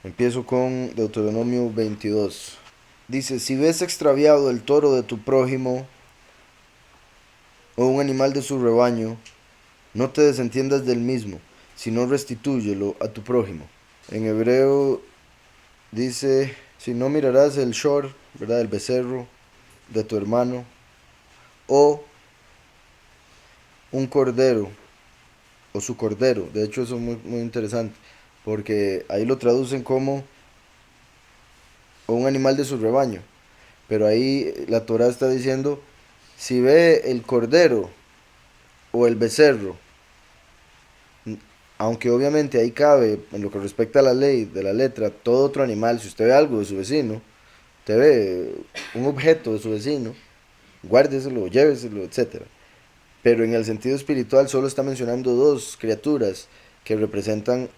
Empiezo con Deuteronomio 22. Dice, si ves extraviado el toro de tu prójimo o un animal de su rebaño, no te desentiendas del mismo, sino restitúyelo a tu prójimo. En hebreo dice, si no mirarás el shor, ¿verdad? El becerro de tu hermano, o un cordero, o su cordero. De hecho, eso es muy interesante, porque ahí lo traducen como o un animal de su rebaño. Pero ahí la Torah está diciendo, si ve el cordero o el becerro, aunque obviamente ahí cabe, en lo que respecta a la ley de la letra, todo otro animal, si usted ve algo de su vecino, usted ve un objeto de su vecino, guárdeselo, lléveselo, etcétera. Pero en el sentido espiritual solo está mencionando dos criaturas que representan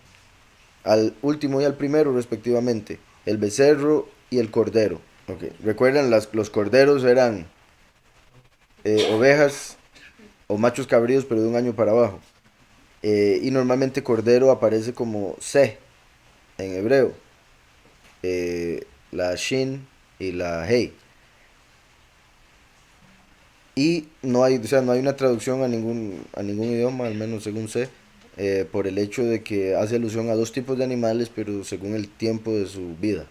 al último y al primero respectivamente, el becerro y el cordero. Okay. Recuerden, los corderos eran ovejas o machos cabríos, pero de un año para abajo. Y normalmente cordero aparece como C en hebreo, la Shin y la Hei. Y no hay, o sea, no hay una traducción a ningún idioma, al menos según sé, por el hecho de que hace alusión a dos tipos de animales, pero según el tiempo de su vida.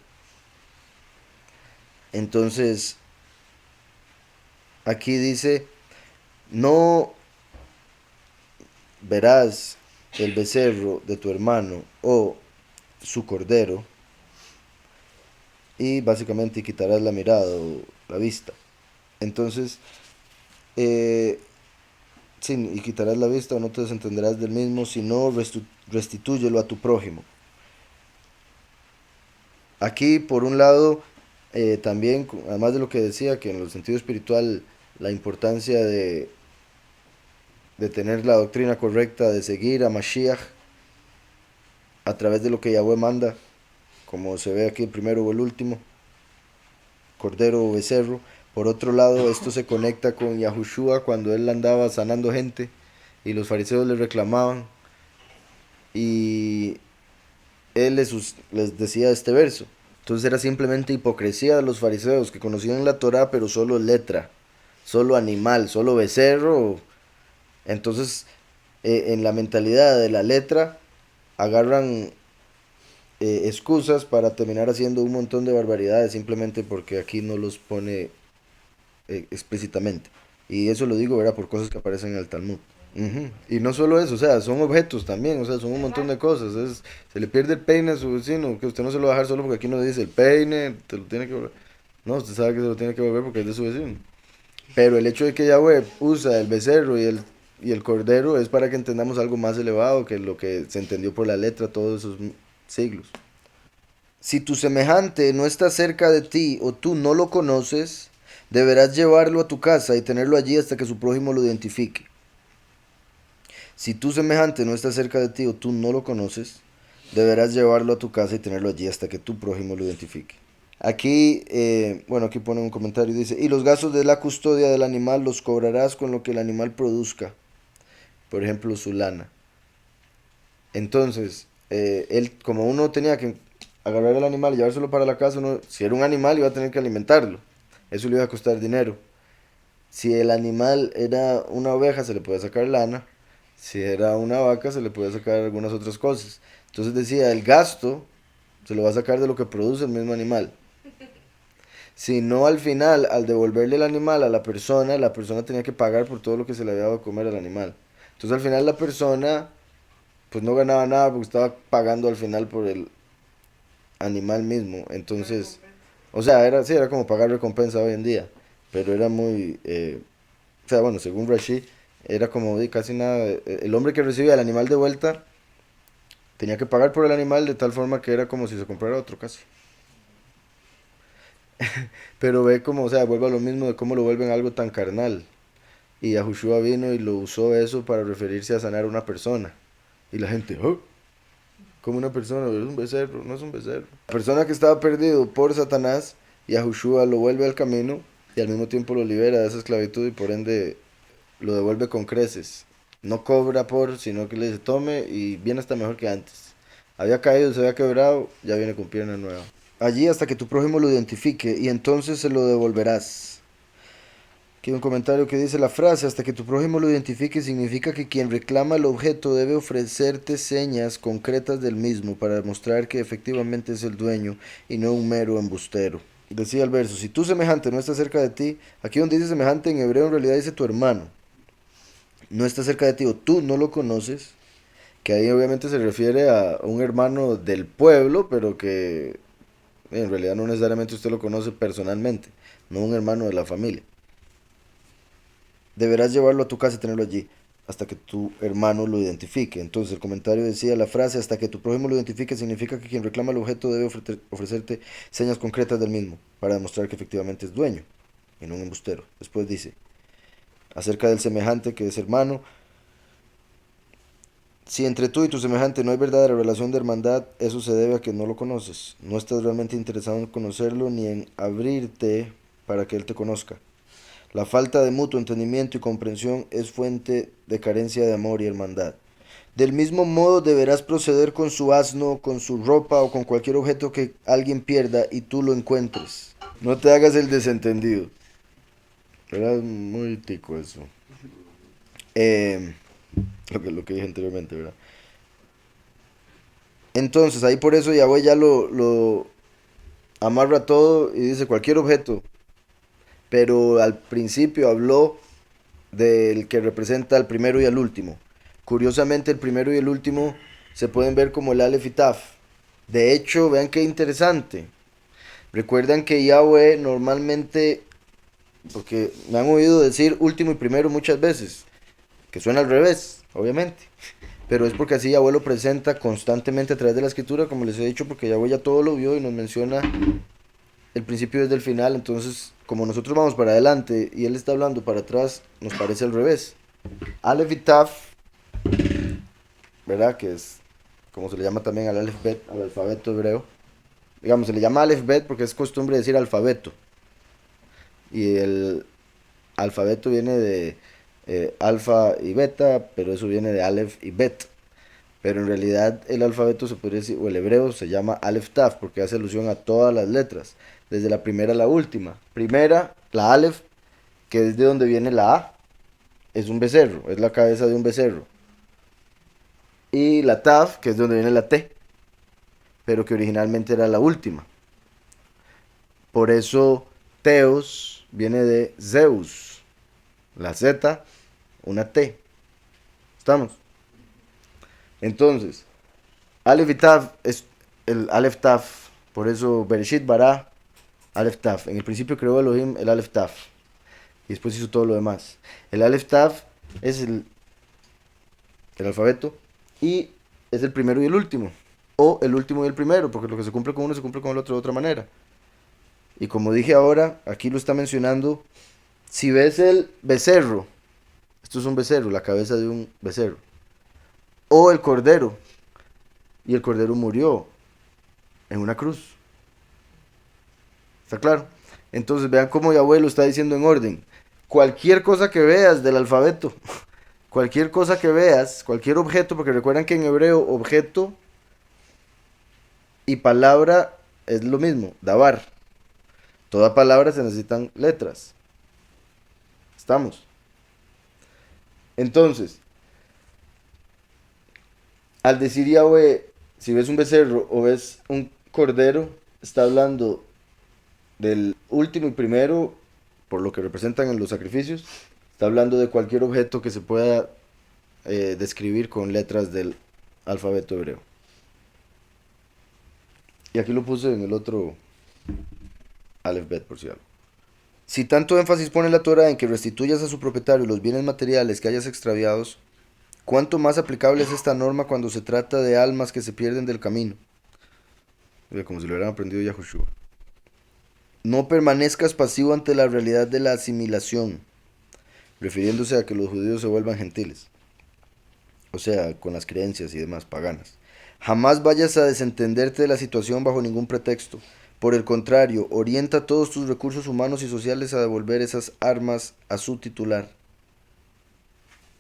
Entonces, aquí dice, no verás el becerro de tu hermano o su cordero, y básicamente quitarás la mirada o la vista. Entonces, eh, sí, y quitarás la vista o no te desentenderás del mismo, sino restitúyelo a tu prójimo. Aquí, por un lado, también, además de lo que decía, que en el sentido espiritual, la importancia de tener la doctrina correcta, de seguir a Mashiach a través de lo que Yahweh manda, como se ve aquí el primero o el último, cordero o becerro. Por otro lado, esto se conecta con Yahushua cuando él andaba sanando gente y los fariseos le reclamaban y él les decía este verso. Entonces era simplemente hipocresía de los fariseos que conocían la Torah pero solo letra, solo animal, solo becerro. Entonces en la mentalidad de la letra agarran excusas para terminar haciendo un montón de barbaridades simplemente porque aquí no los pone explícitamente. Y eso lo digo, ¿verdad? Por cosas que aparecen en el Talmud. Ujú. Y no solo eso, o sea, son objetos también, o sea, son un montón de cosas. Se le pierde el peine a su vecino, que usted no se lo va a dejar solo porque aquí no dice el peine, te lo tiene que volver. No, usted sabe que se lo tiene que volver porque es de su vecino. Pero el hecho de que Yahweh usa el becerro y el cordero es para que entendamos algo más elevado que lo que se entendió por la letra todos esos siglos. Si tu semejante no está cerca de ti o tú no lo conoces, deberás llevarlo a tu casa y tenerlo allí hasta que su prójimo lo identifique. Si tu semejante no está cerca de ti o tú no lo conoces, deberás llevarlo a tu casa y tenerlo allí hasta que tu prójimo lo identifique. Aquí, bueno, aquí pone un comentario y dice, y los gastos de la custodia del animal los cobrarás con lo que el animal produzca, por ejemplo, su lana. Entonces, él, como uno tenía que agarrar el animal y llevárselo para la casa, uno, si era un animal iba a tener que alimentarlo. Eso le iba a costar dinero. Si el animal era una oveja, se le puede sacar lana. Si era una vaca, se le puede sacar algunas otras cosas. Entonces decía, el gasto se lo va a sacar de lo que produce el mismo animal. Si no, al final, al devolverle el animal a la persona tenía que pagar por todo lo que se le había dado a comer al animal. Entonces al final la persona pues no ganaba nada porque estaba pagando al final por el animal mismo. Entonces, o sea, era, sí, era como pagar recompensa hoy en día. Pero era muy, o sea, bueno, según Rashid, era como de casi nada. El hombre que recibía el animal de vuelta tenía que pagar por el animal de tal forma que era como si se comprara otro casi. Pero ve como, o sea, vuelve a lo mismo de cómo lo vuelven algo tan carnal. Y Yahushua vino y lo usó eso para referirse a sanar a una persona. Y la gente, oh, como una persona, es un becerro, no es un becerro. La persona que estaba perdido por Satanás, Yahushua lo vuelve al camino y al mismo tiempo lo libera de esa esclavitud y por ende lo devuelve con creces. No cobra por, sino que le dice tome y viene hasta mejor que antes. Había caído, se había quebrado, ya viene con pierna nueva. Allí hasta que tu prójimo lo identifique y entonces se lo devolverás. Aquí hay un comentario que dice la frase hasta que tu prójimo lo identifique significa que quien reclama el objeto debe ofrecerte señas concretas del mismo para demostrar que efectivamente es el dueño y no un mero embustero. Decía el verso, si tu semejante no está cerca de ti, aquí donde dice semejante en hebreo en realidad dice tu hermano, no está cerca de ti o tú no lo conoces, que ahí obviamente se refiere a un hermano del pueblo, pero que en realidad no necesariamente usted lo conoce personalmente, no un hermano de la familia. Deberás llevarlo a tu casa y tenerlo allí hasta que tu hermano lo identifique. Entonces el comentario decía la frase hasta que tu prójimo lo identifique significa que quien reclama el objeto debe ofrecerte señas concretas del mismo para demostrar que efectivamente es dueño y no un embustero. Después dice acerca del semejante que es hermano. Si entre tú y tu semejante no hay verdadera relación de hermandad, eso se debe a que no lo conoces. No estás realmente interesado en conocerlo ni en abrirte para que él te conozca. La falta de mutuo entendimiento y comprensión es fuente de carencia de amor y hermandad. Del mismo modo deberás proceder con su asno, con su ropa o con cualquier objeto que alguien pierda y tú lo encuentres. No te hagas el desentendido. ¿Verdad? Muy tico eso. Eh, lo que dije anteriormente, ¿verdad? Entonces, ahí por eso Yahweh ya lo amarra todo y dice cualquier objeto. Pero al principio habló del que representa al primero y al último. Curiosamente, el primero y el último se pueden ver como el Aleph y Taf. De hecho, vean qué interesante. Recuerdan que Yahweh normalmente, porque me han oído decir último y primero muchas veces, que suena al revés, obviamente. Pero es porque así Yahweh lo presenta constantemente a través de la escritura, como les he dicho, porque Yahweh ya todo lo vio y nos menciona el principio desde el final. Entonces, como nosotros vamos para adelante y él está hablando para atrás, nos parece al revés. Aleph y Taf, ¿verdad? Que es como se le llama también al Aleph Bet, al alfabeto hebreo. Digamos, se le llama Aleph Bet porque es costumbre decir alfabeto. Y el alfabeto viene de alfa y beta, pero eso viene de Aleph y Bet. Pero en realidad el alfabeto se podría decir, o el hebreo se llama Aleph Taf porque hace alusión a todas las letras, desde la primera a la última. Primera, la Aleph, que es de donde viene la A, es un becerro, es la cabeza de un becerro. Y la Taf, que es de donde viene la T, pero que originalmente era la última. Por eso Teos viene de Zeus, la Z, una T. ¿Estamos? Entonces, Aleph y Taf es el Aleph Taf. Por eso Bereshit bara Aleph Taf. En el principio creó Elohim el Aleph Taf. Y después hizo todo lo demás. El Aleph Taf es el alfabeto. Y es el primero y el último. O el último y el primero. Porque lo que se cumple con uno se cumple con el otro de otra manera. Y como dije ahora, aquí lo está mencionando. Si ves el becerro. Esto es un becerro, la cabeza de un becerro. O el cordero. Y el cordero murió en una cruz. ¿Está claro? Entonces vean cómo Yahweh lo está diciendo en orden. Cualquier cosa que veas del alfabeto, cualquier cosa que veas, cualquier objeto, porque recuerdan que en hebreo objeto y palabra es lo mismo, davar. Toda palabra se necesitan letras. ¿Estamos? Entonces, al decir Yahweh, si ves un becerro o ves un cordero, está hablando del último y primero, por lo que representan en los sacrificios, está hablando de cualquier objeto que se pueda describir con letras del alfabeto hebreo. Y aquí lo puse en el otro Aleph Bet, por si algo. Si tanto énfasis pone la Torah en que restituyas a su propietario los bienes materiales que hayas extraviados, ¿cuánto más aplicable es esta norma cuando se trata de almas que se pierden del camino? Como si lo hubieran aprendido Yahushua. No permanezcas pasivo ante la realidad de la asimilación, refiriéndose a que los judíos se vuelvan gentiles, o sea, con las creencias y demás paganas. Jamás vayas a desentenderte de la situación bajo ningún pretexto. Por el contrario, orienta todos tus recursos humanos y sociales a devolver esas armas a su titular.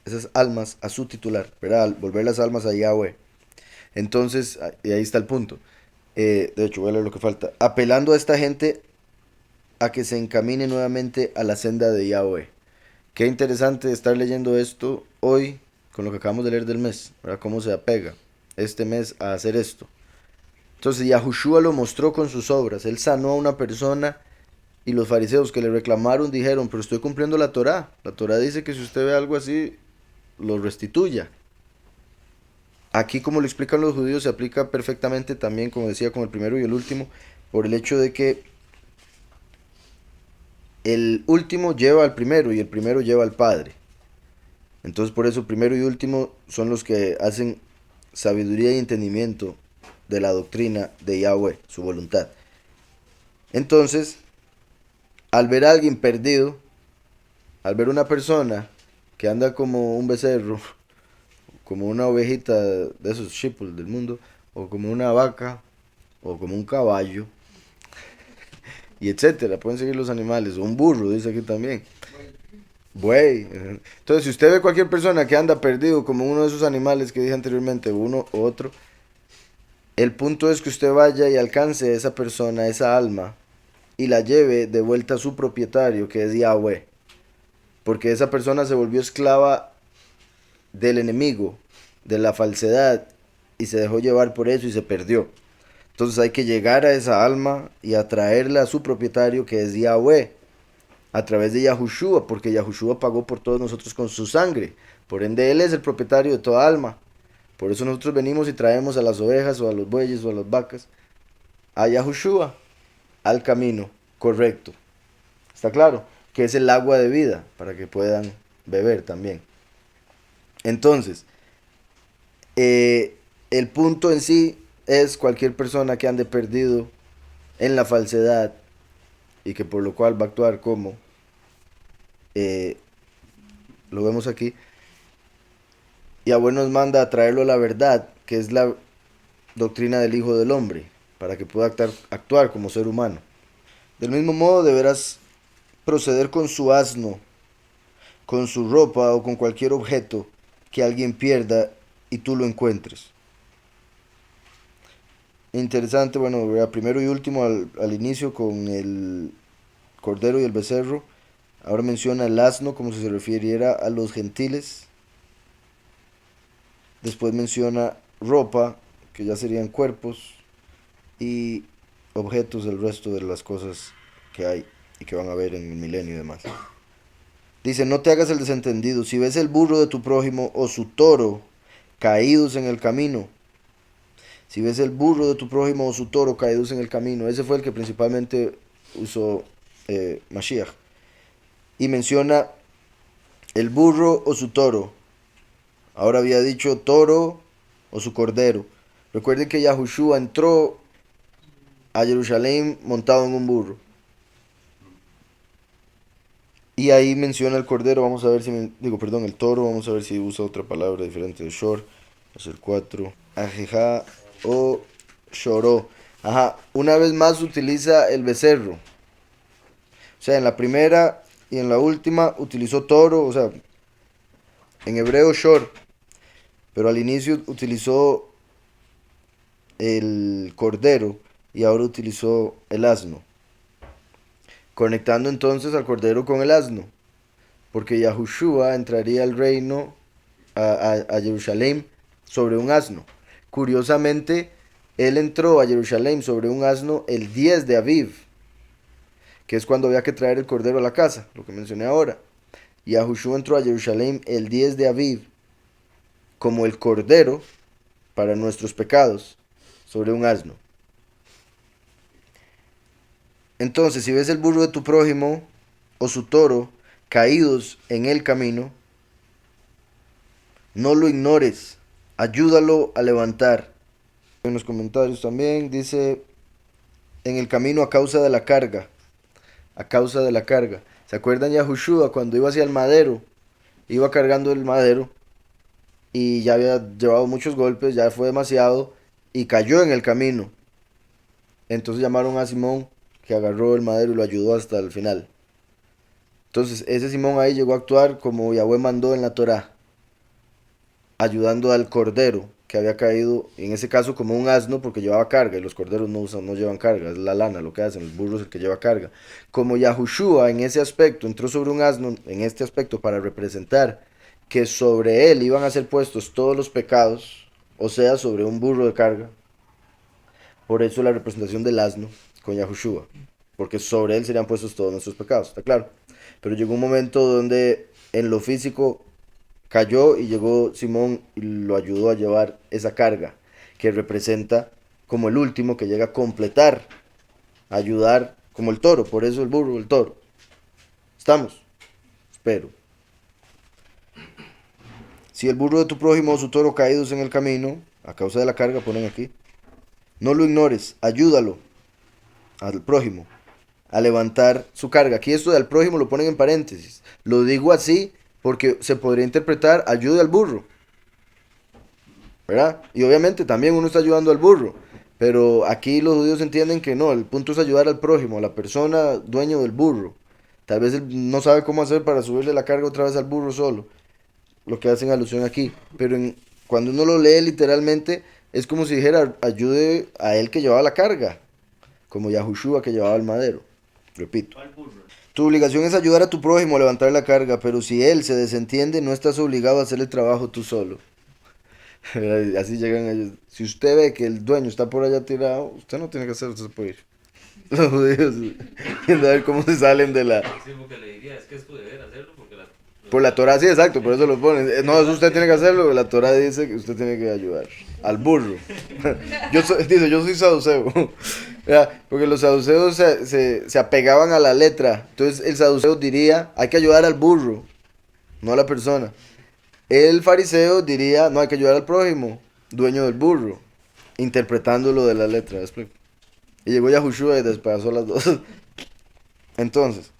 Esas almas a su titular, ¿verdad? Volver las almas a Yahweh. Entonces, y ahí está el punto. De hecho, voy a leer lo que falta. Apelando a esta gente a que se encamine nuevamente a la senda de Yahweh. Qué interesante estar leyendo esto hoy con lo que acabamos de leer del mes, ¿verdad? Cómo se apega este mes a hacer esto. Entonces Yahushua lo mostró con sus obras. Él sanó a una persona y los fariseos que le reclamaron dijeron, pero estoy cumpliendo la Torá. La Torá dice que si usted ve algo así, lo restituya. Aquí, como lo explican los judíos, se aplica perfectamente también, como decía, con el primero y el último, por el hecho de que el último lleva al primero y el primero lleva al Padre. Entonces, por eso, primero y último son los que hacen sabiduría y entendimiento de la doctrina de Yahweh, su voluntad. Entonces, al ver a alguien perdido, al ver una persona que anda como un becerro, como una ovejita de esos sheeple del mundo, o como una vaca, o como un caballo, y etcétera, pueden seguir los animales, o un burro, dice aquí también. Buey. Entonces, si usted ve cualquier persona que anda perdido como uno de esos animales que dije anteriormente, uno u otro, el punto es que usted vaya y alcance a esa persona, esa alma, y la lleve de vuelta a su propietario, que es Yahweh. Porque esa persona se volvió esclava del enemigo, de la falsedad, y se dejó llevar por eso y se perdió. Entonces hay que llegar a esa alma y atraerla a su propietario, que es Yahweh, a través de Yahushua, porque Yahushua pagó por todos nosotros con su sangre. Por ende, Él es el propietario de toda alma. Por eso nosotros venimos y traemos a las ovejas o a los bueyes o a las vacas a Yahushua, al camino correcto. ¿Está claro? Que es el agua de vida, para que puedan beber también. Entonces, el punto en sí es cualquier persona que ande perdido en la falsedad y que por lo cual va a actuar como eh, lo vemos aquí. Yahweh nos manda a traerlo a la verdad, que es la doctrina del Hijo del Hombre, para que pueda actuar como ser humano. Del mismo modo deberás proceder con su asno, con su ropa o con cualquier objeto que alguien pierda y tú lo encuentres. Interesante, bueno, primero y último al inicio con el cordero y el becerro. Ahora menciona el asno como si se refiriera a los gentiles. Después menciona ropa, que ya serían cuerpos, y objetos del resto de las cosas que hay y que van a haber en el milenio y demás. Dice, no te hagas el desentendido. Si ves el burro de tu prójimo o su toro caídos en el camino, si ves el burro de tu prójimo o su toro caídos en el camino, ese fue el que principalmente usó Mashiach. Y menciona el burro o su toro. Ahora había dicho toro o su cordero. Recuerden que Yahushua entró a Jerusalén montado en un burro. Y ahí menciona el cordero, vamos a ver si, perdón, el toro, vamos a ver si usa otra palabra diferente de shor. Es el 4. Ajeja o shoró. Ajá, una vez más utiliza el becerro. O sea, en la primera y en la última utilizó toro, o sea, en hebreo shor. Pero al inicio utilizó el cordero y ahora utilizó el asno. Conectando entonces al cordero con el asno. Porque Yahushua entraría al reino, a Jerusalén, sobre un asno. Curiosamente, él entró a Jerusalén sobre un asno el 10 de Aviv, que es cuando había que traer el cordero a la casa, lo que mencioné ahora. Yahushua entró a Jerusalén el 10 de Aviv como el cordero para nuestros pecados, sobre un asno. Entonces, si ves el burro de tu prójimo o su toro caídos en el camino, no lo ignores, ayúdalo a levantar. En los comentarios también dice, en el camino a causa de la carga, a causa de la carga. ¿Se acuerdan Yahushua cuando iba hacia el madero? Iba cargando el madero y ya había llevado muchos golpes, ya fue demasiado y cayó en el camino. Entonces llamaron a Simón, que agarró el madero y lo ayudó hasta el final. Entonces ese Simón ahí llegó a actuar como Yahweh mandó en la Torá, ayudando al cordero, que había caído, en ese caso como un asno porque llevaba carga, y los corderos no llevan carga, es la lana lo que hacen, el burro es el que lleva carga. Como Yahushua en ese aspecto entró sobre un asno, en este aspecto para representar que sobre él iban a ser puestos todos los pecados, o sea, sobre un burro de carga, por eso la representación del asno con Yahushua, porque sobre él serían puestos todos nuestros pecados, está claro. Pero llegó un momento donde en lo físico cayó y llegó Simón y lo ayudó a llevar esa carga, que representa como el último que llega a completar, a ayudar como el toro, por eso el burro, el toro. ¿Estamos? Espero. Si el burro de tu prójimo o su toro caídos en el camino, a causa de la carga, ponen aquí, no lo ignores, ayúdalo al prójimo a levantar su carga. Aquí esto del prójimo lo ponen en paréntesis. Lo digo así porque se podría interpretar ayude al burro, ¿verdad? Y obviamente también uno está ayudando al burro, pero aquí los judíos entienden que no, el punto es ayudar al prójimo, a la persona dueño del burro. Tal vez él no sabe cómo hacer para subirle la carga otra vez al burro solo, lo que hacen alusión aquí, pero cuando uno lo lee literalmente es como si dijera ayude a él que llevaba la carga, como Yahushua que llevaba el madero. Repito. Tu obligación es ayudar a tu prójimo a levantar la carga, pero si él se desentiende, no estás obligado a hacer el trabajo tú solo. Así llegan ellos. Si usted ve que el dueño está por allá tirado, usted no tiene que hacerlo, usted se puede ir. Los judíos, viendo a ver cómo se salen de la... Sí, porque le diría, es que es tu deber hacerlo, porque Por la Torah, sí, exacto, por eso lo ponen. No, eso usted tiene que hacerlo, la Torah dice que usted tiene que ayudar al burro. Dice, yo soy saduceo. Porque los saduceos se apegaban a la letra. Entonces el saduceo diría, hay que ayudar al burro, no a la persona. El fariseo diría, no, hay que ayudar al prójimo, dueño del burro, interpretándolo de la letra. ¿Me explico? Y llegó Yahushua y despedazó las dos. Entonces,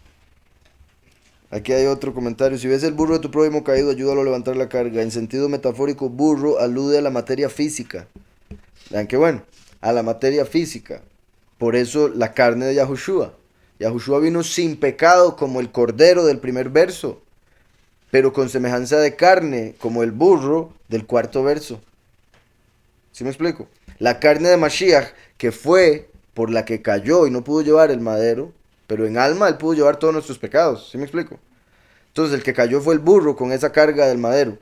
aquí hay otro comentario. Si ves el burro de tu prójimo caído, ayúdalo a levantar la carga. En sentido metafórico, burro alude a la materia física. Vean qué bueno, a la materia física. Por eso la carne de Yahushua. Yahushua vino sin pecado como el cordero del primer verso, pero con semejanza de carne como el burro del cuarto verso. ¿Sí me explico? La carne de Mashiach, que fue por la que cayó y no pudo llevar el madero, pero en alma él pudo llevar todos nuestros pecados. ¿Sí me explico? Entonces el que cayó fue el burro con esa carga del madero,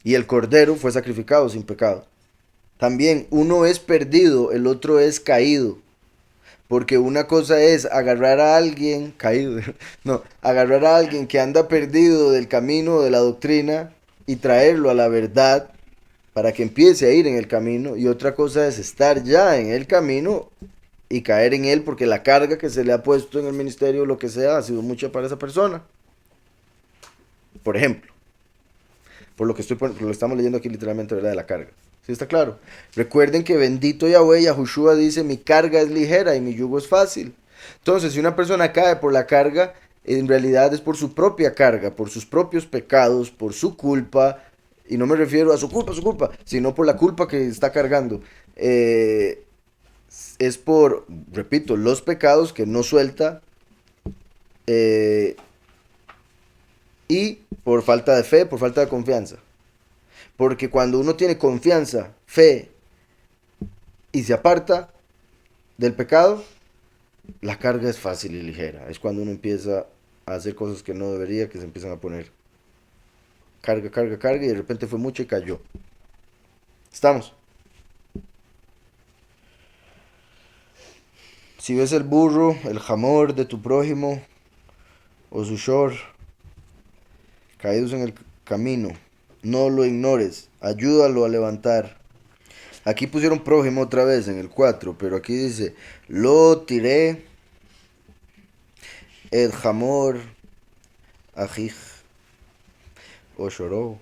y el cordero fue sacrificado sin pecado. También uno es perdido, el otro es caído. Porque una cosa es agarrar a alguien caído, no, agarrar a alguien que anda perdido del camino de la doctrina y traerlo a la verdad para que empiece a ir en el camino. Y otra cosa es estar ya en el camino y caer en él porque la carga que se le ha puesto en el ministerio o lo que sea ha sido mucha para esa persona. Por ejemplo, por lo que estamos leyendo aquí literalmente, ¿verdad? De la carga. ¿Sí está claro? Recuerden que bendito Yahweh, Yahushua dice, mi carga es ligera y mi yugo es fácil. Entonces, si una persona cae por la carga, en realidad es por su propia carga, por sus propios pecados, por su culpa, y no me refiero a su culpa, sino por la culpa que está cargando. Es por, repito, los pecados que no suelta eh, y por falta de fe, por falta de confianza. Porque cuando uno tiene confianza, fe y se aparta del pecado, la carga es fácil y ligera. Es cuando uno empieza a hacer cosas que no debería, que se empiezan a poner carga, carga, carga y de repente fue mucho y cayó. ¿Estamos? Si ves el burro, el jamor de tu prójimo o su shor caídos en el camino, no lo ignores, ayúdalo a levantar. Aquí pusieron prójimo otra vez en el 4, pero aquí dice, lo tiré, ed hamor, ajij, o shoró.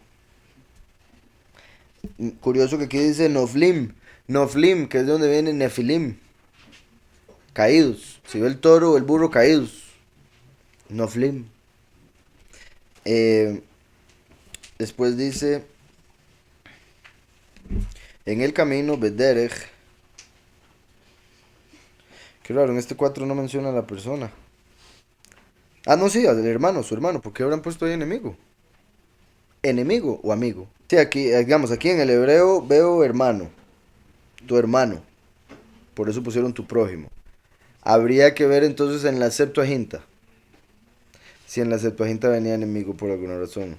Curioso que aquí dice noflim, noflim, que es de donde viene nefilim, caídos. Si ve el toro o el burro caídos, noflim. Eh, Después dice, en el camino, bederech. Qué raro, en este 4 no menciona a la persona. Ah, no, sí, al hermano, su hermano. ¿Por qué habrán puesto ahí enemigo? enemigo o amigo. Sí, aquí, digamos, aquí en el hebreo veo hermano, tu hermano. Por eso pusieron tu prójimo. Habría que ver entonces en la Septuaginta. Si en la Septuaginta venía enemigo por alguna razón.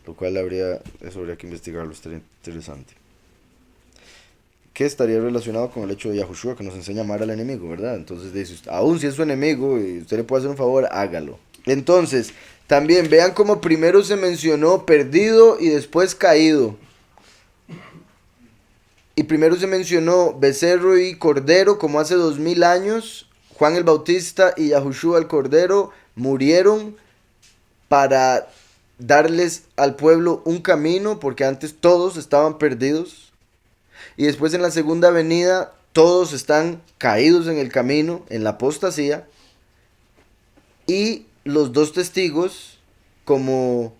Lo cual eso habría que investigarlo, estaría interesante. Que estaría relacionado con el hecho de Yahushua que nos enseña a amar al enemigo, ¿verdad? Entonces dice, aún si es su enemigo y usted le puede hacer un favor, hágalo. Entonces, también vean cómo primero se mencionó perdido y después caído. Y primero se mencionó becerro y cordero como hace 2000 años. Juan el Bautista y Yahushua el Cordero murieron para darles al pueblo un camino porque antes todos estaban perdidos. Y después en la segunda venida todos están caídos en el camino, en la apostasía. Y los dos testigos, como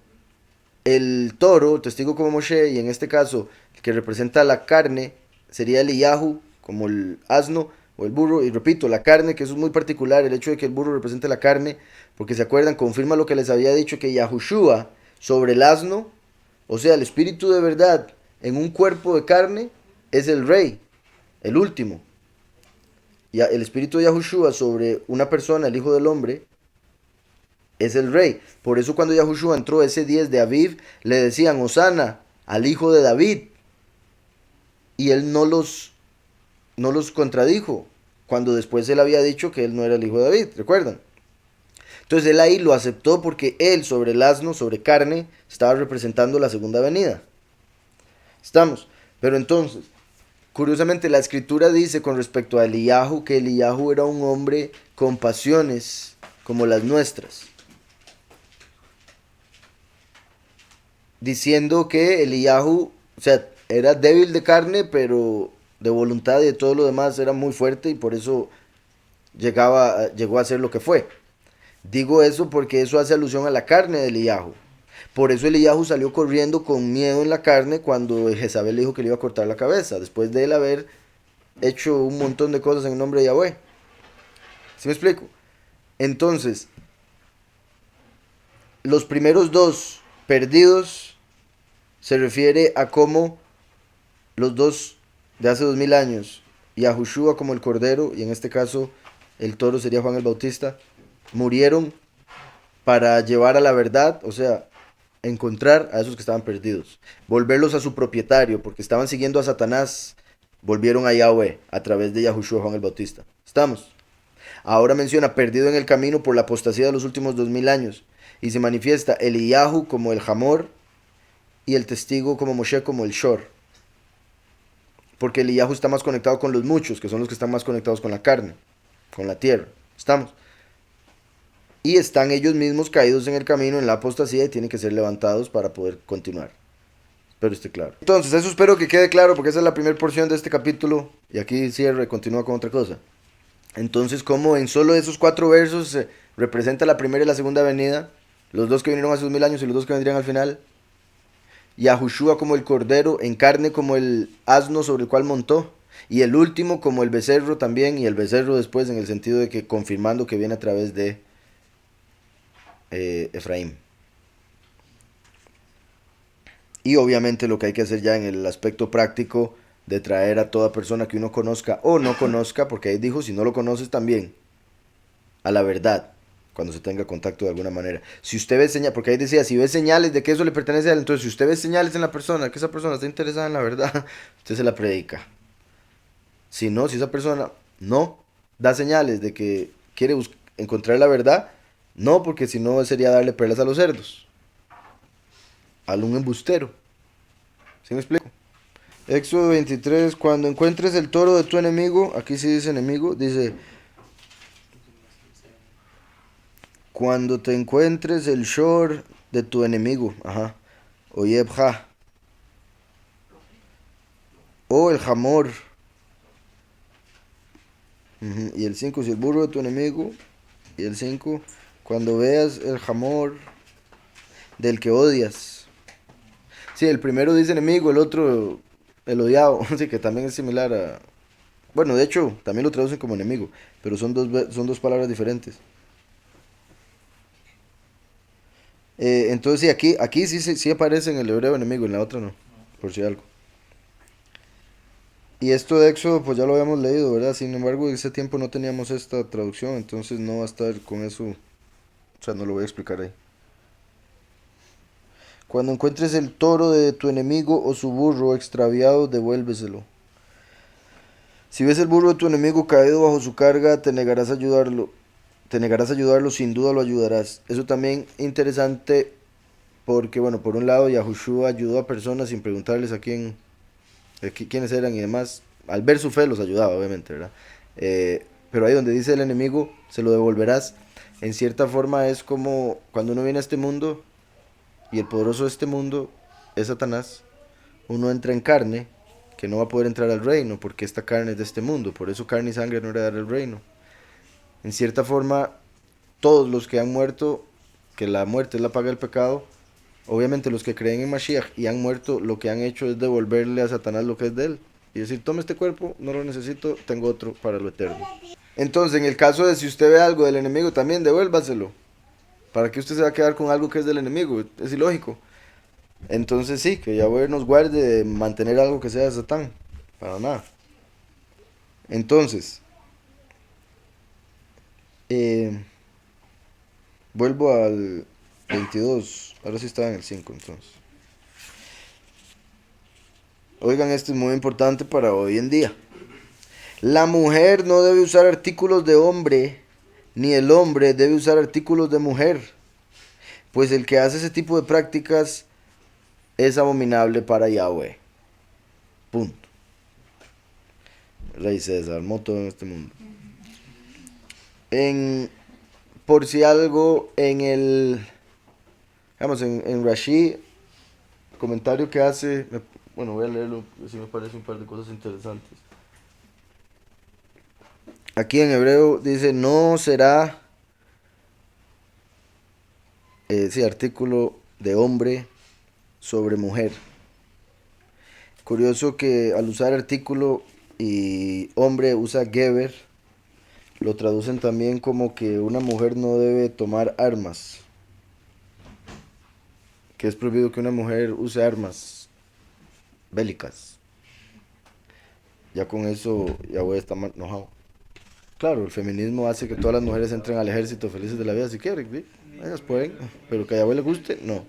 el toro, el testigo como Moshe, y en este caso el que representa la carne, sería el Eliyahu, como el asno o el burro. Y repito, la carne, que eso es muy particular, el hecho de que el burro represente la carne, porque se acuerdan, confirma lo que les había dicho, que Yahushua sobre el asno, o sea, el espíritu de verdad en un cuerpo de carne, es el rey, el último. Y el espíritu de Yahushua sobre una persona, el hijo del hombre, es el rey. Por eso cuando Yahushua entró ese 10 de Aviv, le decían Osana al hijo de David. Y él no los contradijo, cuando después él había dicho que él no era el hijo de David, ¿recuerdan? Entonces él ahí lo aceptó porque él sobre el asno, sobre carne, estaba representando la segunda venida. ¿Estamos? Pero entonces, curiosamente la escritura dice con respecto a Eliyahu que Eliyahu era un hombre con pasiones como las nuestras. Diciendo que Eliyahu, o sea, era débil de carne, pero de voluntad y de todo lo demás era muy fuerte y por eso llegó a ser lo que fue. Digo eso porque eso hace alusión a la carne de Eliyahu. Por eso Eliyahu salió corriendo con miedo en la carne cuando Jezabel le dijo que le iba a cortar la cabeza, después de él haber hecho un montón de cosas en el nombre de Yahweh. ¿Sí me explico? Entonces, los primeros dos perdidos se refiere a cómo los dos de hace 2000 años, Yahushua como el cordero, y en este caso el toro sería Juan el Bautista, murieron para llevar a la verdad, o sea, encontrar a esos que estaban perdidos, volverlos a su propietario, porque estaban siguiendo a Satanás, volvieron a Yahweh a través de Yahushua Juan el Bautista. ¿Estamos? Ahora menciona perdido en el camino por la apostasía de los últimos 2000 años, y se manifiesta Eliyahu como el Hamor y el testigo como Moshe como el Shor. Porque Eliyahu está más conectado con los muchos, que son los que están más conectados con la carne, con la tierra. ¿Estamos? Y están ellos mismos caídos en el camino, en la apostasía, y tienen que ser levantados para poder continuar. Espero esté claro. Entonces, eso espero que quede claro, porque esa es la primera porción de este capítulo, y aquí cierra y continúa con otra cosa. Entonces, como en solo esos 4 versos se representa la primera y la segunda venida, los dos que vinieron hace 2000 años y los dos que vendrían al final, y a Yahushua como el cordero, en carne como el asno sobre el cual montó, y el último como el becerro también, y el becerro después en el sentido de que confirmando que viene a través de Efraín. Y obviamente lo que hay que hacer ya en el aspecto práctico de traer a toda persona que uno conozca o no conozca, porque ahí dijo, si no lo conoces también, a la verdad, cuando se tenga contacto de alguna manera. Si usted ve señales, porque ahí decía, si ve señales de que eso le pertenece a él, entonces si usted ve señales en la persona, que esa persona está interesada en la verdad, usted se la predica. Si no, si esa persona no da señales de que quiere encontrar la verdad, no, porque si no sería darle perlas a los cerdos, a un embustero. ¿Sí me explico? Éxodo 23, cuando encuentres el toro de tu enemigo, aquí sí dice enemigo, dice, cuando te encuentres el shor de tu enemigo, ajá, o yebja, o el jamor, y el 5 si el burro de tu enemigo, y el 5 cuando veas el jamor del que odias. Sí, el primero dice enemigo, el otro el odiado, sí, que también es similar a... Bueno, de hecho, también lo traducen como enemigo, pero son dos palabras diferentes. Entonces sí, aquí sí, sí aparece en el hebreo enemigo, en la otra no, por si algo. Y esto de Éxodo, pues ya lo habíamos leído, ¿verdad? Sin embargo, en ese tiempo no teníamos esta traducción, entonces no va a estar con eso, o sea, no lo voy a explicar ahí. Cuando encuentres el toro de tu enemigo o su burro extraviado, devuélveselo. Si ves el burro de tu enemigo caído bajo su carga, te negarás a ayudarlo. Te negarás a ayudarlo, sin duda lo ayudarás. Eso también interesante porque, bueno, por un lado, Yahushua ayudó a personas sin preguntarles quiénes eran y demás. Al ver su fe los ayudaba, obviamente, ¿verdad? Pero ahí donde dice el enemigo, se lo devolverás. En cierta forma es como cuando uno viene a este mundo y el poderoso de este mundo es Satanás. Uno entra en carne, que no va a poder entrar al reino porque esta carne es de este mundo. Por eso carne y sangre no heredará el reino. En cierta forma, todos los que han muerto, que la muerte es la paga del pecado, obviamente los que creen en Mashiach y han muerto, lo que han hecho es devolverle a Satanás lo que es de él. Y decir, tome este cuerpo, no lo necesito, tengo otro para lo eterno. Entonces, en el caso de si usted ve algo del enemigo, también devuélvaselo. ¿Para qué usted se va a quedar con algo que es del enemigo? Es ilógico. Entonces sí, que Yahweh nos guarde de mantener algo que sea de Satán. Para nada. Entonces, eh, vuelvo al 22. Ahora sí estaba en el 5 entonces. Oigan, esto es muy importante para hoy en día. La mujer no debe usar artículos de hombre, ni el hombre debe usar artículos de mujer, pues el que hace ese tipo de prácticas es abominable para Yahweh. Punto. Rey César, armó todo en este mundo. En, por si algo, en Rashi, comentario que hace, bueno, voy a leerlo, si me parece un par de cosas interesantes. Aquí en hebreo dice, no será, sí, artículo de hombre sobre mujer. Curioso que al usar artículo y hombre usa geber, lo traducen también como que una mujer no debe tomar armas, que es prohibido que una mujer use armas bélicas. Ya con eso ya voy a estar enojado. Claro, el feminismo hace que todas las mujeres entren al ejército felices de la vida si quieren, ¿sí? Ellas pueden, pero que a Yahweh le guste, no.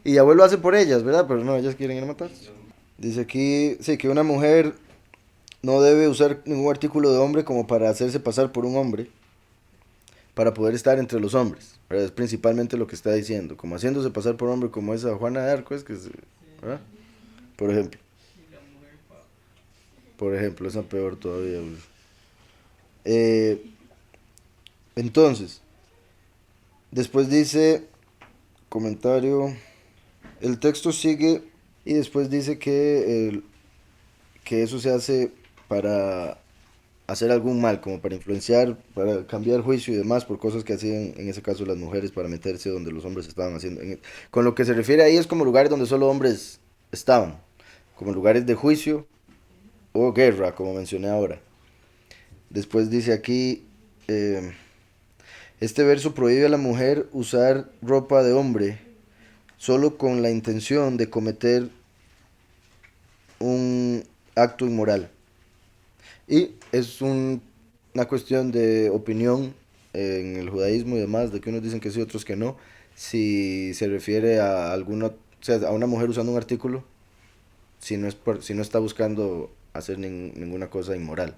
Y Yahweh lo hace por ellas, ¿verdad? Pero no, ellas quieren ir a matarse. Dice aquí, sí, que una mujer no debe usar ningún artículo de hombre como para hacerse pasar por un hombre, para poder estar entre los hombres. ¿Verdad? Es principalmente lo que está diciendo, como haciéndose pasar por hombre, como esa Juana de Arco, ¿verdad? Por ejemplo. Por ejemplo, esa peor todavía. Eh, entonces, después dice, comentario, el texto sigue y después dice que eso se hace para hacer algún mal, como para influenciar, para cambiar juicio y demás por cosas que hacían en ese caso las mujeres para meterse donde los hombres estaban haciendo. Con lo que se refiere ahí es como lugares donde solo hombres estaban, como lugares de juicio o guerra, como mencioné ahora. Después dice aquí, eh, este verso prohíbe a la mujer usar ropa de hombre solo con la intención de cometer un acto inmoral. Y es una cuestión de opinión en el judaísmo y demás, de que unos dicen que sí, otros que no. Si se refiere a alguna, o sea, a una mujer usando un artículo, si no está buscando hacer ninguna cosa inmoral.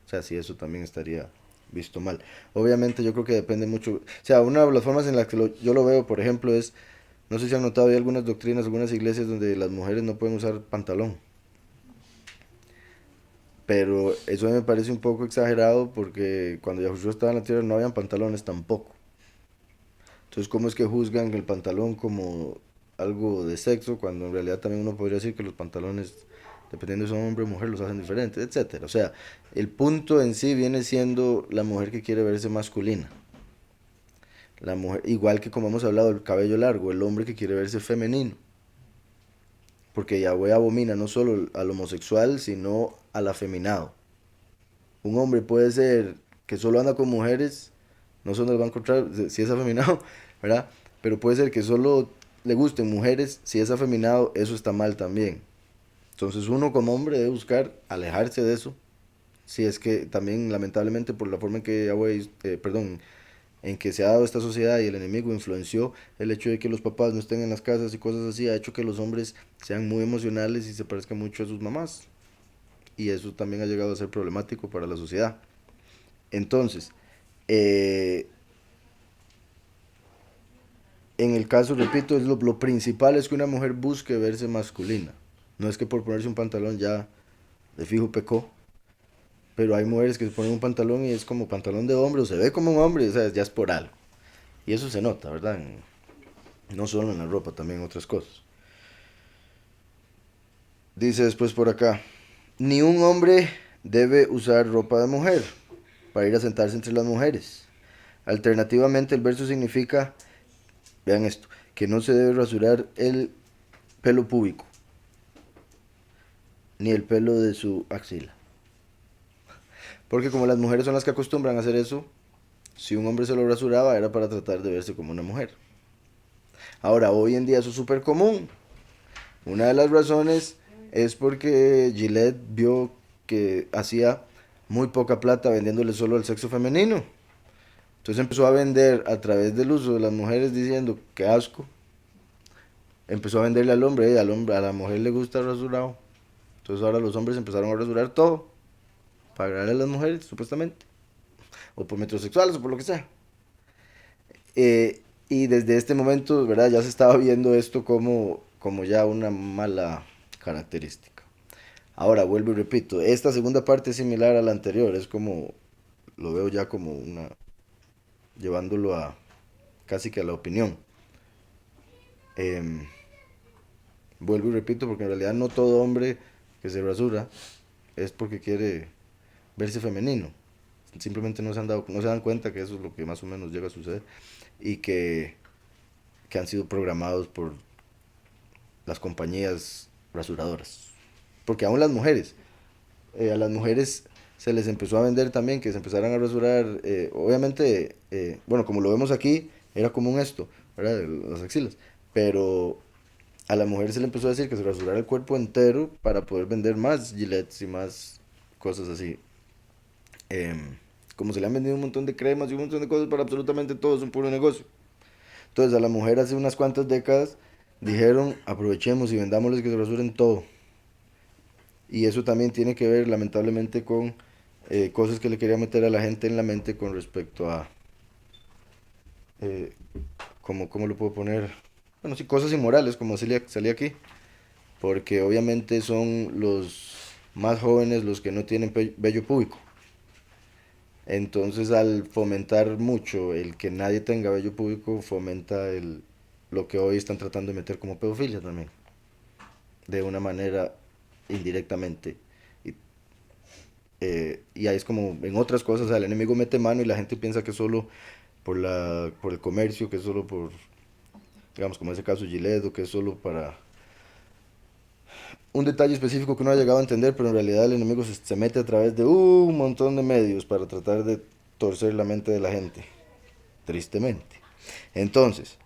O sea, si eso también estaría visto mal. Obviamente yo creo que depende mucho. O sea, una de las formas en las que yo lo veo, por ejemplo, es, no sé si han notado, hay algunas doctrinas, algunas iglesias donde las mujeres no pueden usar pantalón. Pero eso me parece un poco exagerado porque cuando Yahushua estaba en la tierra no habían pantalones tampoco. Entonces, ¿cómo es que juzgan el pantalón como algo de sexo cuando en realidad también uno podría decir que los pantalones, dependiendo si son hombre o mujer, los hacen diferentes, etcétera? O sea, el punto en sí viene siendo la mujer que quiere verse masculina. La mujer, igual que como hemos hablado del cabello largo, el hombre que quiere verse femenino. Porque Yahweh abomina no solo al homosexual, sino al afeminado. Un hombre puede ser que solo anda con mujeres, no solo nos va a encontrar si es afeminado, ¿verdad? pero puede ser que solo le gusten mujeres. Si es afeminado, eso está mal también. Entonces uno como hombre debe buscar alejarse de eso. Si es que también lamentablemente por la forma en que perdón, en que se ha dado esta sociedad y el enemigo influenció el hecho de que los papás no estén en las casas y cosas así, ha hecho que los hombres sean muy emocionales y se parezcan mucho a sus mamás. Y eso también ha llegado a ser problemático para la sociedad. Entonces, eh, en el caso, repito, lo principal es que una mujer busque verse masculina. No es que por ponerse un pantalón ya de fijo pecó, pero hay mujeres que se ponen un pantalón y es como pantalón de hombre o se ve como un hombre, o sea, ya es por algo. Y eso se nota, ¿verdad? No solo en la ropa, también en otras cosas. Dice después por acá, ni un hombre debe usar ropa de mujer para ir a sentarse entre las mujeres. Alternativamente, el verso significa, vean esto, que no se debe rasurar el pelo púbico, ni el pelo de su axila. Porque como las mujeres son las que acostumbran a hacer eso, si un hombre se lo rasuraba era para tratar de verse como una mujer. Ahora, hoy en día eso es súper común. Una de las razones es porque Gillette vio que hacía muy poca plata vendiéndole solo al sexo femenino. Entonces empezó a vender a través del uso de las mujeres diciendo que asco. Empezó a venderle al hombre, a la mujer le gusta rasurado. Entonces ahora los hombres empezaron a rasurar todo para agradarle a las mujeres, supuestamente. O por metrosexuales o por lo que sea. Y desde este momento, ¿verdad? Ya se estaba viendo esto como ya una mala característica. Ahora, vuelvo y repito, esta segunda parte es similar a la anterior, es como, lo veo ya como llevándolo a casi que a la opinión. Em, Vuelvo y repito, porque en realidad no todo hombre que se rasura es porque quiere verse femenino. Simplemente no se dan cuenta que eso es lo que más o menos llega a suceder y que han sido programados por las compañías rasuradoras. Porque aún a las mujeres se les empezó a vender también que se empezaran a rasurar, obviamente, bueno, como lo vemos aquí, era común esto, ¿verdad? Las axilas, pero a la mujer se le empezó a decir que se rasurara el cuerpo entero para poder vender más gilets y más cosas así. Em, Como se le han vendido un montón de cremas y un montón de cosas para absolutamente todo, es un puro negocio. Entonces a la mujer hace unas cuantas décadas dijeron aprovechemos y vendámosles que se rasuren todo. Y eso también tiene que ver lamentablemente con cosas que le quería meter a la gente en la mente con respecto a, eh, ¿cómo lo puedo poner? Bueno, sí, cosas inmorales como salía aquí. Porque obviamente son los más jóvenes los que no tienen vello púbico. Entonces al fomentar mucho el que nadie tenga vello púbico, fomenta lo que hoy están tratando de meter como pedofilia también. De una manera indirectamente. Y, y ahí es como en otras cosas, o sea, el enemigo mete mano y la gente piensa que es solo por el comercio, que es solo por, digamos, como ese caso Gillette, o que es solo para un detalle específico que no ha llegado a entender, pero en realidad el enemigo se mete a través de un montón de medios para tratar de torcer la mente de la gente, tristemente. Entonces,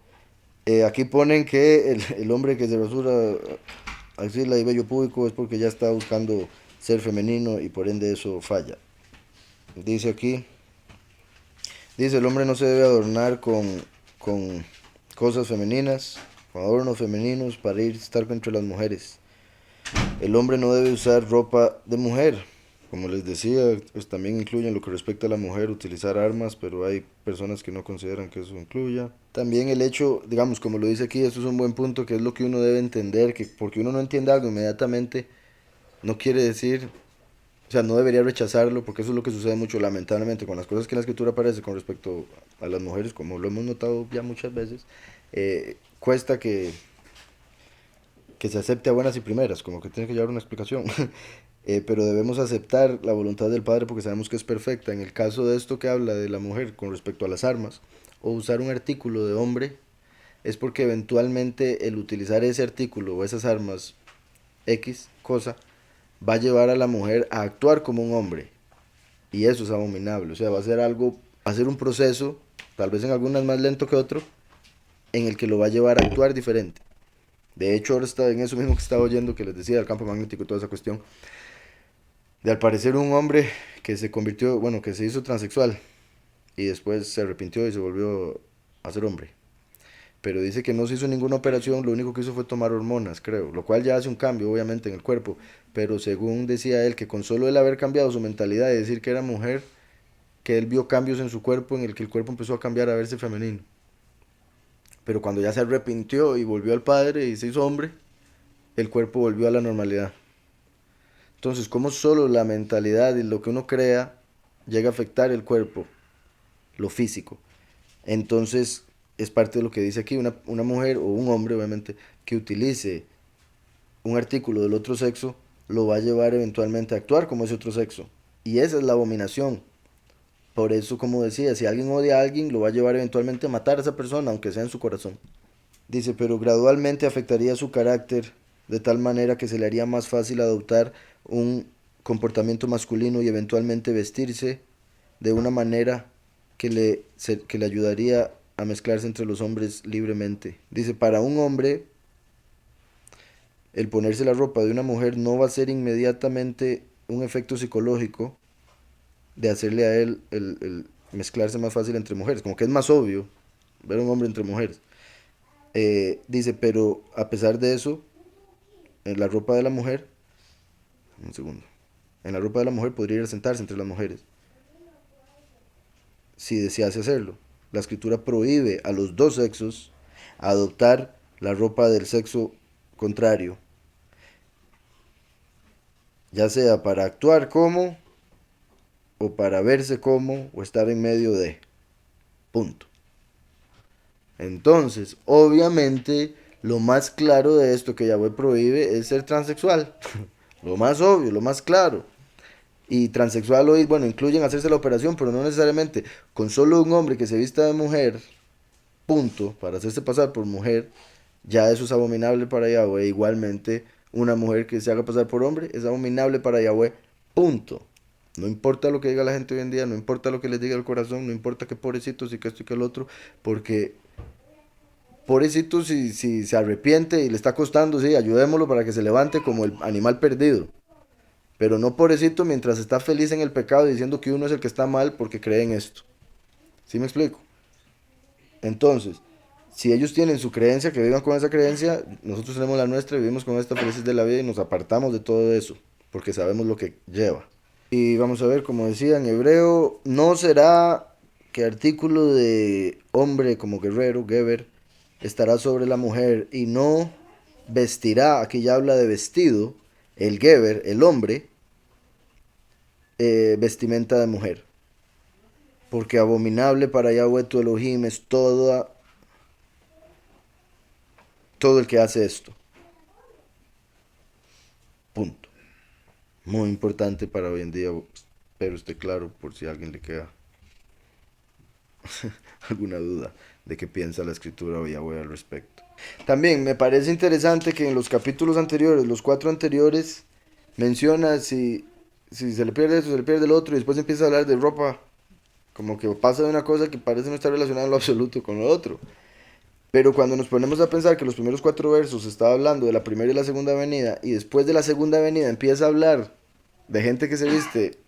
aquí ponen que el hombre que se rasura axila y vello público es porque ya está buscando ser femenino y por ende eso falla. Dice aquí, dice el hombre no se debe adornar con cosas femeninas, con adornos femeninos para ir a estar entre las mujeres. El hombre no debe usar ropa de mujer. Como les decía, pues también incluye en lo que respecta a la mujer utilizar armas, pero hay personas que no consideran que eso incluya. También el hecho, digamos, como lo dice aquí, esto es un buen punto, que es lo que uno debe entender, que porque uno no entiende algo inmediatamente, no quiere decir, o sea, no debería rechazarlo, porque eso es lo que sucede mucho, lamentablemente, con las cosas que en la escritura aparece con respecto a las mujeres, como lo hemos notado ya muchas veces, cuesta que se acepte a buenas y primeras, como que tiene que llevar una explicación. Pero debemos aceptar la voluntad del Padre porque sabemos que es perfecta. En el caso de esto que habla de la mujer con respecto a las armas, o usar un artículo de hombre, es porque eventualmente el utilizar ese artículo o esas armas X cosa va a llevar a la mujer a actuar como un hombre. Y eso es abominable. O sea, va a ser algo, va a ser un proceso, tal vez en algunas más lento que otro, en el que lo va a llevar a actuar diferente. De hecho, ahora está en eso mismo que estaba oyendo, que les decía del campo magnético y toda esa cuestión, de al parecer un hombre que se convirtió, bueno, que se hizo transexual y después se arrepintió y se volvió a ser hombre. Pero dice que no se hizo ninguna operación, lo único que hizo fue tomar hormonas, creo, lo cual ya hace un cambio, obviamente, en el cuerpo. Pero según decía él, que con solo él haber cambiado su mentalidad y decir que era mujer, que él vio cambios en su cuerpo, en el que el cuerpo empezó a cambiar a verse femenino. Pero cuando ya se arrepintió y volvió al padre y se hizo hombre, el cuerpo volvió a la normalidad. Entonces, como solo la mentalidad y lo que uno crea llega a afectar el cuerpo, lo físico. Entonces, es parte de lo que dice aquí, una mujer o un hombre, obviamente, que utilice un artículo del otro sexo, lo va a llevar eventualmente a actuar como ese otro sexo. Y esa es la abominación. Por eso, como decía, si alguien odia a alguien, lo va a llevar eventualmente a matar a esa persona, aunque sea en su corazón. Dice, pero gradualmente afectaría su carácter de tal manera que se le haría más fácil adoptar un comportamiento masculino y eventualmente vestirse de una manera que le ayudaría a mezclarse entre los hombres libremente. Dice, para un hombre, el ponerse la ropa de una mujer no va a ser inmediatamente un efecto psicológico de hacerle a él el mezclarse más fácil entre mujeres, como que es más obvio ver a un hombre entre mujeres. Dice, pero a pesar de eso, en la ropa de la mujer, un segundo, en la ropa de la mujer podría ir a sentarse entre las mujeres, si desease hacerlo. La escritura prohíbe a los dos sexos adoptar la ropa del sexo contrario, ya sea para actuar como, o para verse como, o estar en medio de. Punto. Entonces, obviamente, lo más claro de esto que Yahweh prohíbe es ser transexual. Lo más obvio, lo más claro. Y transexual hoy, bueno, incluyen hacerse la operación, pero no necesariamente. Con solo un hombre que se vista de mujer, punto, para hacerse pasar por mujer, ya eso es abominable para Yahweh. Igualmente, una mujer que se haga pasar por hombre es abominable para Yahweh, punto. No importa lo que diga la gente hoy en día, no importa lo que les diga el corazón, no importa qué pobrecitos y que esto y que el otro, porque pobrecito si se arrepiente y le está costando, sí, ayudémoslo para que se levante como el animal perdido. Pero no pobrecito mientras está feliz en el pecado diciendo que uno es el que está mal porque cree en esto. ¿Sí me explico? Entonces, si ellos tienen su creencia, que vivan con esa creencia, nosotros tenemos la nuestra, vivimos con esta felices de la vida y nos apartamos de todo eso, porque sabemos lo que lleva. Y vamos a ver, como decía en hebreo, no será que artículo de hombre como guerrero, Geber, estará sobre la mujer y no vestirá, aquí ya habla de vestido, el Geber, el hombre, vestimenta de mujer. Porque abominable para Yahweh tu Elohim es todo el que hace esto. Punto. Muy importante para hoy en día, pero esté claro por si a alguien le queda alguna duda de qué piensa la escritura o Yahweh al respecto. También me parece interesante que en los capítulos anteriores, los 4 anteriores, menciona si se le pierde eso, se le pierde el otro, y después empieza a hablar de ropa, como que pasa de una cosa que parece no estar relacionada en lo absoluto con lo otro. Pero cuando nos ponemos a pensar que los primeros 4 versos estaba hablando de la primera y la segunda venida, y después de la segunda venida empieza a hablar de gente que se viste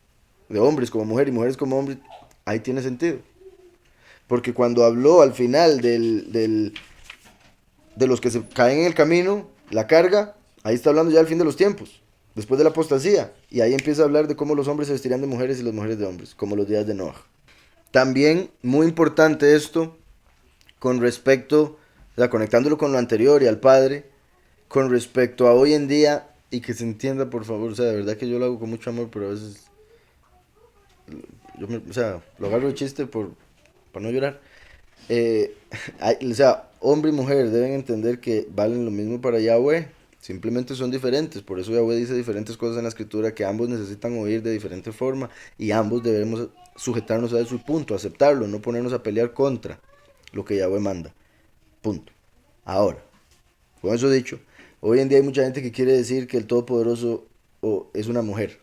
de hombres como mujer y mujeres como hombres, ahí tiene sentido. Porque cuando habló al final de los que se caen en el camino, la carga, ahí está hablando ya del fin de los tiempos, después de la apostasía. Y ahí empieza a hablar de cómo los hombres se vestirán de mujeres y las mujeres de hombres, como los días de Noah. También, muy importante esto, con respecto, o sea, conectándolo con lo anterior y al Padre, con respecto a hoy en día, y que se entienda, por favor, o sea, de verdad que yo lo hago con mucho amor, pero a veces, o sea, lo agarro de chiste para no llorar. Eh, o sea, hombre y mujer deben entender que valen lo mismo para Yahweh, simplemente son diferentes, por eso Yahweh dice diferentes cosas en la escritura que ambos necesitan oír de diferente forma y ambos debemos sujetarnos a su punto, aceptarlo, no ponernos a pelear contra lo que Yahweh manda, punto. Ahora, con eso dicho, hoy en día hay mucha gente que quiere decir que el Todopoderoso es una mujer,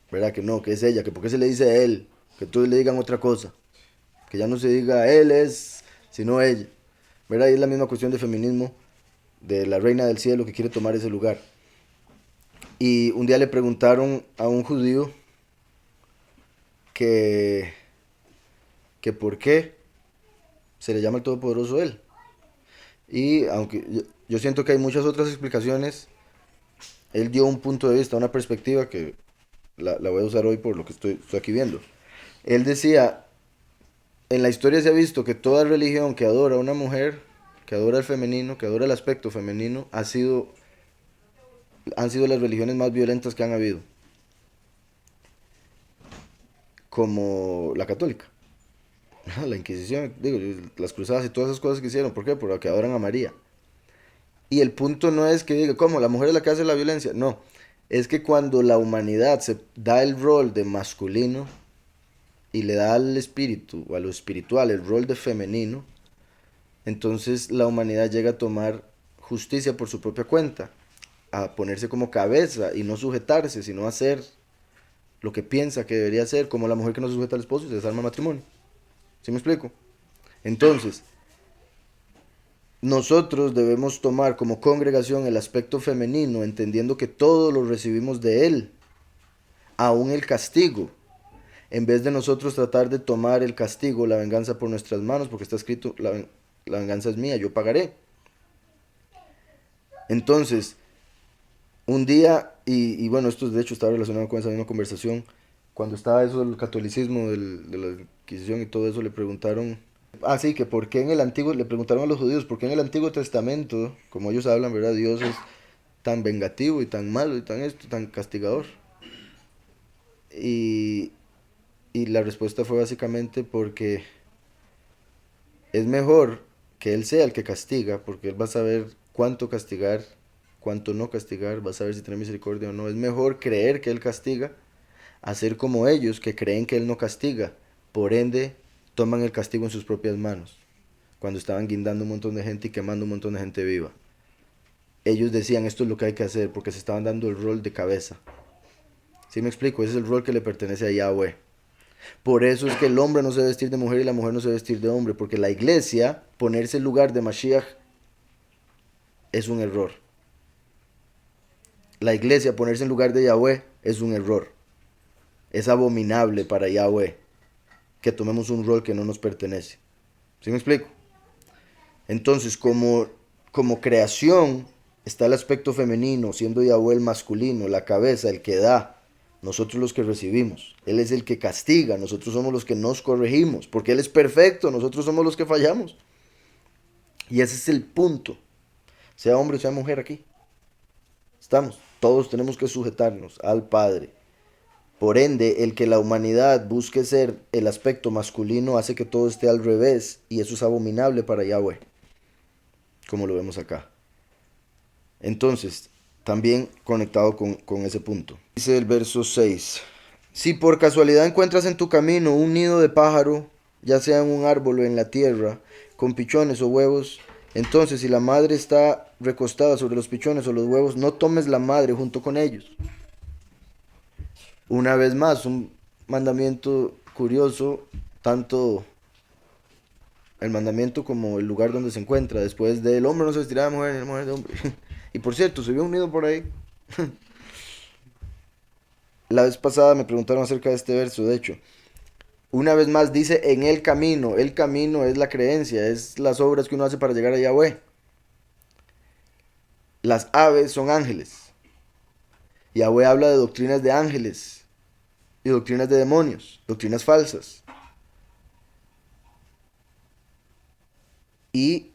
¿verdad? Que no, que es ella, que por qué se le dice a él, que todos le digan otra cosa, que ya no se diga él es, sino ella. ¿verdad? Y es la misma cuestión de feminismo, de la reina del cielo que quiere tomar ese lugar. Y un día le preguntaron a un judío que, que por qué se le llama el Todopoderoso él. Y aunque yo siento que hay muchas otras explicaciones, él dio un punto de vista, una perspectiva que la voy a usar hoy por lo que estoy aquí viendo. Él decía, en la historia se ha visto que toda religión que adora a una mujer, que adora el femenino, que adora el aspecto femenino, han sido las religiones más violentas que han habido, como la católica, la Inquisición, digo, las cruzadas y todas esas cosas que hicieron. ¿Por qué? Porque adoran a María. Y el punto no es que diga, ¿cómo? ¿La mujer es la que hace la violencia? No, es que cuando la humanidad se da el rol de masculino y le da al espíritu o a lo espiritual el rol de femenino, entonces la humanidad llega a tomar justicia por su propia cuenta, a ponerse como cabeza y no sujetarse, sino hacer lo que piensa que debería hacer, como la mujer que no se sujeta al esposo y se desarma el matrimonio. ¿Sí me explico? Entonces, nosotros debemos tomar como congregación el aspecto femenino, entendiendo que todo lo recibimos de Él, aún el castigo, en vez de nosotros tratar de tomar el castigo, la venganza por nuestras manos, porque está escrito, la venganza es mía, yo pagaré. Entonces, un día, y bueno, esto de hecho está relacionado con esa misma conversación, cuando estaba eso del catolicismo, de la Inquisición y todo eso, le preguntaron, sí, que por qué en el Antiguo, le preguntaron a los judíos, por qué en el Antiguo Testamento, como ellos hablan, ¿verdad? Dios es tan vengativo y tan malo y tan esto, tan castigador. Y, y la respuesta fue básicamente porque es mejor que Él sea el que castiga, porque Él va a saber cuánto castigar, cuánto no castigar, va a saber si tiene misericordia o no. Es mejor creer que Él castiga, hacer como ellos que creen que Él no castiga. Por ende, toman el castigo en sus propias manos. Cuando estaban guindando un montón de gente y quemando un montón de gente viva. Ellos decían, esto es lo que hay que hacer, porque se estaban dando el rol de cabeza. ¿Sí me explico? Ese es el rol que le pertenece a Yahweh. Por eso es que el hombre no se debe vestir de mujer y la mujer no se debe vestir de hombre, porque la iglesia, ponerse el lugar de Mashiach, es un error. La iglesia, ponerse en lugar de Yahweh, es un error. Es abominable para Yahweh que tomemos un rol que no nos pertenece. ¿Sí me explico? Entonces, como creación, está el aspecto femenino, siendo Yahweh el masculino, la cabeza, el que da. Nosotros los que recibimos. Él es el que castiga, nosotros somos los que nos corregimos, porque Él es perfecto, nosotros somos los que fallamos. Y ese es el punto. Sea hombre o sea mujer aquí. Estamos. Todos tenemos que sujetarnos al Padre. Por ende, el que la humanidad busque ser el aspecto masculino hace que todo esté al revés, y eso es abominable para Yahweh, como lo vemos acá. Entonces, también conectado con ese punto. Dice el verso 6. Si por casualidad encuentras en tu camino un nido de pájaro, ya sea en un árbol o en la tierra, con pichones o huevos, entonces si la madre está recostada sobre los pichones o los huevos, no tomes la madre junto con ellos. Una vez más, un mandamiento curioso, tanto el mandamiento como el lugar donde se encuentra. Después del hombre no se vestirá de mujer, ni la mujer de hombre. Y por cierto, se vio un nido por ahí. La vez pasada me preguntaron acerca de este verso, de hecho. Una vez más dice en el camino. El camino es la creencia, es las obras que uno hace para llegar a Yahweh. Las aves son ángeles. Yahweh habla de doctrinas de ángeles y doctrinas de demonios, doctrinas falsas. Y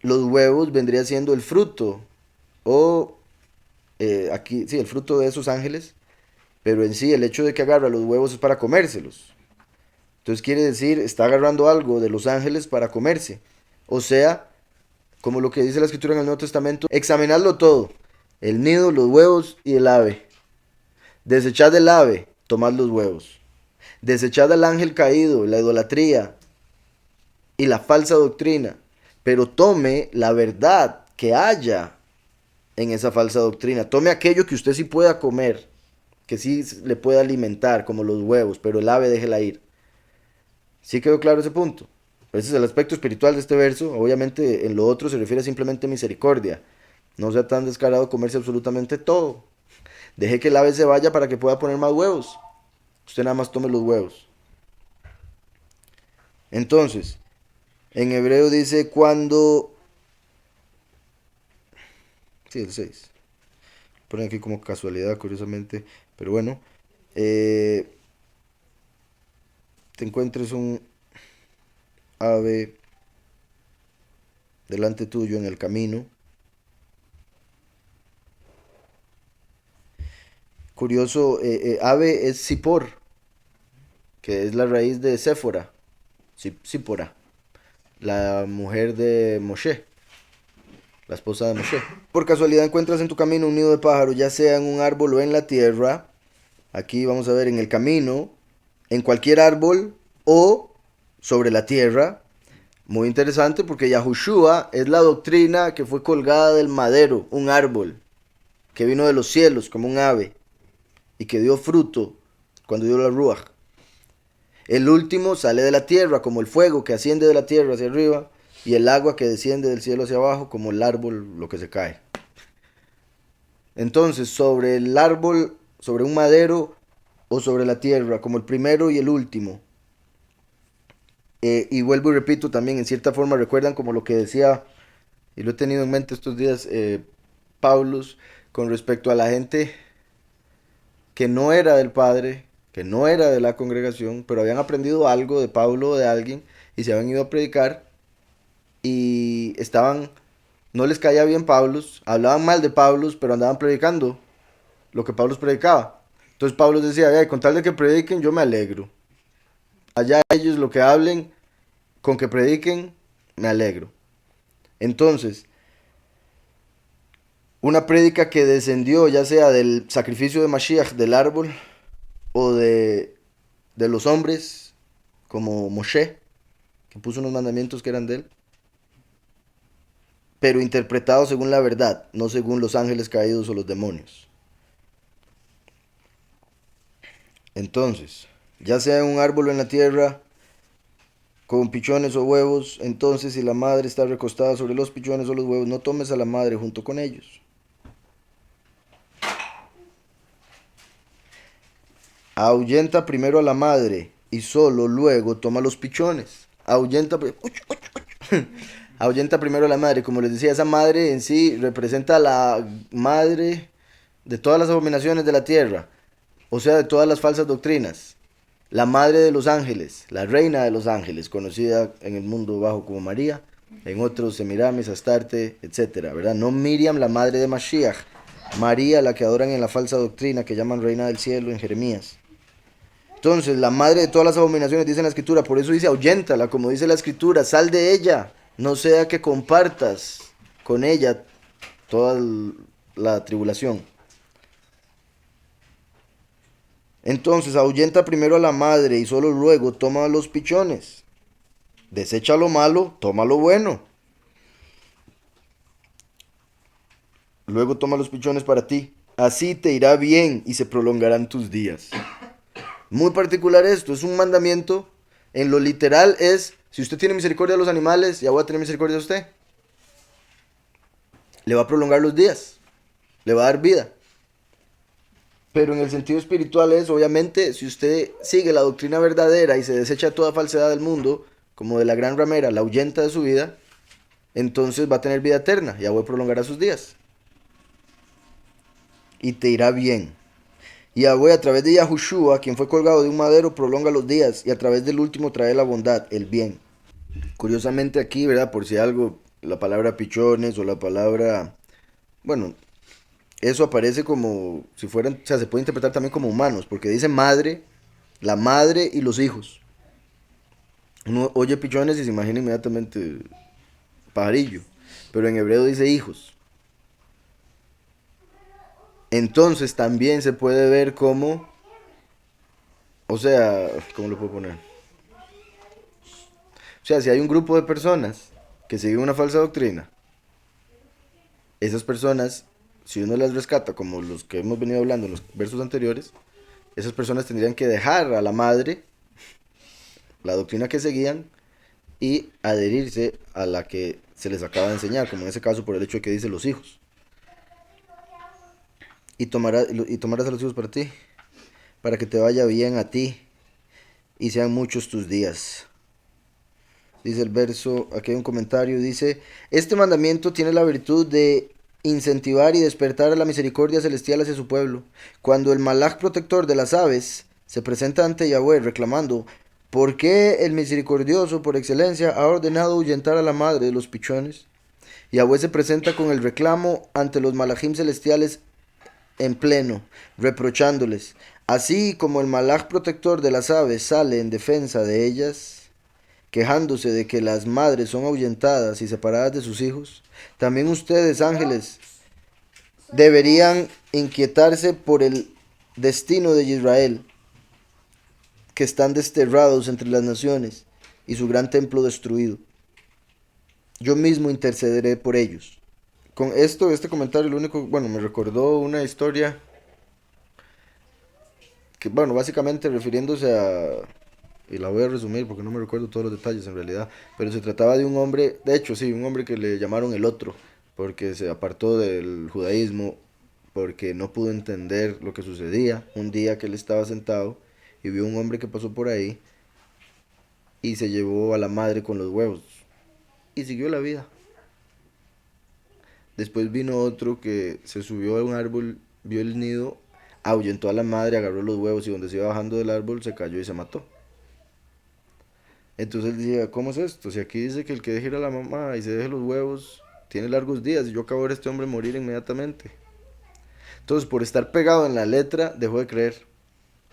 los huevos vendría siendo el fruto, o aquí, sí, el fruto de esos ángeles, pero en sí el hecho de que agarra los huevos es para comérselos. Entonces quiere decir, está agarrando algo de los ángeles para comerse. O sea, como lo que dice la escritura en el Nuevo Testamento, examinadlo todo, el nido, los huevos y el ave. Desechad el ave, tomad los huevos. Desechad al ángel caído, la idolatría y la falsa doctrina, pero tome la verdad que haya en esa falsa doctrina. Tome aquello que usted sí pueda comer, que sí le pueda alimentar, como los huevos, pero el ave déjela ir. ¿Sí quedó claro ese punto? Ese es el aspecto espiritual de este verso. Obviamente en lo otro se refiere simplemente a misericordia. No sea tan descarado comerse absolutamente todo. Deje que el ave se vaya para que pueda poner más huevos. Usted nada más tome los huevos. Entonces, en hebreo dice cuando... Sí, el 6. Ponen aquí como casualidad, curiosamente. Pero bueno. Te encuentres un ave delante tuyo en el camino. Curioso, ave es Sipor, que es la raíz de Séfora, Sípora, la mujer de Moshe, la esposa de Moshe. Por casualidad encuentras en tu camino un nido de pájaro, ya sea en un árbol o en la tierra. Aquí vamos a ver en el camino, en cualquier árbol o sobre la tierra. Muy interesante porque Yahushua es la doctrina que fue colgada del madero, un árbol, que vino de los cielos como un ave y que dio fruto cuando dio la ruach. El último sale de la tierra como el fuego que asciende de la tierra hacia arriba y el agua que desciende del cielo hacia abajo como el árbol lo que se cae. Entonces, sobre el árbol, sobre un madero o sobre la tierra, como el primero y el último. Y vuelvo y repito también, en cierta forma recuerdan como lo que decía, y lo he tenido en mente estos días, Paulus, con respecto a la gente que no era del Padre, que no era de la congregación, pero habían aprendido algo de Pablo o de alguien y se habían ido a predicar y estaban, no les caía bien Pablos, hablaban mal de Pablos, pero andaban predicando lo que Pablos predicaba. Entonces Pablo decía, "Ay, con tal de que prediquen, yo me alegro. Allá ellos lo que hablen, con que prediquen, me alegro." Entonces, una prédica que descendió ya sea del sacrificio de Mashiach, del árbol, o de los hombres, como Moshe, que puso unos mandamientos que eran de él, pero interpretados según la verdad, no según los ángeles caídos o los demonios. Entonces, ya sea en un árbol o en la tierra, con pichones o huevos, entonces si la madre está recostada sobre los pichones o los huevos, no tomes a la madre junto con ellos. Ahuyenta primero a la madre y solo luego toma los pichones. Ahuyenta primero a la madre. Como les decía, esa madre en sí representa a la madre de todas las abominaciones de la tierra, o sea, de todas las falsas doctrinas. La madre de los ángeles, la reina de los ángeles, conocida en el mundo bajo como María, en otros Semiramis, Astarte, etcétera, ¿verdad? No Miriam, la madre de Mashiach, María, la que adoran en la falsa doctrina que llaman reina del cielo en Jeremías. Entonces, la madre de todas las abominaciones, dice en la escritura, por eso dice ahuyéntala, como dice la escritura, sal de ella, no sea que compartas con ella toda la tribulación. Entonces, ahuyenta primero a la madre y solo luego toma los pichones. Desecha lo malo, toma lo bueno. Luego toma los pichones para ti. Así te irá bien y se prolongarán tus días. Muy particular esto, es un mandamiento. En lo literal es, si usted tiene misericordia de los animales, ya voy a tener misericordia de usted. Le va a prolongar los días, le va a dar vida. Pero en el sentido espiritual es, obviamente, si usted sigue la doctrina verdadera y se desecha toda falsedad del mundo, como de la gran ramera, la ahuyenta de su vida, entonces va a tener vida eterna, Yahweh prolongará sus días. Y te irá bien. Yahweh a través de Yahushua, quien fue colgado de un madero, prolonga los días, y a través del último trae la bondad, el bien. Curiosamente aquí, ¿verdad? Por si algo, la palabra pichones o la palabra, bueno, eso aparece como si fueran, o sea, se puede interpretar también como humanos, porque dice madre, la madre y los hijos. Uno oye pichones y se imagina inmediatamente pajarillo, pero en hebreo dice hijos. Entonces también se puede ver como, o sea, ¿cómo lo puedo poner? O sea, si hay un grupo de personas que siguen una falsa doctrina, esas personas, si uno las rescata, como los que hemos venido hablando en los versos anteriores, esas personas tendrían que dejar a la madre, la doctrina que seguían, y adherirse a la que se les acaba de enseñar, como en ese caso por el hecho de que dice los hijos. Y tomarás a los hijos para ti, para que te vaya bien a ti y sean muchos tus días. Dice el verso, aquí hay un comentario, dice, este mandamiento tiene la virtud de incentivar y despertar a la misericordia celestial hacia su pueblo. Cuando el malaj protector de las aves se presenta ante Yahweh reclamando, ¿por qué el misericordioso por excelencia ha ordenado ahuyentar a la madre de los pichones? Yahweh se presenta con el reclamo ante los malajim celestiales en pleno, reprochándoles, así como el malaj protector de las aves sale en defensa de ellas, quejándose de que las madres son ahuyentadas y separadas de sus hijos, también ustedes, ángeles, deberían inquietarse por el destino de Israel, que están desterrados entre las naciones y su gran templo destruido. Yo mismo intercederé por ellos. Con esto, este comentario, lo único, bueno, me recordó una historia que, bueno, básicamente refiriéndose a, y la voy a resumir porque no me recuerdo todos los detalles en realidad, pero se trataba de un hombre, de hecho sí, un hombre que le llamaron el otro, porque se apartó del judaísmo, porque no pudo entender lo que sucedía. Un día que él estaba sentado y vio un hombre que pasó por ahí y se llevó a la madre con los huevos y siguió la vida. Después vino otro que se subió a un árbol, vio el nido, ahuyentó a la madre, agarró los huevos y donde se iba bajando del árbol se cayó y se mató. Entonces él decía, ¿cómo es esto? Si aquí dice que el que deje ir a la mamá y se deje los huevos tiene largos días y yo acabo de ver a este hombre morir inmediatamente. Entonces por estar pegado en la letra dejó de creer,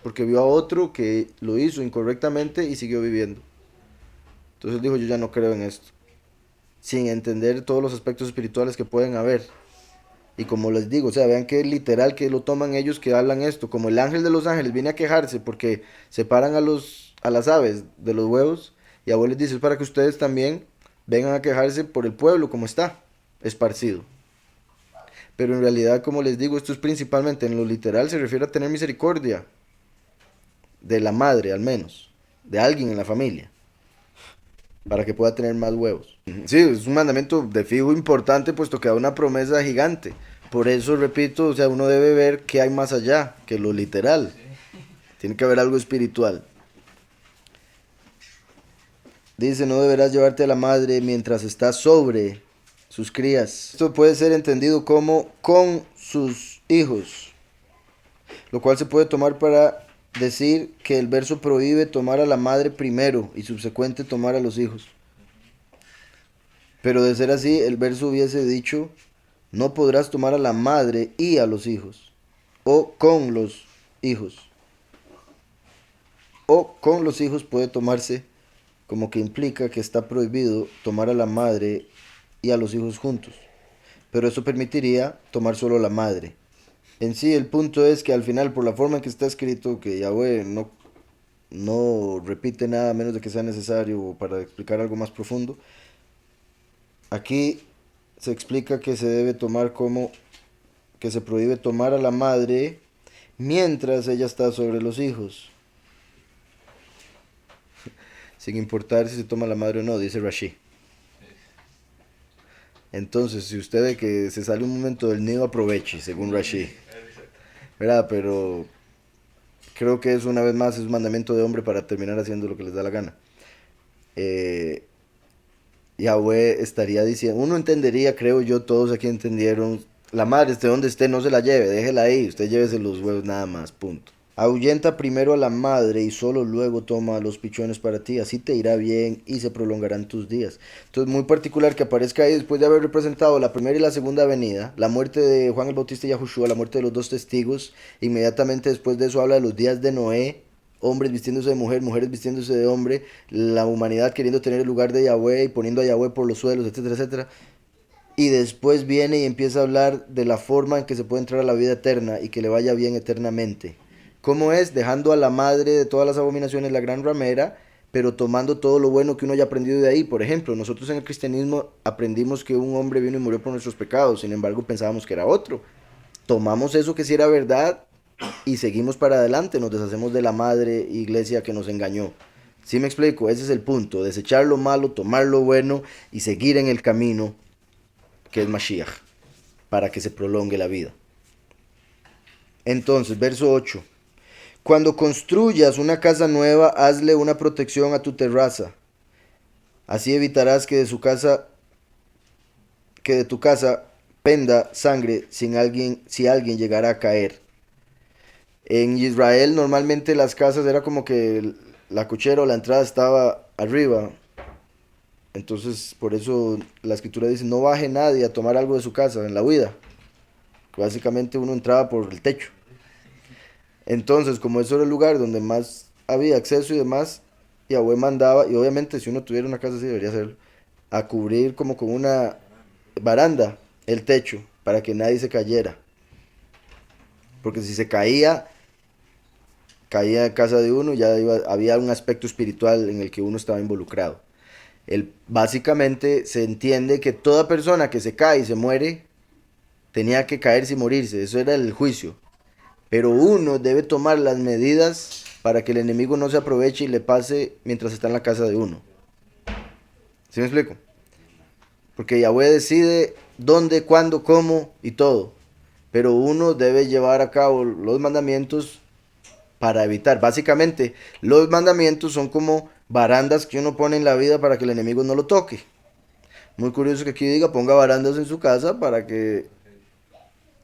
porque vio a otro que lo hizo incorrectamente y siguió viviendo. Entonces dijo, yo ya no creo en esto, sin entender todos los aspectos espirituales que pueden haber. Y como les digo, o sea, vean que literal que lo toman ellos que hablan esto, como el ángel de los ángeles viene a quejarse porque separan a las aves de los huevos, y abuelo les dice, es para que ustedes también vengan a quejarse por el pueblo como está, esparcido. Pero en realidad, como les digo, esto es principalmente en lo literal, se refiere a tener misericordia de la madre al menos, de alguien en la familia, para que pueda tener más huevos. Sí, es un mandamiento de fijo importante, puesto que da una promesa gigante. Por eso, repito, o sea, uno debe ver qué hay más allá que lo literal. Tiene que haber algo espiritual. Dice, no deberás llevarte a la madre mientras estás sobre sus crías. Esto puede ser entendido como con sus hijos, lo cual se puede tomar para decir que el verso prohíbe tomar a la madre primero y subsecuente tomar a los hijos. Pero de ser así, el verso hubiese dicho, no podrás tomar a la madre y a los hijos, o con los hijos. O con los hijos puede tomarse como que implica que está prohibido tomar a la madre y a los hijos juntos. Pero eso permitiría tomar solo la madre. En sí, el punto es que al final, por la forma en que está escrito, que Yahweh no repite nada a menos de que sea necesario para explicar algo más profundo, aquí se explica que se debe tomar como que se prohíbe tomar a la madre mientras ella está sobre los hijos, sin importar si se toma la madre o no, dice Rashi. Entonces, si usted ve que se sale un momento del nido, aproveche, según Rashi, ¿verdad? Pero creo que es una vez más es un mandamiento de hombre para terminar haciendo lo que les da la gana. Yahweh estaría diciendo, uno entendería, creo yo, todos aquí entendieron, la madre esté donde esté, no se la lleve, déjela ahí, usted llévese los huevos nada más, punto. Ahuyenta primero a la madre y solo luego toma los pichones para ti, así te irá bien y se prolongarán tus días. Entonces, muy particular que aparezca ahí después de haber representado la primera y la segunda venida, la muerte de Juan el Bautista y Yahushua, la muerte de los dos testigos, inmediatamente después de eso habla de los días de Noé, hombres vistiéndose de mujer, mujeres vistiéndose de hombre, la humanidad queriendo tener el lugar de Yahweh y poniendo a Yahweh por los suelos, etcétera, etcétera. Y después viene y empieza a hablar de la forma en que se puede entrar a la vida eterna y que le vaya bien eternamente. ¿Cómo es? Dejando a la madre de todas las abominaciones, la gran ramera, pero tomando todo lo bueno que uno haya aprendido de ahí. Por ejemplo, nosotros en el cristianismo aprendimos que un hombre vino y murió por nuestros pecados, sin embargo pensábamos que era otro. Tomamos eso que sí era verdad y seguimos para adelante, nos deshacemos de la madre iglesia que nos engañó. ¿Sí me explico? Ese es el punto, desechar lo malo, tomar lo bueno y seguir en el camino que es Mashiach, para que se prolongue la vida. Entonces, verso 8. Cuando construyas una casa nueva, hazle una protección a tu terraza. Así evitarás que de tu casa penda sangre si alguien llegara a caer. En Israel normalmente las casas era como que la cochera o la entrada estaba arriba. Entonces por eso la escritura dice no baje nadie a tomar algo de su casa en la huida. Básicamente uno entraba por el techo. Entonces como eso era el lugar donde más había acceso y demás, Yahweh mandaba, y obviamente si uno tuviera una casa así debería hacerlo, a cubrir como con una baranda el techo para que nadie se cayera. Porque si se caía en casa de uno, había un aspecto espiritual en el que uno estaba involucrado. Básicamente se entiende que toda persona que se cae y se muere tenía que caerse y morirse, eso era el juicio. Pero uno debe tomar las medidas para que el enemigo no se aproveche y le pase mientras está en la casa de uno. ¿Sí me explico? Porque Yahweh decide dónde, cuándo, cómo y todo. Pero uno debe llevar a cabo los mandamientos para evitar. Básicamente, los mandamientos son como barandas que uno pone en la vida para que el enemigo no lo toque. Muy curioso que aquí diga ponga barandas en su casa para que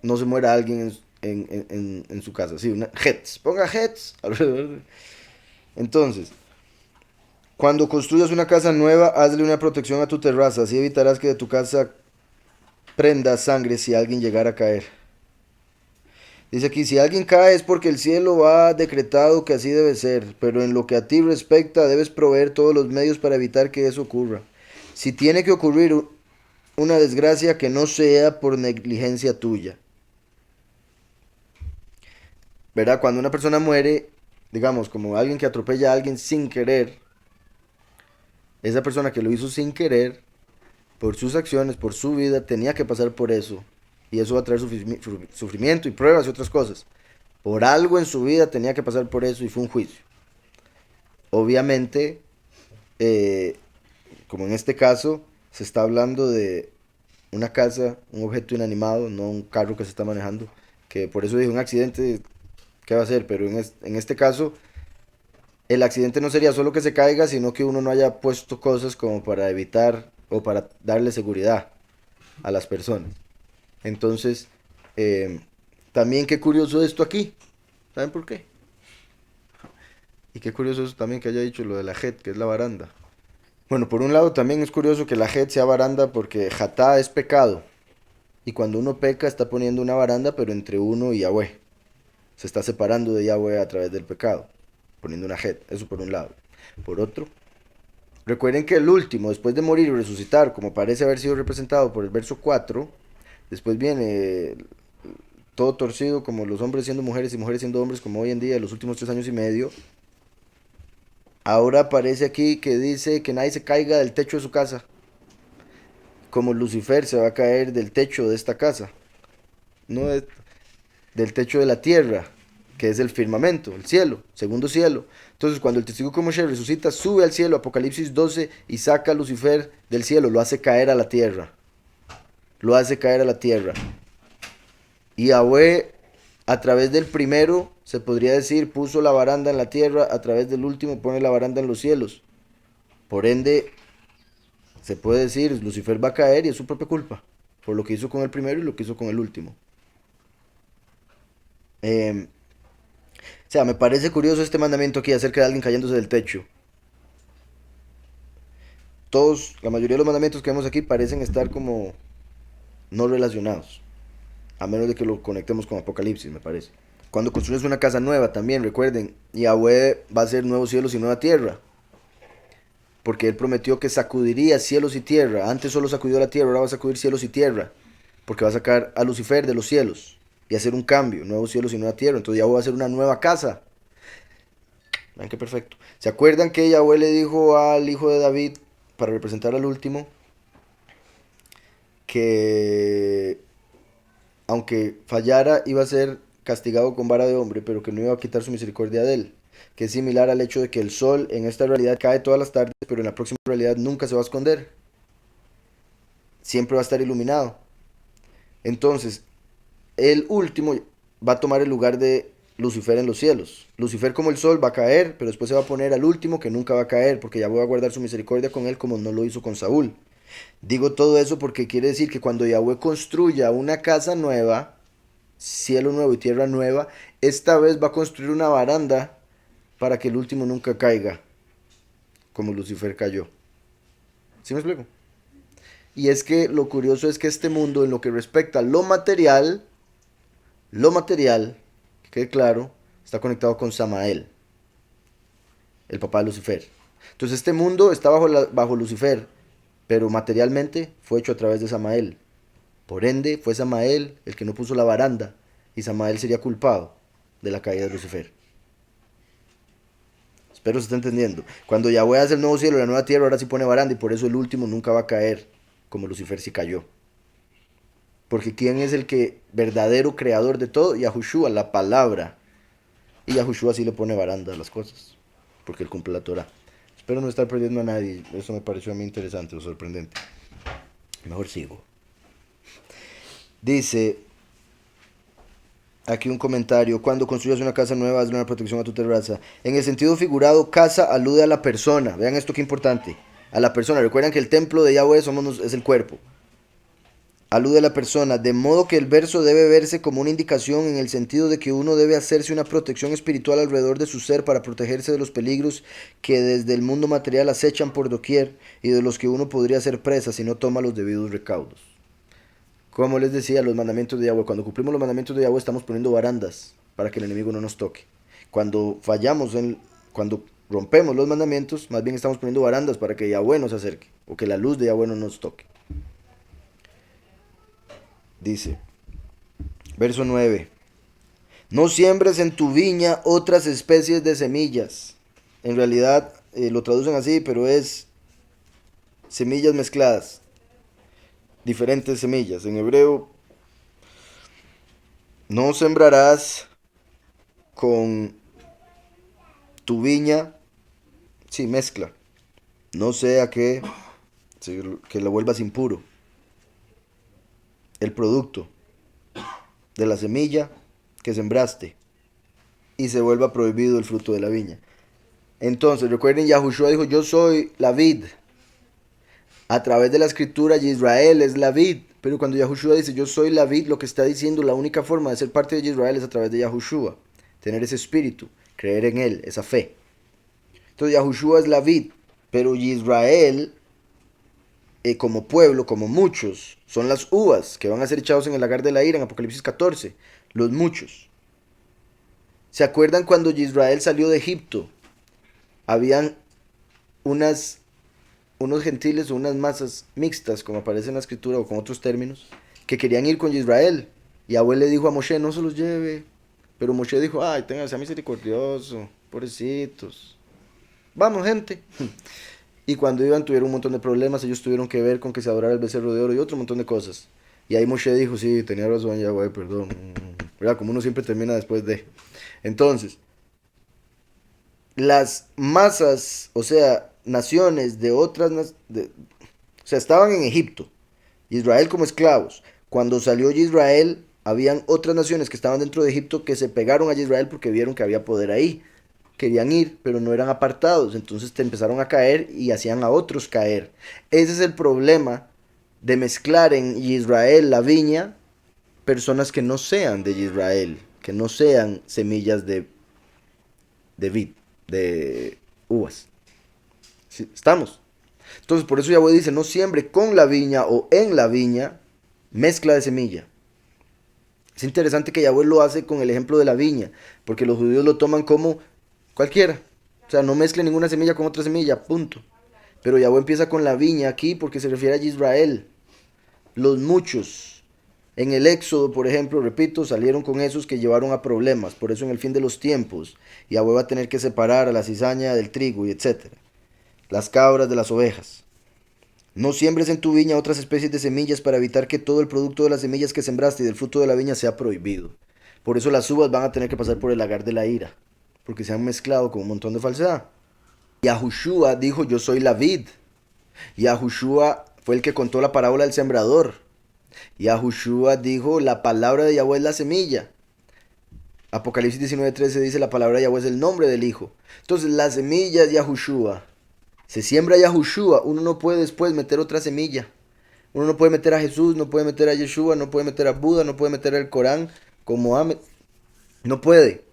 no se muera alguien en su casa. Sí, heads. Ponga heads alrededor. Entonces, cuando construyas una casa nueva, hazle una protección a tu terraza. Así evitarás que de tu casa prenda sangre si alguien llegara a caer. Dice aquí, si alguien cae es porque el cielo ha decretado que así debe ser, pero en lo que a ti respecta debes proveer todos los medios para evitar que eso ocurra. Si tiene que ocurrir una desgracia que no sea por negligencia tuya. ¿Verdad? Cuando una persona muere, digamos, como alguien que atropella a alguien sin querer, esa persona que lo hizo sin querer, por sus acciones, por su vida, tenía que pasar por eso. Y eso va a traer sufrimiento y pruebas y otras cosas. Por algo en su vida tenía que pasar por eso y fue un juicio. Obviamente, eh, como en este caso, se está hablando de una casa, un objeto inanimado, no un carro que se está manejando. Que por eso dije un accidente, ¿qué va a ser? Pero en este caso, el accidente no sería solo que se caiga, sino que uno no haya puesto cosas como para evitar o para darle seguridad a las personas. Entonces, eh, también qué curioso esto aquí. ¿Saben por qué? Y qué curioso es también que haya dicho lo de la jet, que es la baranda. Bueno, por un lado también es curioso que la jet sea baranda porque jatá es pecado. Y cuando uno peca está poniendo una baranda pero entre uno y Yahweh. Se está separando de Yahweh a través del pecado. Poniendo una jet. Eso por un lado. Por otro, recuerden que el último, después de morir y resucitar, como parece haber sido representado por el verso 4, después viene todo torcido como los hombres siendo mujeres y mujeres siendo hombres como hoy en día, los últimos 3 años y medio. Ahora aparece aquí que dice que nadie se caiga del techo de su casa, como Lucifer se va a caer del techo de esta casa, no del techo de la tierra, que es el firmamento, el cielo, segundo cielo. Entonces cuando el testigo como Moshe resucita, sube al cielo, Apocalipsis 12, y saca a Lucifer del cielo, lo hace caer a la tierra, lo hace caer a la tierra. Y Yahweh, a través del primero, se podría decir, puso la baranda en la tierra, a través del último pone la baranda en los cielos. Por ende, se puede decir, Lucifer va a caer y es su propia culpa, por lo que hizo con el primero y lo que hizo con el último. O sea, me parece curioso este mandamiento aquí acerca de alguien cayéndose del techo. Todos, la mayoría de los mandamientos que vemos aquí parecen estar como no relacionados, a menos de que lo conectemos con Apocalipsis, me parece. Cuando construyes una casa nueva también, recuerden, Yahweh va a hacer nuevos cielos y nueva tierra. Porque él prometió que sacudiría cielos y tierra. Antes solo sacudió la tierra, ahora va a sacudir cielos y tierra. Porque va a sacar a Lucifer de los cielos y hacer un cambio, nuevos cielos y nueva tierra. Entonces Yahweh va a hacer una nueva casa. Vean qué perfecto. ¿Se acuerdan que Yahweh le dijo al hijo de David, para representar al último, que aunque fallara iba a ser castigado con vara de hombre, pero que no iba a quitar su misericordia de él? que es similar al hecho de que el sol en esta realidad cae todas las tardes, pero en la próxima realidad nunca se va a esconder, siempre va a estar iluminado. Entonces, el último va a tomar el lugar de Lucifer en los cielos. Lucifer como el sol va a caer, pero después se va a poner al último que nunca va a caer, porque ya voy a guardar su misericordia con él como no lo hizo con Saúl. Digo todo eso porque quiere decir que cuando Yahweh construya una casa nueva, cielo nuevo y tierra nueva, esta vez va a construir una baranda para que el último nunca caiga, como Lucifer cayó. ¿Sí me explico? Y es que lo curioso es que este mundo, en lo que respecta a lo material, que quede claro, está conectado con Samael, el papá de Lucifer. Entonces este mundo está bajo Lucifer, pero materialmente fue hecho a través de Samael. Por ende, fue Samael el que no puso la baranda, y Samael sería culpado de la caída de Lucifer. Espero se esté entendiendo. Cuando Yahweh hace el nuevo cielo y la nueva tierra, ahora sí pone baranda, y por eso el último nunca va a caer, como Lucifer sí cayó. Porque ¿quién es el que verdadero creador de todo? Yahushua, la palabra. Y Yahushua sí le pone baranda a las cosas, porque él cumple la Torah. Espero no estar perdiendo a nadie. Eso me pareció a mí interesante o sorprendente. Mejor sigo. Dice aquí un comentario: cuando construyas una casa nueva, hazle una protección a tu terraza. En el sentido figurado, casa alude a la persona. Vean esto qué importante. A la persona. Recuerdan que el templo de Yahweh es el cuerpo. Alude a la persona, de modo que el verso debe verse como una indicación en el sentido de que uno debe hacerse una protección espiritual alrededor de su ser para protegerse de los peligros que desde el mundo material acechan por doquier y de los que uno podría ser presa si no toma los debidos recaudos. Como les decía, los mandamientos de Yahweh, cuando cumplimos los mandamientos de Yahweh estamos poniendo barandas para que el enemigo no nos toque. Cuando cuando rompemos los mandamientos, más bien estamos poniendo barandas para que Yahweh nos acerque o que la luz de Yahweh no nos toque. Dice, verso 9: no siembres en tu viña otras especies de semillas. En realidad lo traducen así, pero es semillas mezcladas, diferentes semillas. En hebreo, no sembrarás con tu viña, sí, mezcla, no sea que lo vuelvas impuro. El producto de la semilla que sembraste y se vuelva prohibido el fruto de la viña. Entonces, recuerden, Yahushua dijo, yo soy la vid. A través de la escritura, Israel es la vid. Pero cuando Yahushua dice, yo soy la vid, lo que está diciendo, la única forma de ser parte de Israel es a través de Yahushua. Tener ese espíritu, creer en él, esa fe. Entonces, Yahushua es la vid, pero Israel, como pueblo, como muchos, son las uvas que van a ser echados en el lagar de la ira en Apocalipsis 14. Los muchos. ¿Se acuerdan cuando Israel salió de Egipto? Habían unos gentiles o unas masas mixtas, como aparece en la escritura o con otros términos, que querían ir con Israel. Y Yahweh le dijo a Moshe, no se los lleve. Pero Moshe dijo, ay, téngase misericordioso, pobrecitos. Vamos, gente. Y cuando iban tuvieron un montón de problemas, ellos tuvieron que ver con que se adorara el becerro de oro y otro montón de cosas. Y ahí Moshe dijo, sí, tenía razón Yahweh, perdón. ¿Verdad? Como uno siempre termina después de... Entonces, las masas, o sea, naciones de otras, o sea, estaban en Egipto, Israel como esclavos. Cuando salió Israel, habían otras naciones que estaban dentro de Egipto que se pegaron a Israel porque vieron que había poder ahí. Querían ir, pero no eran apartados, entonces te empezaron a caer y hacían a otros caer. Ese es el problema de mezclar en Israel la viña personas que no sean de Israel, que no sean semillas de vid, de uvas. ¿Sí? ¿Estamos? Entonces por eso Yahweh dice, no siembre con la viña o en la viña mezcla de semilla. Es interesante que Yahweh lo hace con el ejemplo de la viña, porque los judíos lo toman como cualquiera. O sea, no mezcle ninguna semilla con otra semilla, punto. Pero Yahweh empieza con la viña aquí porque se refiere a Israel. Los muchos. En el Éxodo, por ejemplo, repito, salieron con esos que llevaron a problemas. Por eso en el fin de los tiempos, Yahweh va a tener que separar a la cizaña del trigo y etcétera. Las cabras de las ovejas. No siembres en tu viña otras especies de semillas para evitar que todo el producto de las semillas que sembraste y del fruto de la viña sea prohibido. Por eso las uvas van a tener que pasar por el lagar de la ira. porque se han mezclado con un montón de falsedad. Yahushua dijo, yo soy la vid. Yahushua fue el que contó la parábola del sembrador. Yahushua dijo, la palabra de Yahweh es la semilla. Apocalipsis 19:13 dice, la palabra de Yahweh es el nombre del Hijo. Entonces, la semilla es Yahushua. Se siembra Yahushua, uno no puede después meter otra semilla. Uno no puede meter a Jesús, no puede meter a Yeshua, no puede meter a Buda, no puede meter al Corán, como Mohammed. No puede.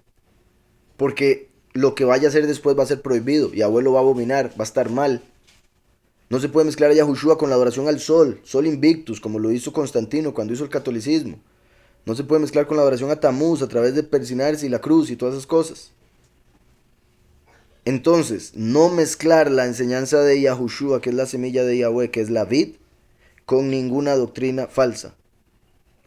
Porque lo que vaya a hacer después va a ser prohibido. Yahweh lo va a abominar, va a estar mal. No se puede mezclar a Yahushua con la adoración al sol, sol invictus, como lo hizo Constantino cuando hizo el catolicismo. No se puede mezclar con la adoración a Tamuz a través de persinarse y la cruz y todas esas cosas. Entonces, no mezclar la enseñanza de Yahushua, que es la semilla de Yahweh, que es la vid, con ninguna doctrina falsa,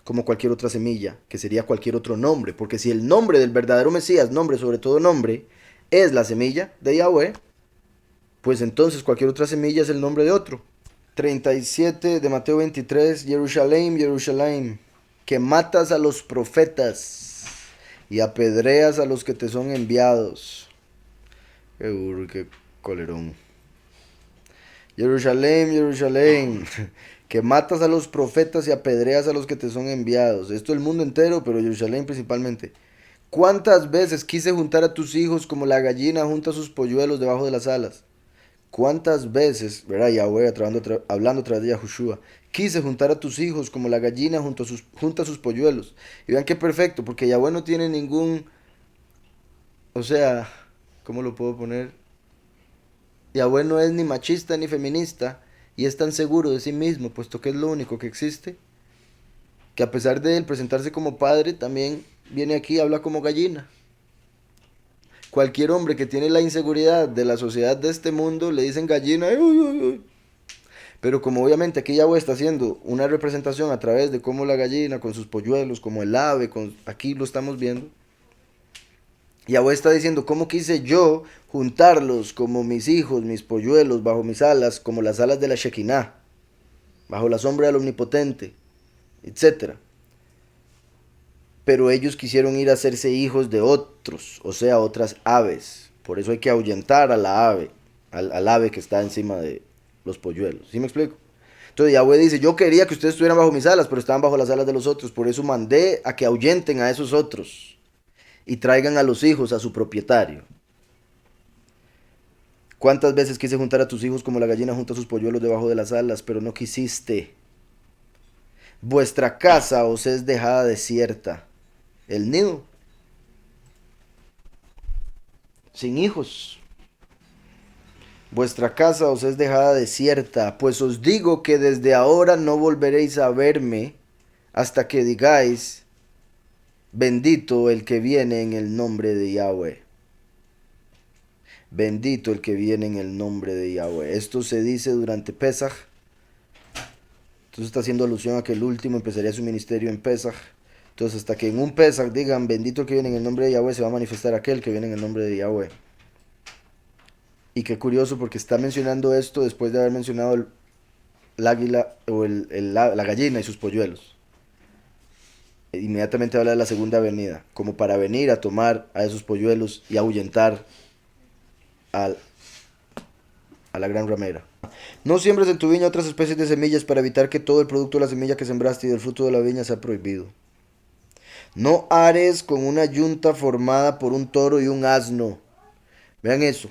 como cualquier otra semilla, que sería cualquier otro nombre. Porque si el nombre del verdadero Mesías, nombre sobre todo nombre, es la semilla de Yahweh, pues entonces cualquier otra semilla es el nombre de otro. 37 de Mateo 23, Jerusalén, Jerusalén, que matas a los profetas y apedreas a los que te son enviados. Qué burro, qué colerón. Jerusalén, Jerusalén, que matas a los profetas y apedreas a los que te son enviados. Esto es el mundo entero, pero Jerusalén principalmente. ¿Cuántas veces quise juntar a tus hijos como la gallina junta sus polluelos debajo de las alas? ¿Cuántas veces, verá Yahweh hablando a través de Yahushua, quise juntar a tus hijos como la gallina junta sus polluelos? Y vean qué perfecto, porque Yahweh no tiene ningún, o sea, ¿cómo lo puedo poner? Yahweh no es ni machista ni feminista y es tan seguro de sí mismo, puesto que es lo único que existe, que a pesar de él presentarse como padre, también viene aquí y habla como gallina. Cualquier hombre que tiene la inseguridad de la sociedad de este mundo le dicen gallina. Uy, uy, uy. Pero como obviamente aquí Yahweh está haciendo una representación a través de cómo la gallina con sus polluelos, como el ave, aquí lo estamos viendo. Yahweh está diciendo cómo quise yo juntarlos como mis hijos, mis polluelos, bajo mis alas, como las alas de la Shekinah, bajo la sombra del Omnipotente, etcétera. Pero ellos quisieron ir a hacerse hijos de otros, o sea, otras aves. Por eso hay que ahuyentar a la ave, al ave que está encima de los polluelos. ¿Sí me explico? Entonces Yahweh dice, yo quería que ustedes estuvieran bajo mis alas, pero estaban bajo las alas de los otros. Por eso mandé a que ahuyenten a esos otros y traigan a los hijos a su propietario. ¿Cuántas veces quise juntar a tus hijos como la gallina junta a sus polluelos debajo de las alas, pero no quisiste? Vuestra casa os es dejada desierta. El nido, sin hijos. Vuestra casa os es dejada desierta, pues os digo que desde ahora no volveréis a verme hasta que digáis, bendito el que viene en el nombre de Yahweh. Bendito el que viene en el nombre de Yahweh. Esto se dice durante Pesaj. Entonces está haciendo alusión a que el último empezaría su ministerio en Pesaj. Entonces hasta que en un Pesaj digan, bendito el que viene en el nombre de Yahweh, se va a manifestar aquel que viene en el nombre de Yahweh. Y qué curioso porque está mencionando esto después de haber mencionado el águila o la gallina y sus polluelos. Inmediatamente habla de la segunda venida, como para venir a tomar a esos polluelos y ahuyentar a la gran ramera. No siembres en tu viña otras especies de semillas para evitar que todo el producto de la semilla que sembraste y del fruto de la viña sea prohibido. No ares con una yunta formada por un toro y un asno. Vean eso.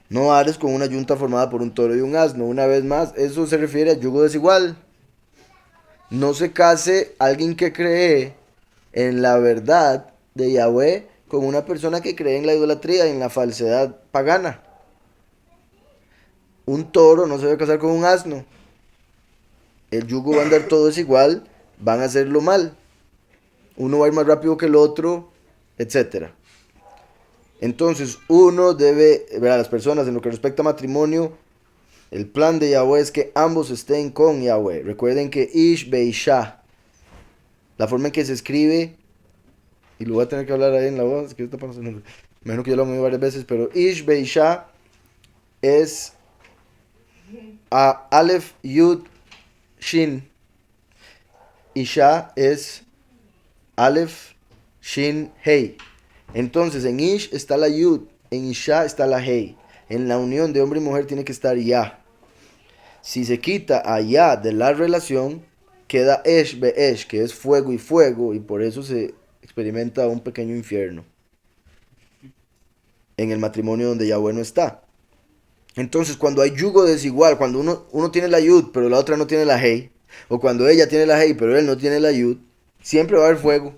No ares con una yunta formada por un toro y un asno. Una vez más, eso se refiere a yugo desigual. No se case alguien que cree en la verdad de Yahweh con una persona que cree en la idolatría y en la falsedad pagana. Un toro no se debe casar con un asno. El yugo va a andar todo desigual, van a hacerlo mal. Uno va a ir más rápido que el otro, etcétera. Entonces uno debe, ver a las personas en lo que respecta a matrimonio, el plan de Yahweh es que ambos estén con Yahweh. Recuerden que Ish Beisha, la forma en que se escribe, y lo voy a tener que hablar ahí en la voz, que está pasando, me imagino que yo lo he oído varias veces, pero Ish Beisha es a Aleph Yud Shin. Isha es Aleph Shin Hei. Entonces, en Ish está la Yud, en Isha está la Hei. En la unión de hombre y mujer tiene que estar Ya. Si se quita a Ya de la relación, queda Esh Be'esh, que es fuego y fuego, y por eso se experimenta un pequeño infierno en el matrimonio donde Yahweh no está. Entonces, cuando hay yugo desigual, cuando uno tiene la Yud, pero la otra no tiene la Hei, o cuando ella tiene la Hei, pero él no tiene la Yud, siempre va a haber fuego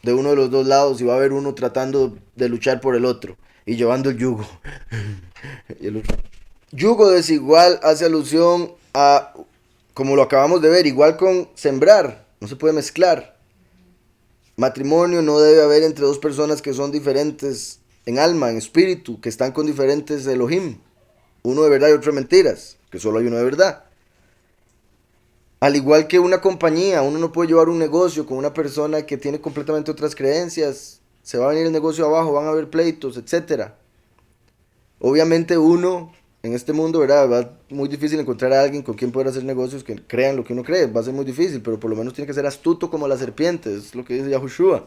de uno de los dos lados y va a haber uno tratando de luchar por el otro y llevando el yugo. Y el otro. Yugo desigual hace alusión a, como lo acabamos de ver, igual con sembrar, no se puede mezclar. Matrimonio no debe haber entre dos personas que son diferentes en alma, en espíritu, que están con diferentes Elohim. Uno de verdad y otro de mentiras, que solo hay uno de verdad. Al igual que una compañía, uno no puede llevar un negocio con una persona que tiene completamente otras creencias. Se va a venir el negocio abajo, van a haber pleitos, etcétera. Obviamente uno en este mundo, ¿verdad? Va muy difícil encontrar a alguien con quien poder hacer negocios que crean lo que uno cree. Va a ser muy difícil, pero por lo menos tiene que ser astuto como la serpiente, es lo que dice Yahushua.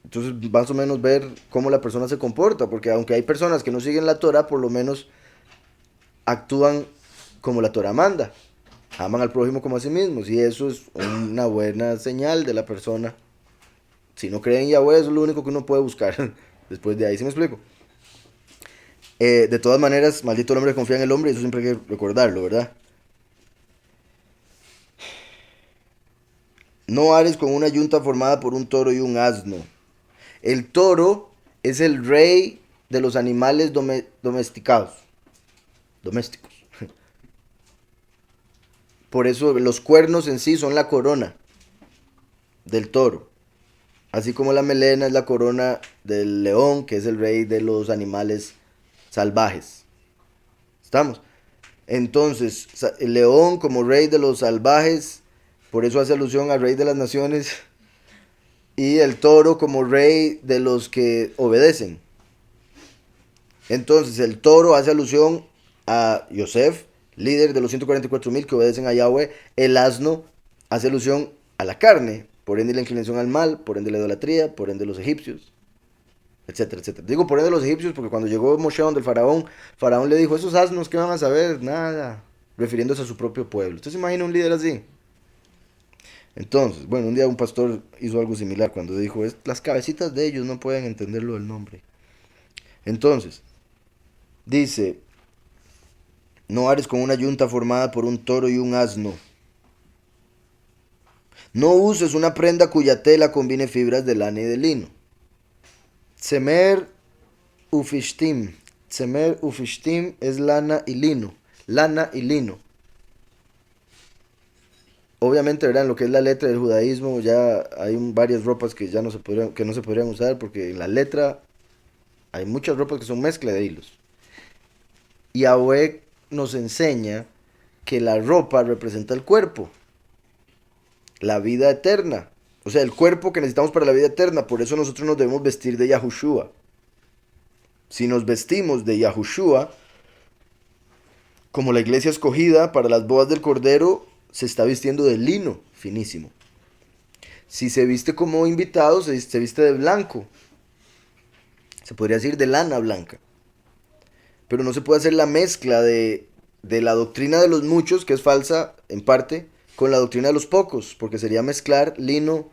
Entonces, más o menos ver cómo la persona se comporta, porque aunque hay personas que no siguen la Torah, por lo menos actúan como la Torah manda. Aman al prójimo como a sí mismos, y eso es una buena señal de la persona. Si no creen en Yahweh, eso es lo único que uno puede buscar. Después de ahí, ¿sí me explico? De todas maneras, maldito el hombre que confía en el hombre, y eso siempre hay que recordarlo, ¿verdad? No ares con una yunta formada por un toro y un asno. El toro es el rey de los animales domesticados, domésticos. Por eso los cuernos en sí son la corona del toro. Así como la melena es la corona del león, que es el rey de los animales salvajes. ¿Estamos? Entonces, el león como rey de los salvajes, por eso hace alusión al rey de las naciones, y el toro como rey de los que obedecen. Entonces, el toro hace alusión a Yosef, líder de los 144,000 que obedecen a Yahweh. El asno hace alusión a la carne, por ende la inclinación al mal, por ende la idolatría, por ende los egipcios, etcétera, etcétera. Digo por ende los egipcios porque cuando llegó Moshe donde el faraón le dijo, esos asnos, ¿qué van a saber? Nada, refiriéndose a su propio pueblo. ¿Usted se imagina un líder así? Entonces, bueno, un día un pastor hizo algo similar cuando dijo, las cabecitas de ellos no pueden entenderlo del nombre. Entonces, dice, no ares con una yunta formada por un toro y un asno. No uses una prenda cuya tela combine fibras de lana y de lino. Tzemer ufishtim. Tzemer ufishtim es lana y lino. Lana y lino. Obviamente, ¿verdad? En lo que es la letra del judaísmo ya hay varias ropas que ya que no se podrían usar porque en la letra hay muchas ropas que son mezcla de hilos. Y Yahweh nos enseña que la ropa representa el cuerpo, la vida eterna. O sea, el cuerpo que necesitamos para la vida eterna. Por eso nosotros nos debemos vestir de Yahushua. Si nos vestimos de Yahushua, como la iglesia escogida para las bodas del Cordero, se está vistiendo de lino finísimo. Si se viste como invitado, se viste de blanco. Se podría decir de lana blanca. Pero no se puede hacer la mezcla de la doctrina de los muchos, que es falsa en parte, con la doctrina de los pocos, porque sería mezclar lino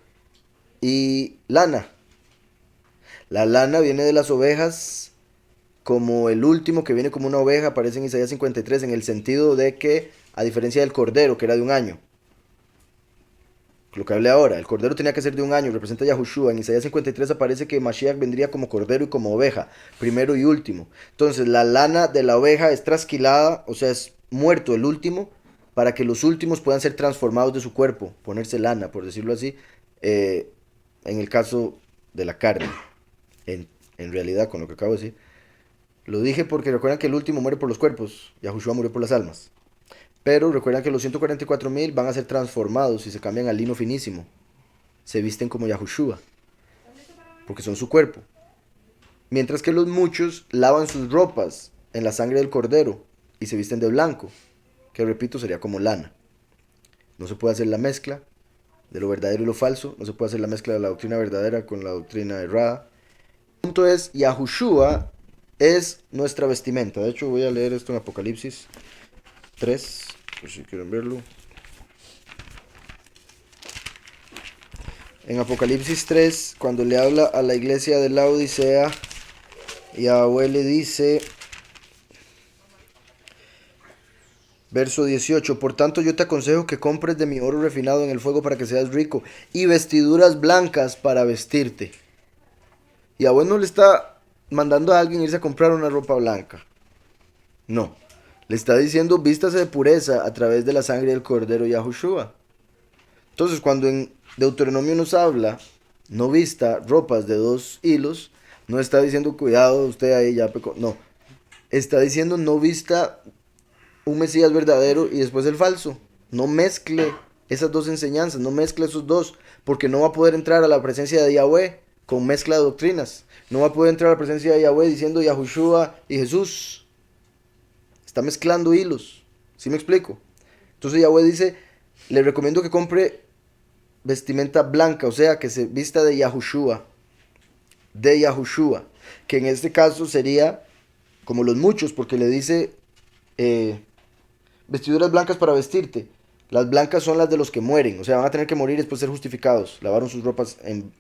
y lana. La lana viene de las ovejas, como el último que viene como una oveja, aparece en Isaías 53, en el sentido de que, a diferencia del cordero, que era de un año, lo que hablé ahora, el cordero tenía que ser de un año, representa a Yahushua. En Isaías 53 aparece que Mashiach vendría como cordero y como oveja, primero y último. Entonces la lana de la oveja es trasquilada, o sea, es muerto el último, para que los últimos puedan ser transformados de su cuerpo, ponerse lana, por decirlo así, en el caso de la carne, en realidad, con lo que acabo de decir. Lo dije porque recuerdan que el último muere por los cuerpos, Yahushua murió por las almas. Pero recuerdan que los 144,000 van a ser transformados y se cambian al lino finísimo. Se visten como Yahushua, porque son su cuerpo. Mientras que los muchos lavan sus ropas en la sangre del cordero y se visten de blanco, que repito sería como lana. No se puede hacer la mezcla de lo verdadero y lo falso. No se puede hacer la mezcla de la doctrina verdadera con la doctrina errada. El punto es, Yahushua es nuestra vestimenta. De hecho, voy a leer esto en Apocalipsis 3, por si quieren verlo. En Apocalipsis 3, cuando le habla a la iglesia de la Odisea, Yahweh le dice, verso 18, por tanto yo te aconsejo que compres de mi oro refinado en el fuego para que seas rico, y vestiduras blancas para vestirte. Yahweh no le está mandando a alguien irse a comprar una ropa blanca. No. Le está diciendo, vístase de pureza a través de la sangre del Cordero Yahushua. Entonces, cuando en Deuteronomio nos habla, no vista ropas de 2 hilos, no está diciendo, cuidado, usted ahí ya pecó. No. Está diciendo, no vista un Mesías verdadero y después el falso. No mezcle esas dos enseñanzas, no mezcle esos dos, porque no va a poder entrar a la presencia de Yahweh con mezcla de doctrinas. No va a poder entrar a la presencia de Yahweh diciendo Yahushua y Jesús. Está mezclando hilos. ¿Sí me explico? Entonces Yahweh dice, le recomiendo que compre vestimenta blanca, o sea, que se vista de Yahushua. De Yahushua. Que en este caso sería como los muchos, porque le dice vestiduras blancas para vestirte. Las blancas son las de los que mueren, o sea, van a tener que morir después de ser justificados. Lavaron sus ropas en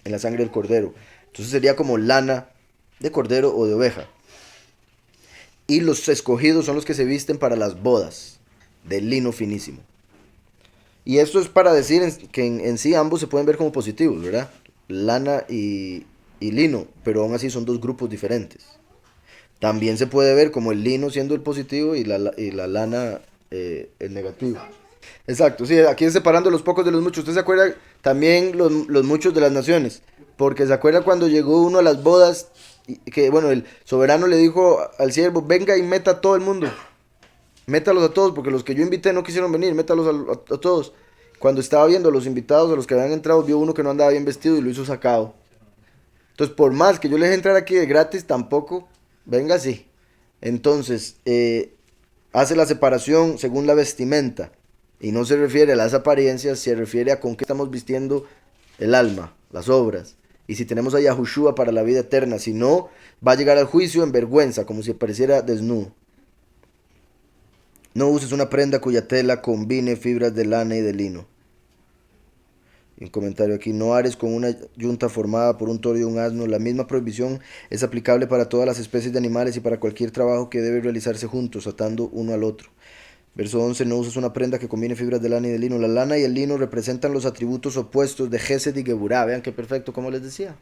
la sangre del cordero. Entonces sería como lana de cordero o de oveja. Y los escogidos son los que se visten para las bodas, de lino finísimo. Y esto es para decir que en sí ambos se pueden ver como positivos, ¿verdad? Lana y lino, pero aún así son dos grupos diferentes. También se puede ver como el lino siendo el positivo y la lana el negativo. Exacto, sí, aquí es separando los pocos de los muchos. ¿Usted se acuerda también los muchos de las naciones? Porque se acuerda cuando llegó uno a las bodas, que bueno, el soberano le dijo al siervo, venga y meta a todo el mundo. Métalos a todos, porque los que yo invité no quisieron venir, métalos a todos. Cuando estaba viendo a los invitados, a los que habían entrado, vio uno que no andaba bien vestido y lo hizo sacado. Entonces, por más que yo les deje entrar aquí de gratis, tampoco, venga así. Entonces, hace la separación según la vestimenta. Y no se refiere a las apariencias, se refiere a con qué estamos vistiendo el alma, las obras. Y si tenemos a Yahushua para la vida eterna, si no, va a llegar al juicio en vergüenza, como si pareciera desnudo. No uses una prenda cuya tela combine fibras de lana y de lino. Un comentario aquí, no ares con una yunta formada por un toro y un asno. La misma prohibición es aplicable para todas las especies de animales y para cualquier trabajo que debe realizarse juntos, atando uno al otro. Verso 11, no uses una prenda que combine fibras de lana y de lino. La lana y el lino representan los atributos opuestos de Gesed y Geburah. Vean qué perfecto, como les decía.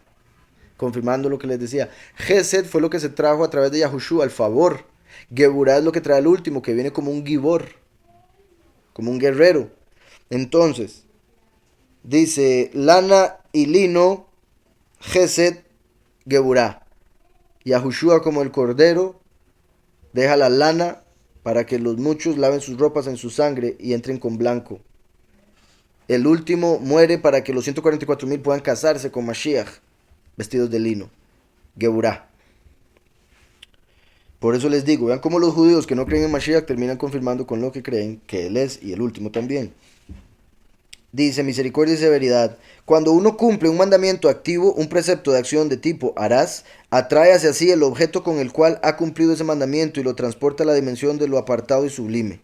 Confirmando lo que les decía. Gesed fue lo que se trajo a través de Yahushua, el favor. Geburah es lo que trae el último, que viene como un gibor, como un guerrero. Entonces, dice, lana y lino, Gesed, Geburah. Yahushua como el cordero, deja la lana para que los muchos laven sus ropas en su sangre y entren con blanco. El último muere para que los 144,000 puedan casarse con Mashiach, vestidos de lino, Geburah. Por eso les digo, vean cómo los judíos que no creen en Mashiach terminan confirmando con lo que creen que él es, y el último también. Dice, misericordia y severidad. Cuando uno cumple un mandamiento activo, un precepto de acción de tipo harás, atrae hacia sí el objeto con el cual ha cumplido ese mandamiento y lo transporta a la dimensión de lo apartado y sublime.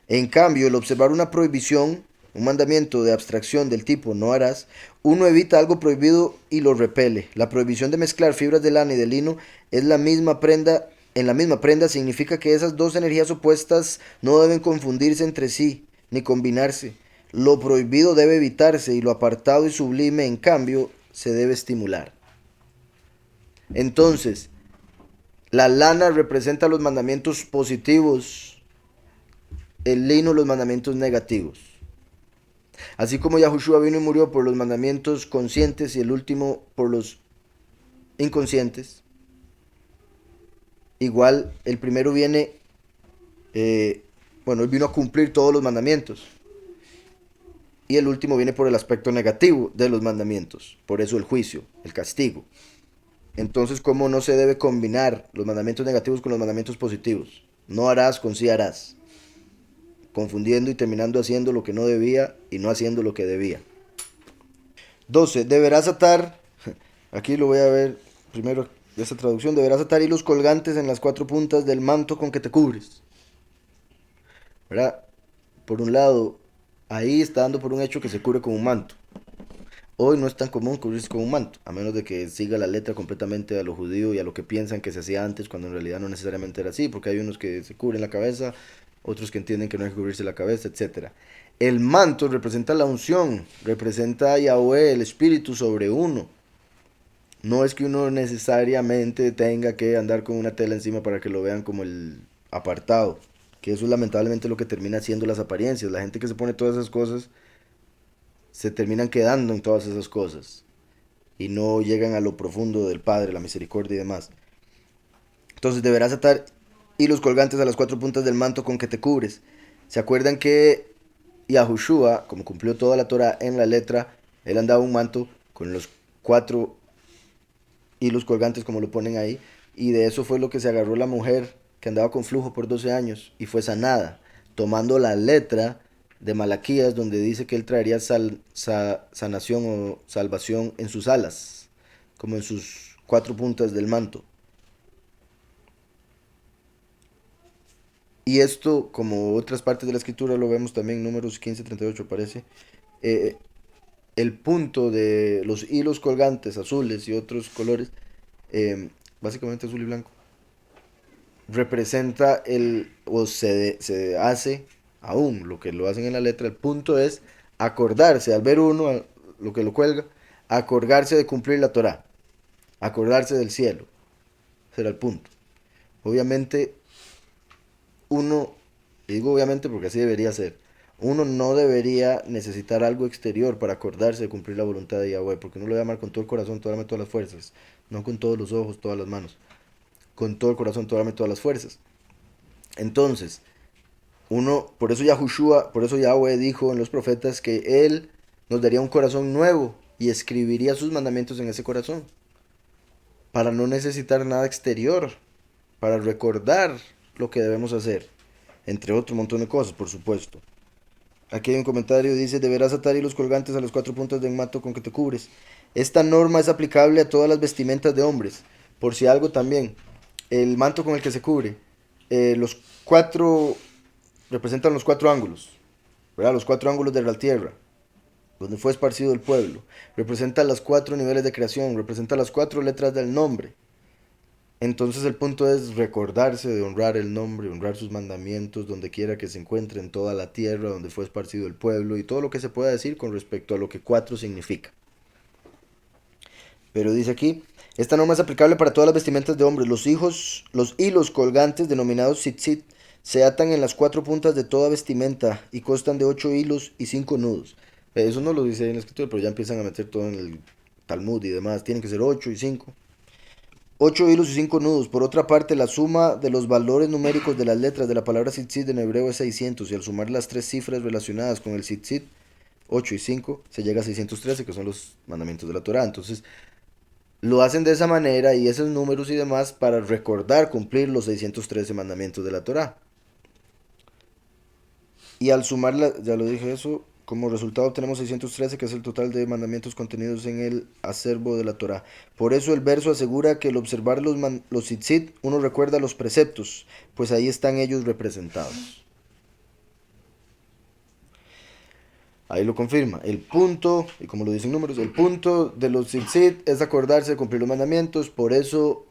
En cambio, el observar una prohibición, un mandamiento de abstracción del tipo no harás, uno evita algo prohibido y lo repele. La prohibición de mezclar fibras de lana y de lino es la misma prenda. En la misma prenda significa que esas dos energías opuestas no deben confundirse entre sí, ni combinarse. Lo prohibido debe evitarse y lo apartado y sublime, en cambio, se debe estimular. Entonces, la lana representa los mandamientos positivos, el lino los mandamientos negativos. Así como Yahushua vino y murió por los mandamientos conscientes y el último por los inconscientes, igual el primero viene, él vino a cumplir todos los mandamientos. Y el último viene por el aspecto negativo de los mandamientos. Por eso el juicio, el castigo. Entonces, ¿cómo no se debe combinar los mandamientos negativos con los mandamientos positivos? No harás con sí harás. confundiendo y terminando haciendo lo que no debía y no haciendo lo que debía. 12. Deberás atar, aquí lo voy a ver primero, esta traducción, deberás atar hilos colgantes en las 4 puntas del manto con que te cubres. ¿Verdad? Por un lado, ahí está dando por un hecho que se cubre con un manto. Hoy no es tan común cubrirse con un manto, a menos de que siga la letra completamente a lo judío y a lo que piensan que se hacía antes, cuando en realidad no necesariamente era así, porque hay unos que se cubren la cabeza, otros que entienden que no hay que cubrirse la cabeza, etcétera. El manto representa la unción, representa a Yahweh, el espíritu sobre uno. No es que uno necesariamente tenga que andar con una tela encima para que lo vean como el apartado, que eso es lamentablemente lo que termina siendo las apariencias. La gente que se pone todas esas cosas se terminan quedando en todas esas cosas y no llegan a lo profundo del Padre, la misericordia y demás. Entonces deberás atar hilos colgantes a las 4 puntas del manto con que te cubres. ¿Se acuerdan que Yahushua, como cumplió toda la Torah en la letra, él andaba un manto con los 4 hilos colgantes como lo ponen ahí? Y de eso fue lo que se agarró la mujer que andaba con flujo por 12 años y fue sanada, tomando la letra de Malaquías donde dice que él traería sanación o salvación en sus alas, como en sus 4 puntas del manto. Y esto, como otras partes de la escritura, lo vemos también en Números 15:38 parece. eh, el punto de los hilos colgantes azules y otros colores, básicamente azul y blanco, representa o se hace aún lo que lo hacen en la letra. El punto es acordarse, al ver uno lo que lo cuelga, acordarse de cumplir la Torah, acordarse del cielo. Será el punto. Obviamente, uno, y digo obviamente porque así debería ser, uno no debería necesitar algo exterior para acordarse de cumplir la voluntad de Yahweh, porque uno lo va a amar con todo el corazón, todas las fuerzas, no con todos los ojos, todas las manos, con todo el corazón, todas las fuerzas. Entonces, por eso Yahushua, por eso Yahweh dijo en los profetas que Él nos daría un corazón nuevo y escribiría sus mandamientos en ese corazón, para no necesitar nada exterior, para recordar lo que debemos hacer, entre otro montón de cosas, por supuesto. Aquí hay un comentario, dice, deberás atar hilos colgantes a las 4 puntas del manto con que te cubres. Esta norma es aplicable a todas las vestimentas de hombres. Por si algo también, el manto con el que se cubre, los 4 representan los 4 ángulos, ¿verdad? Los 4 ángulos de la tierra, donde fue esparcido el pueblo. Representa los 4 niveles de creación, representa las 4 letras del nombre. Entonces el punto es recordarse de honrar el nombre, honrar sus mandamientos, donde quiera que se encuentre en toda la tierra, donde fue esparcido el pueblo, y todo lo que se pueda decir con respecto a lo que 4 significa. Pero dice aquí, esta norma es aplicable para todas las vestimentas de hombres. Los hilos colgantes, denominados tzitzit, se atan en las 4 puntas de toda vestimenta y constan de 8 hilos y 5 nudos. Eso no lo dice ahí en la escritura, pero ya empiezan a meter todo en el Talmud y demás. Tienen que ser 8 y 5. 8 hilos y 5 nudos. Por otra parte, la suma de los valores numéricos de las letras de la palabra tzitzit en hebreo es 600, y al sumar las 3 cifras relacionadas con el tzitzit, 8 y 5, se llega a 613, que son los mandamientos de la Torah. Entonces, lo hacen de esa manera y esos números y demás para recordar cumplir los 613 mandamientos de la Torah. Y al sumarla, ya lo dije eso, como resultado obtenemos 613, que es el total de mandamientos contenidos en el acervo de la Torah. Por eso el verso asegura que al observar los tzitzit uno recuerda los preceptos, pues ahí están ellos representados. Ahí lo confirma. El punto, y como lo dicen números, el punto de los tzitzit es acordarse de cumplir los mandamientos. Por eso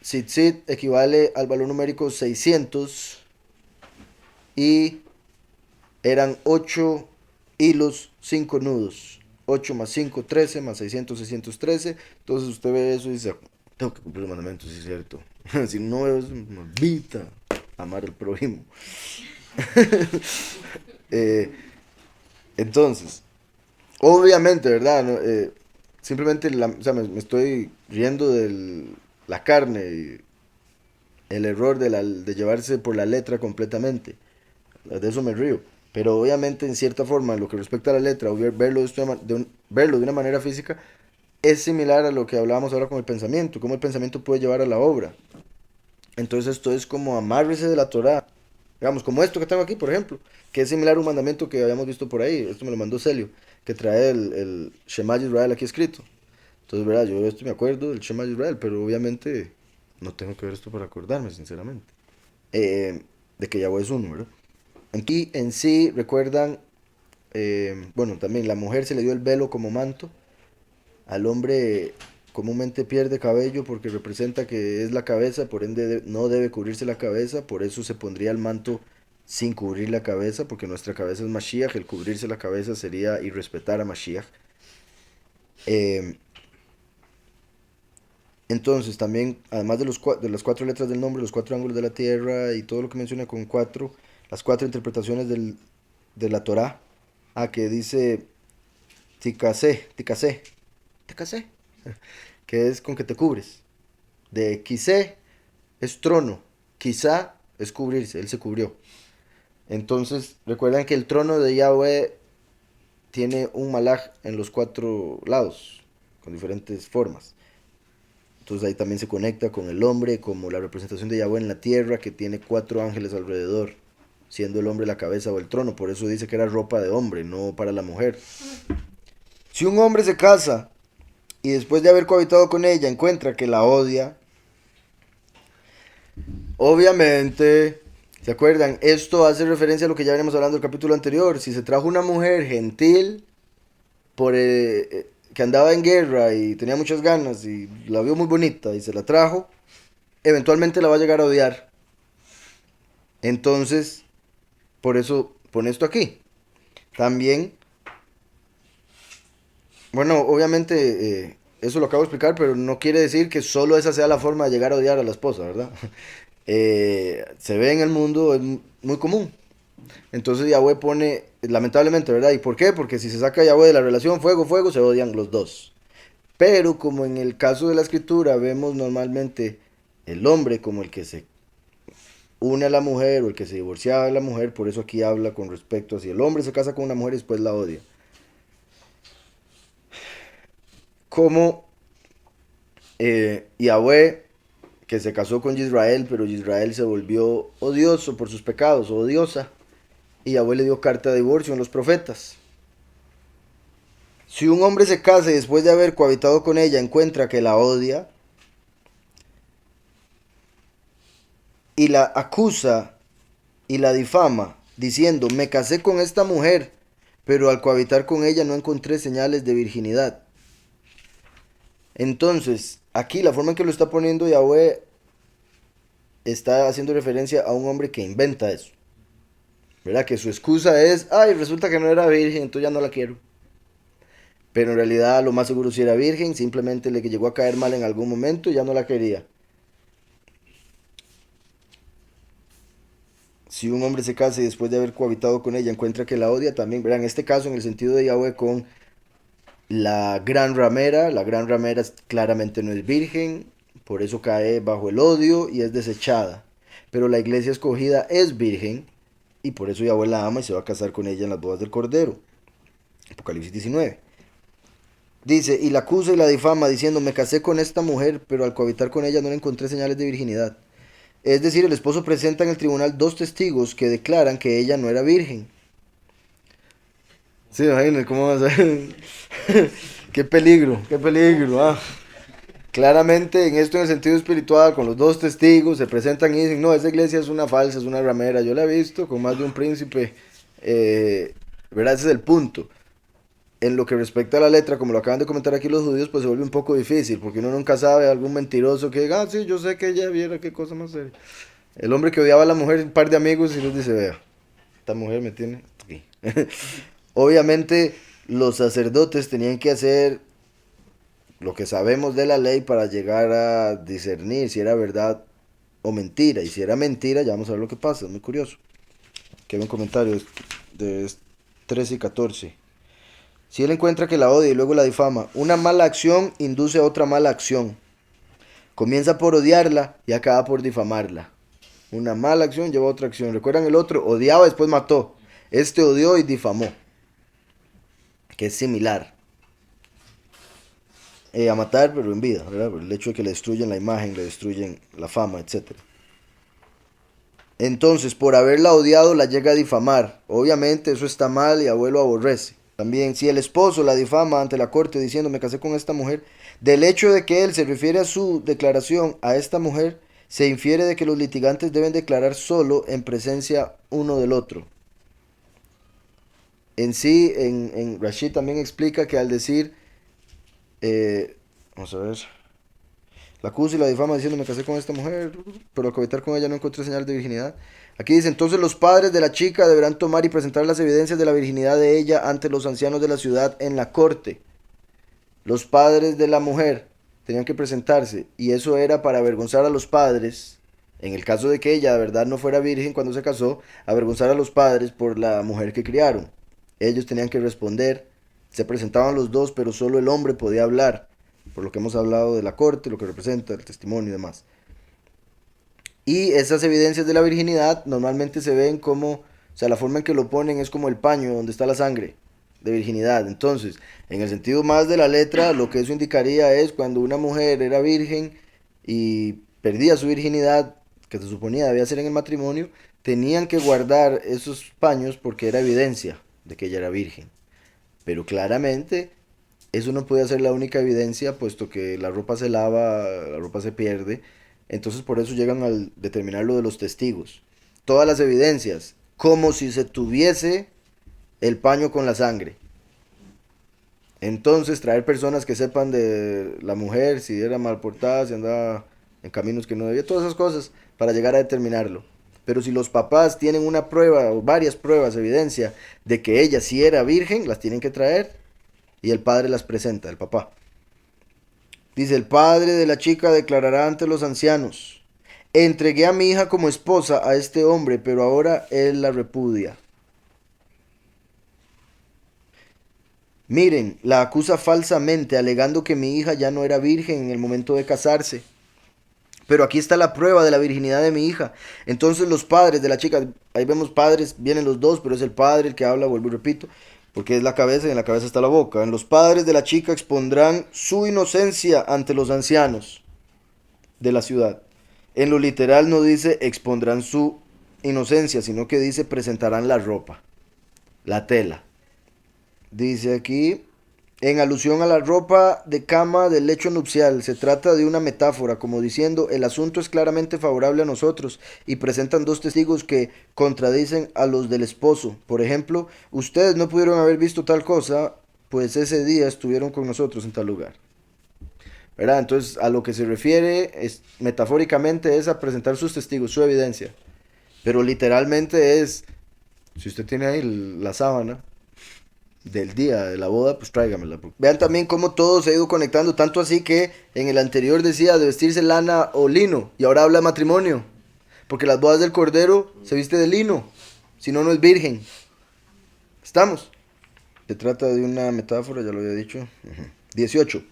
tzitzit equivale al valor numérico 600 y eran 8 hilos, 5 nudos. 8 más 5, 13, más 600, 613. Entonces usted ve eso y dice, tengo que cumplir los mandamientos, sí es cierto. Si no, es una vida amar al prójimo. Entonces, obviamente, ¿verdad? No, simplemente o sea, me estoy riendo de la carne y el error de llevarse por la letra completamente. De eso me río. Pero obviamente, en cierta forma, en lo que respecta a la letra, o verlo de una manera física, es similar a lo que hablábamos ahora con el pensamiento, cómo el pensamiento puede llevar a la obra. Entonces esto es como amárrese de la Torah, Digamos, como esto que tengo aquí, por ejemplo, que es similar a un mandamiento que habíamos visto por ahí. Esto me lo mandó Celio, que trae el Shema Israel aquí escrito. Entonces, ¿verdad? Yo esto me acuerdo del Shema Israel, pero obviamente no tengo que ver esto para acordarme, sinceramente. De que Yahweh es uno, ¿verdad? Aquí en sí, recuerdan, bueno, también la mujer se le dio el velo como manto. Al hombre comúnmente pierde cabello porque representa que es la cabeza, por ende no debe cubrirse la cabeza, por eso se pondría el manto sin cubrir la cabeza, porque nuestra cabeza es Mashiach, el cubrirse la cabeza sería irrespetar a Mashiach. Eh, entonces también, además de, de las cuatro letras del nombre, los cuatro ángulos de la tierra y todo lo que menciona con cuatro, las cuatro interpretaciones de la Torá, que dice ticasé, ticasé, ticasé, que es con que te cubres. De quise es trono, quizá es cubrirse, él se cubrió. Entonces, recuerdan que el trono de Yahweh tiene un malaj en los cuatro lados, con diferentes formas. Entonces ahí también se conecta con el hombre, como la representación de Yahweh en la tierra, que tiene cuatro ángeles alrededor, siendo el hombre la cabeza o el trono. Por eso dice que era ropa de hombre, no para la mujer. Si un hombre se casa y después de haber cohabitado con ella encuentra que la odia, obviamente, ¿se acuerdan? Esto hace referencia a lo que ya veníamos hablando del capítulo anterior. Si se trajo una mujer gentil que andaba en guerra y tenía muchas ganas y la vio muy bonita y se la trajo, eventualmente la va a llegar a odiar. Entonces, por eso pone esto aquí. También, bueno, obviamente eso lo acabo de explicar, pero no quiere decir que solo esa sea la forma de llegar a odiar a la esposa, ¿verdad? Se ve en el mundo, es muy común. Entonces Yahweh pone, lamentablemente, ¿verdad? ¿Y por qué? Porque si se saca Yahweh de la relación fuego, fuego, se odian los dos. Pero como en el caso de la escritura vemos normalmente el hombre como el que se une a la mujer o el que se divorciaba de la mujer, por eso aquí habla con respecto a si el hombre se casa con una mujer y después la odia. Como Yahweh, que se casó con Israel, pero Israel se volvió odioso por sus pecados, o odiosa, y Yahweh le dio carta de divorcio en los profetas. Si un hombre se casa y después de haber cohabitado con ella encuentra que la odia y la acusa y la difama, diciendo, me casé con esta mujer, pero al cohabitar con ella no encontré señales de virginidad. Entonces, aquí la forma en que lo está poniendo Yahweh está haciendo referencia a un hombre que inventa eso. ¿Verdad? Que su excusa es, ay, resulta que no era virgen, entonces ya no la quiero. Pero en realidad lo más seguro si era virgen, simplemente le llegó a caer mal en algún momento y ya no la quería. Si un hombre se casa y después de haber cohabitado con ella encuentra que la odia, también, verán, en este caso en el sentido de Yahweh con la gran ramera claramente no es virgen, por eso cae bajo el odio y es desechada. Pero la iglesia escogida es virgen y por eso Yahweh la ama y se va a casar con ella en las bodas del Cordero. Apocalipsis 19. Dice, y la acusa y la difama diciendo, me casé con esta mujer, pero al cohabitar con ella no le encontré señales de virginidad. Es decir, el esposo presenta en el tribunal dos testigos que declaran que ella no era virgen. Sí, imagínense cómo va a ser. Qué peligro, ah. Claramente en esto en el sentido espiritual, con los dos testigos, se presentan y dicen, no, esa iglesia es una falsa, es una ramera, yo la he visto con más de un príncipe, ¿verdad? Ese es el punto. En lo que respecta a la letra, como lo acaban de comentar aquí los judíos, pues se vuelve un poco difícil, porque uno nunca sabe algún mentiroso que diga, sí, yo sé que ella viera qué cosa más seria. El hombre que odiaba a la mujer, un par de amigos, y les dice, vea, esta mujer me tiene aquí. Obviamente, los sacerdotes tenían que hacer lo que sabemos de la ley para llegar a discernir si era verdad o mentira. Y si era mentira, ya vamos a ver lo que pasa, es muy curioso. Que hay un comentario de 13 y 14. Si él encuentra que la odia y luego la difama, una mala acción induce a otra mala acción. Comienza por odiarla y acaba por difamarla. Una mala acción lleva a otra acción. ¿Recuerdan el otro? Odiaba y después mató. Este odió y difamó. Que es similar. A matar, pero en vida, ¿verdad? Por el hecho de que le destruyen la imagen, le destruyen la fama, etc. Entonces, por haberla odiado, la llega a difamar. Obviamente eso está mal y abuelo aborrece. También, si el esposo la difama ante la corte diciendo me casé con esta mujer, del hecho de que él se refiere a su declaración a esta mujer, se infiere de que los litigantes deben declarar solo en presencia uno del otro. En sí, en Rashid también explica que al decir, vamos a ver, la acusa y la difama diciendo me casé con esta mujer, pero al cohabitar con ella no encontré señal de virginidad. Aquí dice, entonces los padres de la chica deberán tomar y presentar las evidencias de la virginidad de ella ante los ancianos de la ciudad en la corte. Los padres de la mujer tenían que presentarse y eso era para avergonzar a los padres, en el caso de que ella de verdad no fuera virgen cuando se casó, avergonzar a los padres por la mujer que criaron. Ellos tenían que responder, se presentaban los dos, pero solo el hombre podía hablar, por lo que hemos hablado de la corte, lo que representa, el testimonio y demás. Y esas evidencias de la virginidad normalmente se ven como, o sea, la forma en que lo ponen es como el paño donde está la sangre de virginidad. Entonces, en el sentido más de la letra, lo que eso indicaría es cuando una mujer era virgen y perdía su virginidad, que se suponía debía ser en el matrimonio, tenían que guardar esos paños porque era evidencia de que ella era virgen. Pero claramente eso no puede ser la única evidencia, puesto que la ropa se lava, la ropa se pierde. Entonces por eso llegan al determinar lo de los testigos. Todas las evidencias, como si se tuviese el paño con la sangre. Entonces traer personas que sepan de la mujer, si era mal portada, si andaba en caminos que no debía, todas esas cosas, para llegar a determinarlo. Pero si los papás tienen una prueba o varias pruebas, evidencia de que ella sí era virgen, las tienen que traer y el padre las presenta, el papá. Dice, el padre de la chica declarará ante los ancianos, entregué a mi hija como esposa a este hombre, pero ahora él la repudia. Miren, la acusa falsamente, alegando que mi hija ya no era virgen en el momento de casarse. Pero aquí está la prueba de la virginidad de mi hija. Entonces los padres de la chica, ahí vemos padres, vienen los dos, pero es el padre el que habla, vuelvo y repito, porque es la cabeza y en la cabeza está la boca. En los padres de la chica expondrán su inocencia ante los ancianos de la ciudad. En lo literal no dice expondrán su inocencia, sino que dice presentarán la ropa, la tela. Dice aquí, en alusión a la ropa de cama del lecho nupcial, se trata de una metáfora, como diciendo, el asunto es claramente favorable a nosotros, y presentan dos testigos que contradicen a los del esposo. Por ejemplo, ustedes no pudieron haber visto tal cosa, pues ese día estuvieron con nosotros en tal lugar. ¿Verdad? Entonces, a lo que se refiere, es, metafóricamente, es a presentar sus testigos, su evidencia. Pero literalmente es, si usted tiene ahí la sábana del día de la boda, pues tráigamela. Vean también cómo todo se ha ido conectando, tanto así que en el anterior decía de vestirse lana o lino, y ahora habla de matrimonio, porque las bodas del cordero se viste de lino, si no, no es virgen. ¿Estamos? Se trata de una metáfora, ya lo había dicho. 18.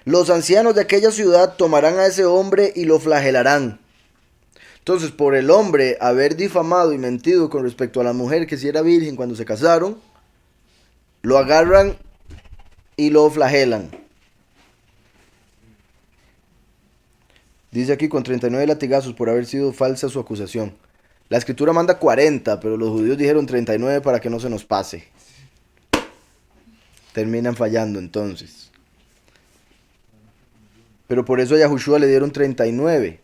Los ancianos de aquella ciudad tomarán a ese hombre y lo flagelarán. Entonces, por el hombre haber difamado y mentido con respecto a la mujer que si era virgen cuando se casaron, lo agarran y lo flagelan. Dice aquí con 39 latigazos por haber sido falsa su acusación. La escritura manda 40, pero los judíos dijeron 39 para que no se nos pase. Terminan fallando entonces. Pero por eso a Yahushua le dieron 39,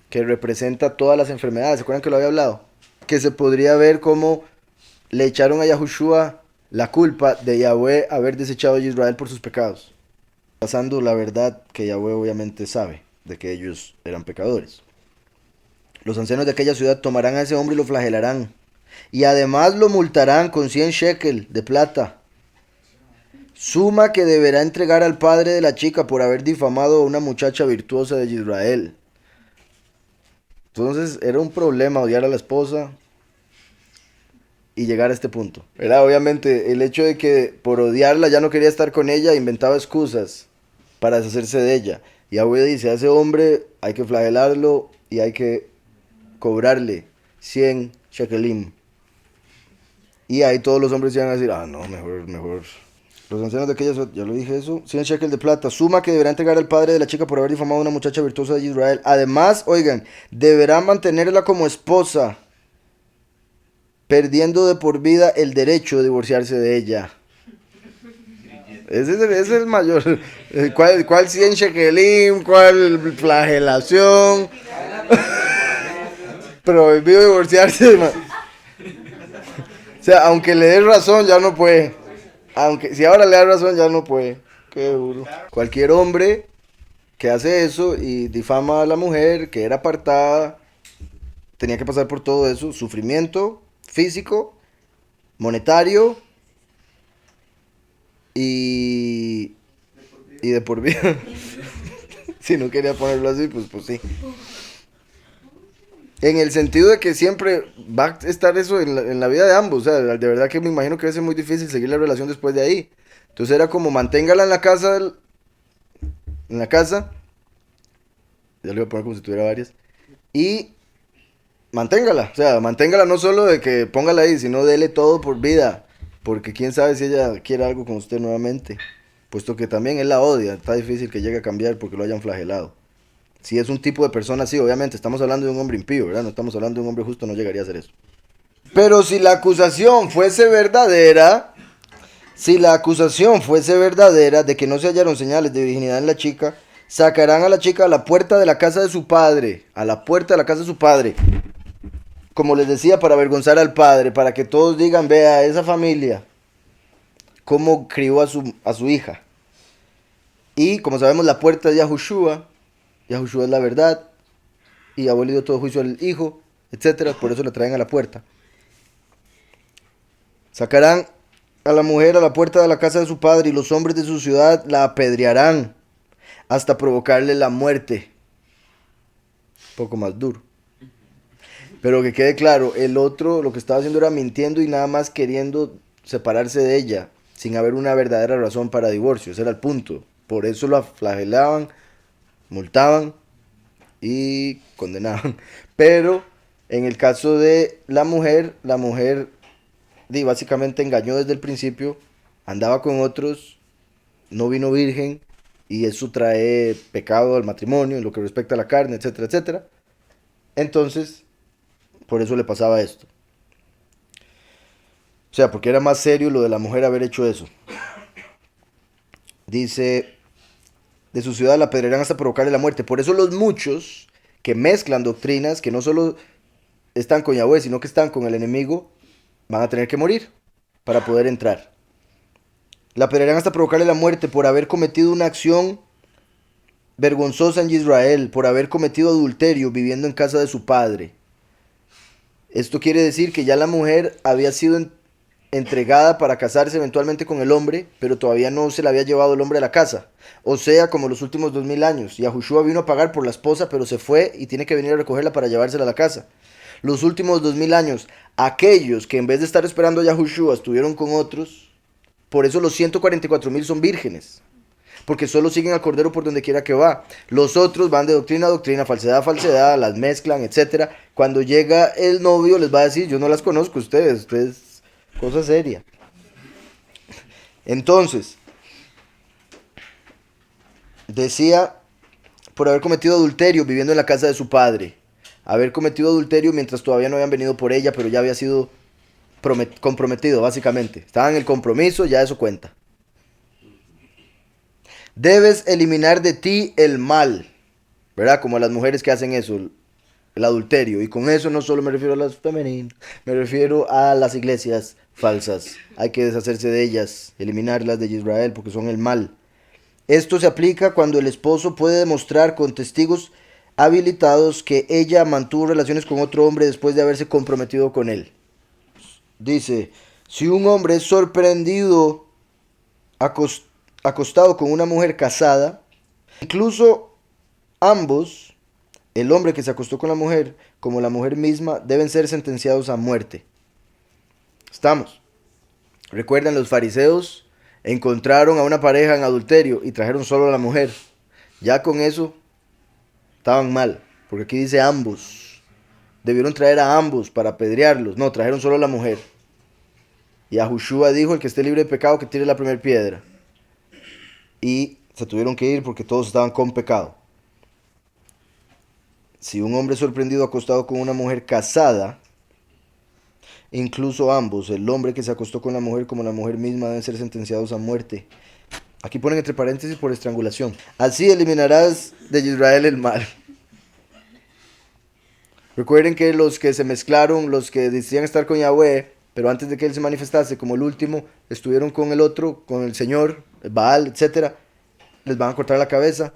que representa todas las enfermedades. ¿Se acuerdan que lo había hablado? Que se podría ver como le echaron a Yahushua la culpa de Yahweh haber desechado a Israel por sus pecados, pasando la verdad que Yahweh obviamente sabe de que ellos eran pecadores. Los ancianos de aquella ciudad tomarán a ese hombre y lo flagelarán, y además lo multarán con 100 shekel de plata, suma que deberá entregar al padre de la chica por haber difamado a una muchacha virtuosa de Israel. Entonces era un problema odiar a la esposa y llegar a este punto. Era obviamente el hecho de que por odiarla ya no quería estar con ella, inventaba excusas para deshacerse de ella. Y Yahweh dice, a ese hombre hay que flagelarlo y hay que cobrarle 100 shekelim. Y ahí todos los hombres iban a decir, ah no, mejor. Los ancianos de aquella, ya lo dije eso, 100 shekel de plata, suma que deberá entregar al padre de la chica por haber difamado a una muchacha virtuosa de Israel. Además, oigan, deberá mantenerla como esposa perdiendo de por vida el derecho de divorciarse de ella. Ese es el mayor. ¿Cuál 100 shekelim? ¿Cuál flagelación? Prohibido divorciarse. O sea, aunque le dé razón, ya no puede. Aunque si ahora le da razón, ya no puede. Qué duro. Cualquier hombre que hace eso y difama a la mujer que era apartada, tenía que pasar por todo eso, sufrimiento físico, monetario y de por vida. Si no quería ponerlo así, pues sí. En el sentido de que siempre va a estar eso en la vida de ambos. O sea, de verdad que me imagino que va a ser muy difícil seguir la relación después de ahí. Entonces era como manténgala en la casa, en la casa. Ya le voy a poner como si tuviera varias. Y manténgala. O sea, manténgala no solo de que póngala ahí, sino dele todo por vida. Porque quién sabe si ella quiere algo con usted nuevamente. Puesto que también él la odia. Está difícil que llegue a cambiar porque lo hayan flagelado. Si es un tipo de persona así, obviamente estamos hablando de un hombre impío, ¿verdad? No estamos hablando de un hombre justo, no llegaría a hacer eso. Pero si la acusación fuese verdadera, de que no se hallaron señales de virginidad en la chica, sacarán a la chica a la puerta de la casa de su padre, a la puerta de la casa de su padre. Como les decía, para avergonzar al padre, para que todos digan, vea, esa familia, cómo crió a su hija. Y como sabemos, la puerta de Yahushua es la verdad, y ha abolido todo juicio al hijo, etcétera. Por eso le traen a la puerta. Sacarán a la mujer a la puerta de la casa de su padre, y los hombres de su ciudad la apedrearán hasta provocarle la muerte. Un poco más duro. Pero que quede claro, el otro lo que estaba haciendo era mintiendo y nada más queriendo separarse de ella, sin haber una verdadera razón para divorcio. Ese era el punto. Por eso la flagelaban, multaban y condenaban. Pero en el caso de la mujer básicamente engañó desde el principio, andaba con otros, no vino virgen, y eso trae pecado al matrimonio en lo que respecta a la carne, etcétera, etcétera. Entonces, por eso le pasaba esto. O sea, porque era más serio lo de la mujer haber hecho eso. Dice, de su ciudad la apedrearán hasta provocarle la muerte. Por eso los muchos que mezclan doctrinas, que no solo están con Yahweh, sino que están con el enemigo, van a tener que morir para poder entrar. La apedrearán hasta provocarle la muerte por haber cometido una acción vergonzosa en Israel, por haber cometido adulterio viviendo en casa de su padre. Esto quiere decir que ya la mujer había sido entregada para casarse eventualmente con el hombre, pero todavía no se la había llevado el hombre a la casa. O sea, como los últimos 2000 años. Yahushua vino a pagar por la esposa, pero se fue y tiene que venir a recogerla para llevársela a la casa. Los últimos 2000 años, aquellos que en vez de estar esperando a Yahushua estuvieron con otros, por eso los 144,000 son vírgenes. Porque solo siguen al Cordero por donde quiera que va. Los otros van de doctrina a doctrina, falsedad a falsedad, las mezclan, etcétera. Cuando llega el novio les va a decir, yo no las conozco ustedes cosa seria. Entonces, decía, por haber cometido adulterio viviendo en la casa de su padre. Haber cometido adulterio mientras todavía no habían venido por ella, pero ya había sido comprometido, básicamente. Estaba en el compromiso, ya eso cuenta. Debes eliminar de ti el mal, ¿verdad? Como a las mujeres que hacen eso, el adulterio. Y con eso no solo me refiero a las femeninas, me refiero a las iglesias falsas. Hay que deshacerse de ellas, eliminarlas de Israel porque son el mal. Esto se aplica cuando el esposo puede demostrar con testigos habilitados que ella mantuvo relaciones con otro hombre después de haberse comprometido con él. Dice, si un hombre es sorprendido acostado con una mujer casada, incluso ambos, el hombre que se acostó con la mujer como la mujer misma, deben ser sentenciados a muerte. Estamos. Recuerdan, los fariseos encontraron a una pareja en adulterio y trajeron solo a la mujer. Ya con eso estaban mal, porque aquí dice ambos. Debieron traer a ambos para apedrearlos. No, trajeron solo a la mujer. Y Yahushua dijo, el que esté libre de pecado que tire la primera piedra. Y se tuvieron que ir porque todos estaban con pecado. Si un hombre es sorprendido acostado con una mujer casada, incluso ambos, el hombre que se acostó con la mujer como la mujer misma, deben ser sentenciados a muerte. Aquí ponen entre paréntesis por estrangulación. Así eliminarás de Israel el mal. Recuerden que los que se mezclaron, los que decían estar con Yahweh, pero antes de que él se manifestase como el último, estuvieron con el otro, con el Señor, el Baal, etcétera, les van a cortar la cabeza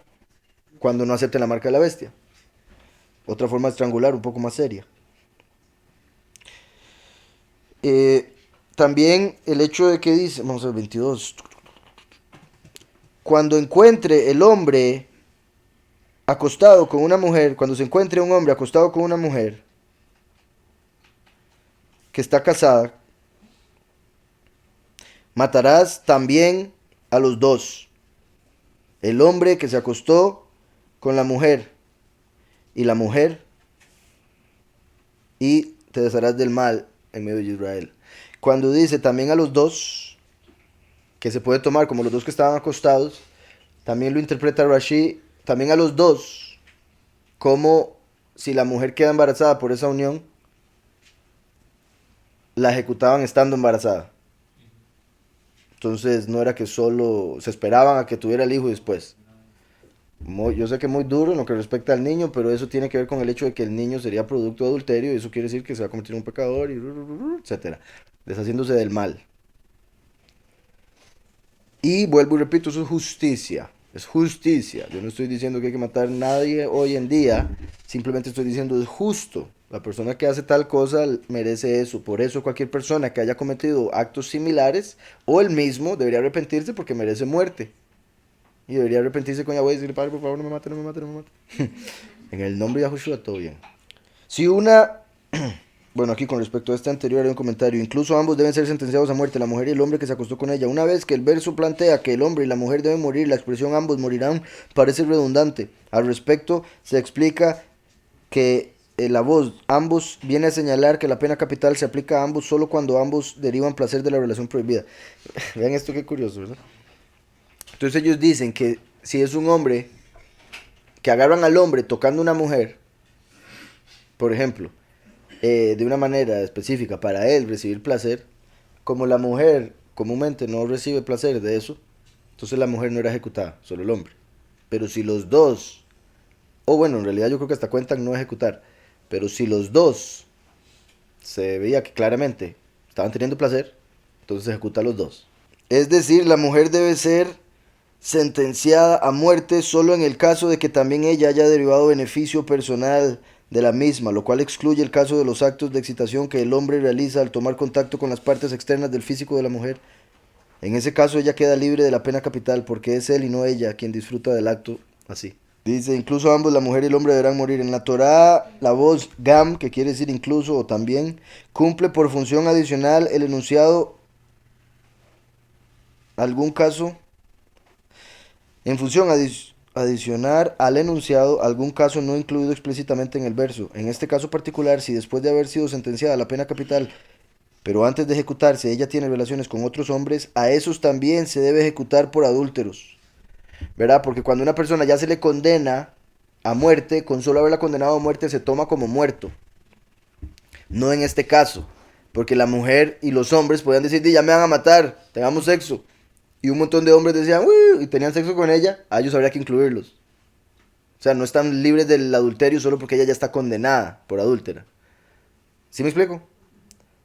cuando no acepten la marca de la bestia. Otra forma de estrangular, un poco más seria. También el hecho de que dice, vamos al 22, cuando encuentre el hombre acostado con una mujer, cuando se encuentre un hombre acostado con una mujer que está casada, matarás también a los dos. El hombre que se acostó con la mujer y la mujer, y te desharás del mal en medio de Israel. Cuando dice también a los dos, que se puede tomar como los dos que estaban acostados, también lo interpreta Rashi, también a los dos, como si la mujer queda embarazada por esa unión, la ejecutaban estando embarazada. Entonces no era que solo se esperaban a que tuviera el hijo después. Yo sé que es muy duro en lo que respecta al niño, pero eso tiene que ver con el hecho de que el niño sería producto de adulterio y eso quiere decir que se va a convertir en un pecador, y etcétera, deshaciéndose del mal. Y vuelvo y repito, eso es justicia. Es justicia. Yo no estoy diciendo que hay que matar a nadie hoy en día. Simplemente estoy diciendo es justo. La persona que hace tal cosa merece eso. Por eso cualquier persona que haya cometido actos similares o el mismo debería arrepentirse porque merece muerte. Y debería arrepentirse con Yahweh y decirle, Padre, por favor, no me mate, no me mate, no me mate. En el nombre de Yahushua, todo bien. Si una... Bueno, aquí con respecto a este anterior hay un comentario. Incluso ambos deben ser sentenciados a muerte, la mujer y el hombre que se acostó con ella. Una vez que el verso plantea que el hombre y la mujer deben morir, la expresión ambos morirán parece redundante. Al respecto, se explica que la voz ambos viene a señalar que la pena capital se aplica a ambos solo cuando ambos derivan placer de la relación prohibida. Vean esto, qué curioso, ¿verdad? Entonces ellos dicen que si es un hombre que agarran al hombre tocando a una mujer, por ejemplo, de una manera específica para él recibir placer, como la mujer comúnmente no recibe placer de eso, entonces la mujer no era ejecutada, solo el hombre. Pero si los dos, o bueno, en realidad yo creo que hasta cuentan no ejecutar, pero si los dos se veía que claramente estaban teniendo placer, entonces se ejecuta a los dos. Es decir, la mujer debe ser sentenciada a muerte solo en el caso de que también ella haya derivado beneficio personal de la misma, lo cual excluye el caso de los actos de excitación que el hombre realiza al tomar contacto con las partes externas del físico de la mujer. En ese caso ella queda libre de la pena capital porque es él y no ella quien disfruta del acto así. Dice, incluso ambos, la mujer y el hombre, deberán morir. En la Torá, la voz gam, que quiere decir incluso o también, cumple por función adicional el enunciado algún caso en función adicionar al enunciado algún caso no incluido explícitamente en el verso. En este caso particular, si después de haber sido sentenciada a la pena capital, pero antes de ejecutarse ella tiene relaciones con otros hombres, a esos también se debe ejecutar por adúlteros. ¿Verdad? Porque cuando una persona ya se le condena a muerte, con solo haberla condenado a muerte se toma como muerto. No en este caso, porque la mujer y los hombres podían decir, ya me van a matar, tengamos sexo. Y un montón de hombres decían, uy, y tenían sexo con ella, a ellos habría que incluirlos. O sea, no están libres del adulterio solo porque ella ya está condenada por adúltera. ¿Sí me explico?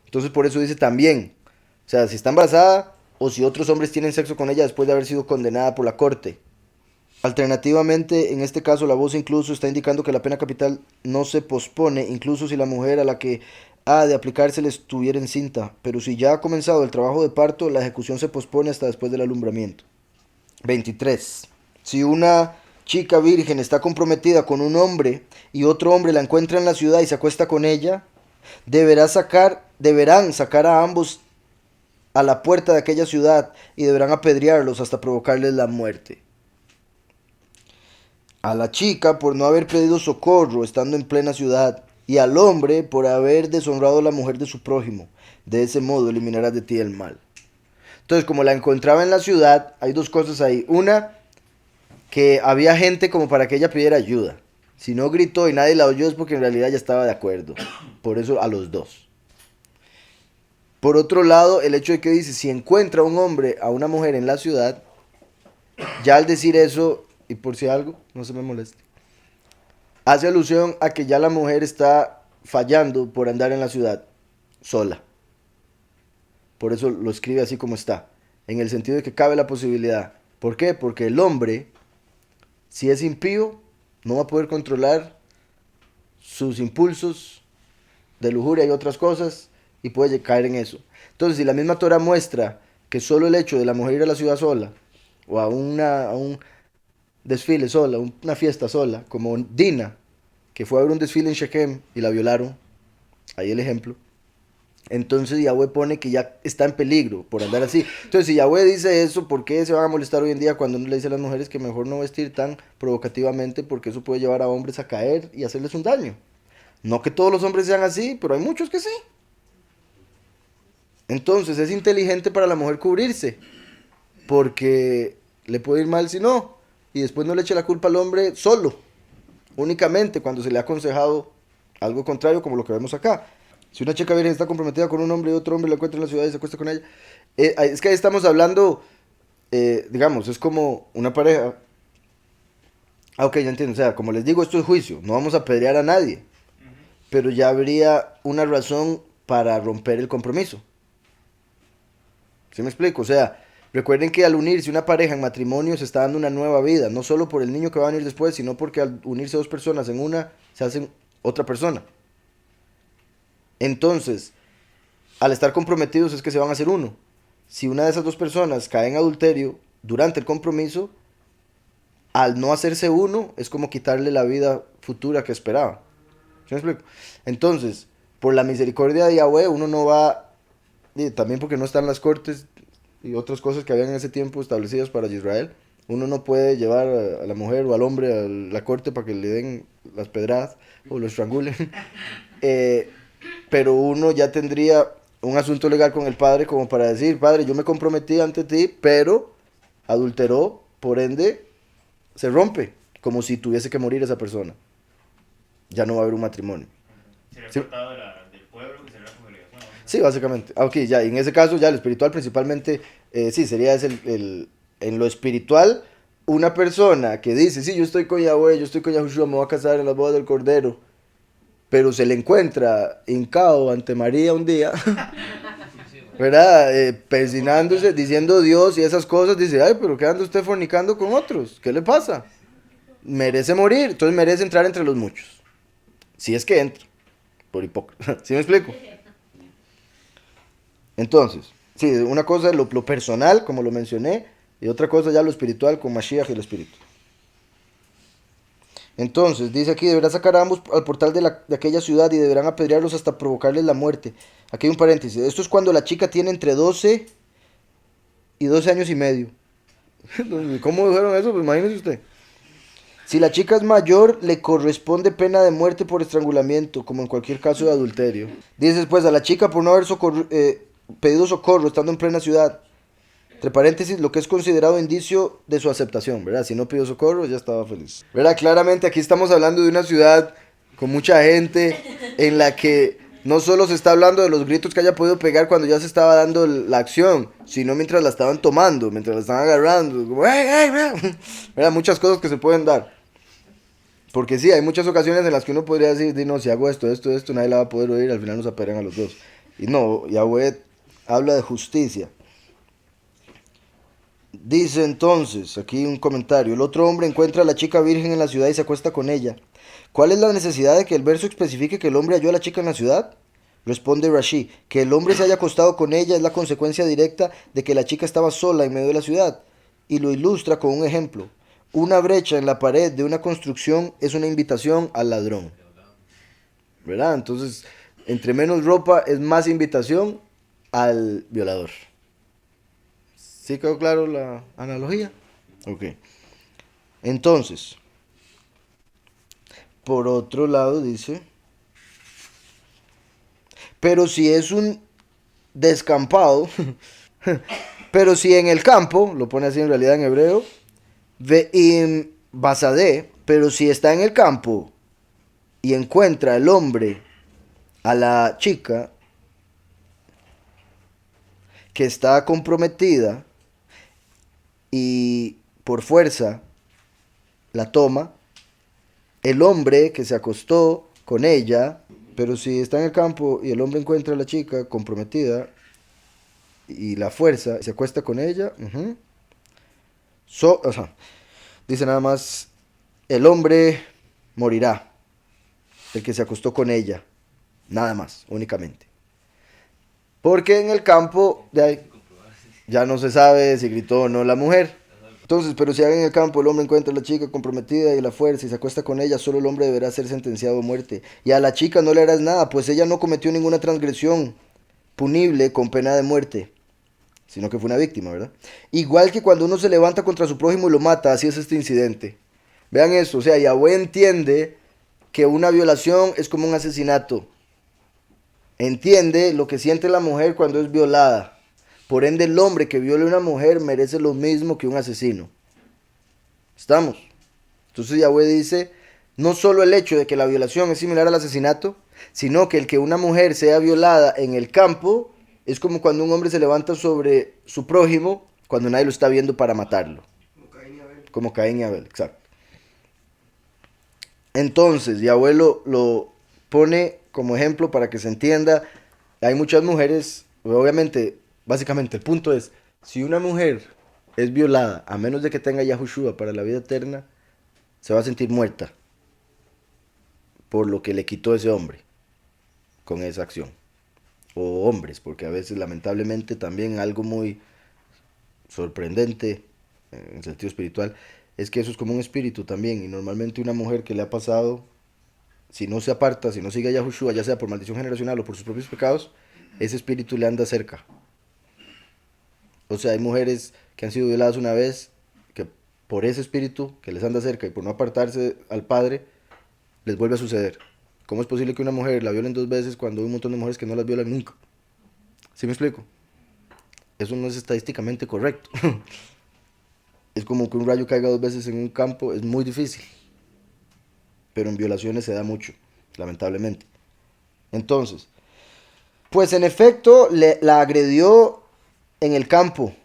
Entonces por eso dice también, o sea, si está embarazada o si otros hombres tienen sexo con ella después de haber sido condenada por la corte. Alternativamente, en este caso, la voz incluso está indicando que la pena capital no se pospone, incluso si la mujer a la que ha de aplicársele estuviera encinta, pero si ya ha comenzado el trabajo de parto, la ejecución se pospone hasta después del alumbramiento. 23. Si una chica virgen está comprometida con un hombre y otro hombre la encuentra en la ciudad y se acuesta con ella, deberán sacar a ambos a la puerta de aquella ciudad y deberán apedrearlos hasta provocarles la muerte. A la chica por no haber pedido socorro estando en plena ciudad, y al hombre por haber deshonrado a la mujer de su prójimo. De ese modo eliminarás de ti el mal. Entonces, como la encontraba en la ciudad, hay dos cosas ahí. Una, que había gente como para que ella pidiera ayuda. Si no gritó y nadie la oyó es porque en realidad ya estaba de acuerdo. Por eso a los dos. Por otro lado, el hecho de que dice, si encuentra un hombre a una mujer en la ciudad, ya al decir eso, y por si algo, no se me moleste, hace alusión a que ya la mujer está fallando por andar en la ciudad sola. Por eso lo escribe así como está, en el sentido de que cabe la posibilidad. ¿Por qué? Porque el hombre, si es impío, no va a poder controlar sus impulsos de lujuria y otras cosas y puede caer en eso. Entonces, si la misma Torah muestra que solo el hecho de la mujer ir a la ciudad sola o a un desfile sola, una fiesta sola, como Dina, que fue a ver un desfile en Shechem y la violaron, ahí el ejemplo. Entonces Yahweh pone que ya está en peligro por andar así. Entonces si Yahweh dice eso, ¿por qué se van a molestar hoy en día cuando uno le dice a las mujeres que mejor no vestir tan provocativamente porque eso puede llevar a hombres a caer y hacerles un daño? No que todos los hombres sean así, pero hay muchos que sí. Entonces es inteligente para la mujer cubrirse, porque le puede ir mal si no, y después no le eche la culpa al hombre solo, únicamente cuando se le ha aconsejado algo contrario como lo que vemos acá. Si una chica virgen está comprometida con un hombre y otro hombre la encuentra en la ciudad y se acuesta con ella, es que ahí estamos hablando, digamos, es como una pareja. Ah, ok, ya entiendo, o sea, como les digo, esto es juicio, no vamos a apedrear a nadie, pero ya habría una razón para romper el compromiso. ¿Sí me explico? O sea, recuerden que al unirse una pareja en matrimonio se está dando una nueva vida, no solo por el niño que va a venir después, sino porque al unirse dos personas en una, se hacen otra persona. Entonces, al estar comprometidos es que se van a hacer uno. Si una de esas dos personas cae en adulterio durante el compromiso, al no hacerse uno, es como quitarle la vida futura que esperaba. ¿Sí me explico? Entonces, por la misericordia de Yahweh, uno no va, y también porque no están las cortes y otras cosas que habían en ese tiempo establecidas para Israel, uno no puede llevar a la mujer o al hombre a la corte para que le den las pedradas o lo estrangulen. Eh, pero uno ya tendría un asunto legal con el padre como para decir, padre, yo me comprometí ante ti, pero adulteró, por ende, se rompe, como si tuviese que morir esa persona. Ya no va a haber un matrimonio. Sería Sí, apartado del pueblo, que sería la congregación. sí, básicamente. Ah, ok, ya, en ese caso ya el espiritual principalmente, sí, sería ese en lo espiritual, una persona que dice, sí, yo estoy con Yahweh, yo estoy con Yahushua, me voy a casar en las bodas del Cordero, pero se le encuentra hincado ante María un día, ¿verdad? Persinándose, diciendo Dios y esas cosas, dice, ay, pero ¿qué anda usted fornicando con otros? ¿Qué le pasa? Merece morir, entonces merece entrar entre los muchos. Si es que entra, por hipócrita. ¿Sí me explico? Entonces, sí, una cosa es lo personal, como lo mencioné, y otra cosa ya lo espiritual, con Mashiach y el Espíritu. Entonces, dice aquí, deberá sacar a ambos al portal de aquella ciudad y deberán apedrearlos hasta provocarles la muerte. Aquí hay un paréntesis. Esto es cuando la chica tiene entre 12 y 12 años y medio. ¿Cómo dijeron eso? Pues imagínese usted. Si la chica es mayor, le corresponde pena de muerte por estrangulamiento, como en cualquier caso de adulterio. Dice después, a la chica por no haber pedido socorro estando en plena ciudad. Entre paréntesis, lo que es considerado indicio de su aceptación, ¿verdad? Si no pidió socorro, ya estaba feliz. ¿Verdad? Claramente aquí estamos hablando de una ciudad con mucha gente en la que no solo se está hablando de los gritos que haya podido pegar cuando ya se estaba dando la acción, sino mientras la estaban tomando, mientras la estaban agarrando, como, ¡hey, hey, man! ¿Verdad? Muchas cosas que se pueden dar. Porque sí, hay muchas ocasiones en las que uno podría decir, no, si hago esto, nadie la va a poder oír, al final nos apedrean a los dos. Y no, Yahweh habla de justicia. Dice entonces, aquí un comentario, el otro hombre encuentra a la chica virgen en la ciudad y se acuesta con ella. ¿Cuál es la necesidad de que el verso especifique que el hombre halló a la chica en la ciudad? Responde Rashi, que el hombre se haya acostado con ella es la consecuencia directa de que la chica estaba sola en medio de la ciudad. Y lo ilustra con un ejemplo. Una brecha en la pared de una construcción es una invitación al ladrón. ¿Verdad? Entonces, entre menos ropa es más invitación al violador. ¿Sí quedó claro la analogía? Ok. Entonces, por otro lado dice, pero si es un descampado, pero si en el campo, lo pone así en realidad en hebreo, ve'im basadeh, pero si está en el campo y encuentra el hombre a la chica, que está comprometida y por fuerza la toma, el hombre que se acostó con ella, pero si está en el campo y el hombre encuentra a la chica comprometida y la fuerza y se acuesta con ella, o sea, dice nada más, el hombre morirá, el que se acostó con ella, nada más, únicamente. Porque en el campo ya no se sabe si gritó o no la mujer. Entonces, pero si en el campo el hombre encuentra a la chica comprometida y la fuerza y se acuesta con ella, solo el hombre deberá ser sentenciado a muerte. Y a la chica no le harás nada, pues ella no cometió ninguna transgresión punible con pena de muerte, sino que fue una víctima, ¿verdad? Igual que cuando uno se levanta contra su prójimo y lo mata, así es este incidente. Vean esto, o sea, Yahweh entiende que una violación es como un asesinato. Entiende lo que siente la mujer cuando es violada. Por ende, el hombre que viole a una mujer merece lo mismo que un asesino. ¿Estamos? Entonces Yahweh dice, no solo el hecho de que la violación es similar al asesinato, sino que el que una mujer sea violada en el campo es como cuando un hombre se levanta sobre su prójimo cuando nadie lo está viendo para matarlo. Como Caín y Abel, exacto. Entonces, Yahweh lo pone como ejemplo para que se entienda. Hay muchas mujeres, obviamente, básicamente el punto es, si una mujer es violada, a menos de que tenga Yahushua para la vida eterna, se va a sentir muerta por lo que le quitó ese hombre con esa acción. O hombres, porque a veces lamentablemente también algo muy sorprendente en el sentido espiritual es que eso es como un espíritu también, y normalmente una mujer que le ha pasado, si no se aparta, si no sigue a Yahushua, ya sea por maldición generacional o por sus propios pecados, ese espíritu le anda cerca. O sea, hay mujeres que han sido violadas una vez, que por ese espíritu que les anda cerca y por no apartarse al Padre, les vuelve a suceder. ¿Cómo es posible que una mujer la violen 2 veces cuando hay un montón de mujeres que no las violan nunca? ¿Sí me explico? Eso no es estadísticamente correcto. Es como que un rayo caiga 2 veces en un campo, es muy difícil. Pero en violaciones se da mucho, lamentablemente. Entonces, pues en efecto la agredió en el campo.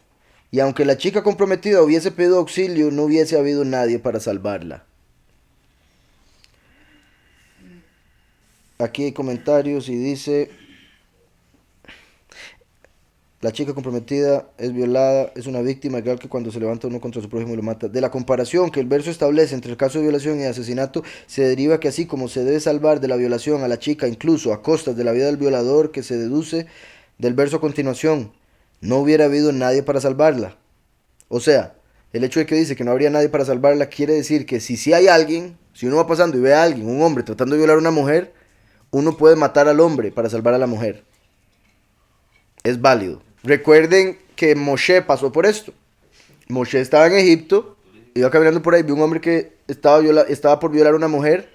Y aunque la chica comprometida hubiese pedido auxilio, no hubiese habido nadie para salvarla. Aquí hay comentarios y dice, la chica comprometida es violada, es una víctima, igual que cuando se levanta uno contra su prójimo y lo mata. De la comparación que el verso establece entre el caso de violación y asesinato, se deriva que así como se debe salvar de la violación a la chica, incluso a costas de la vida del violador, que se deduce del verso a continuación, no hubiera habido nadie para salvarla. O sea, el hecho de que dice que no habría nadie para salvarla quiere decir que si hay alguien, si uno va pasando y ve a alguien, un hombre tratando de violar a una mujer, uno puede matar al hombre para salvar a la mujer. Es válido. Recuerden que Moshe pasó por esto. Moshe estaba en Egipto, iba caminando por ahí, vio un hombre que estaba por violar a una mujer,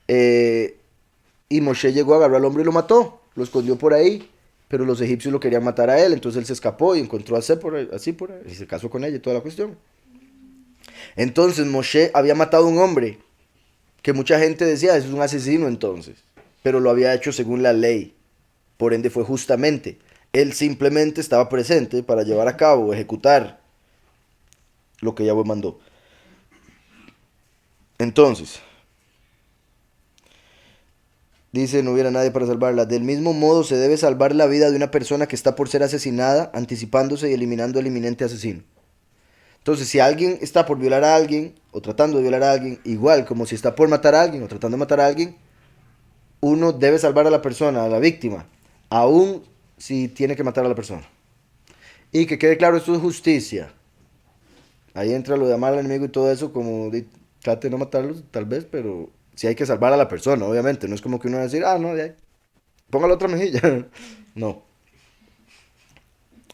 y Moshe llegó, agarró al hombre y lo mató, lo escondió por ahí, pero los egipcios lo querían matar a él, entonces él se escapó y encontró a Zépora, así por ahí, y se casó con ella y toda la cuestión. Entonces Moshe había matado a un hombre, que mucha gente decía, eso es un asesino entonces, pero lo había hecho según la ley, por ende fue justamente. Él simplemente estaba presente para llevar a cabo, ejecutar lo que Yahweh mandó. Entonces, dice, no hubiera nadie para salvarla. Del mismo modo se debe salvar la vida de una persona que está por ser asesinada, anticipándose y eliminando al inminente asesino. Entonces, si alguien está por violar a alguien, o tratando de violar a alguien, igual como si está por matar a alguien, o tratando de matar a alguien, uno debe salvar a la persona, a la víctima, aún si tiene que matar a la persona. Y que quede claro, esto es justicia. Ahí entra lo de amar al enemigo y todo eso, como trate de no matarlo, tal vez, pero sí hay que salvar a la persona, obviamente. No es como que uno va a decir, no, ya, ponga la otra mejilla. No.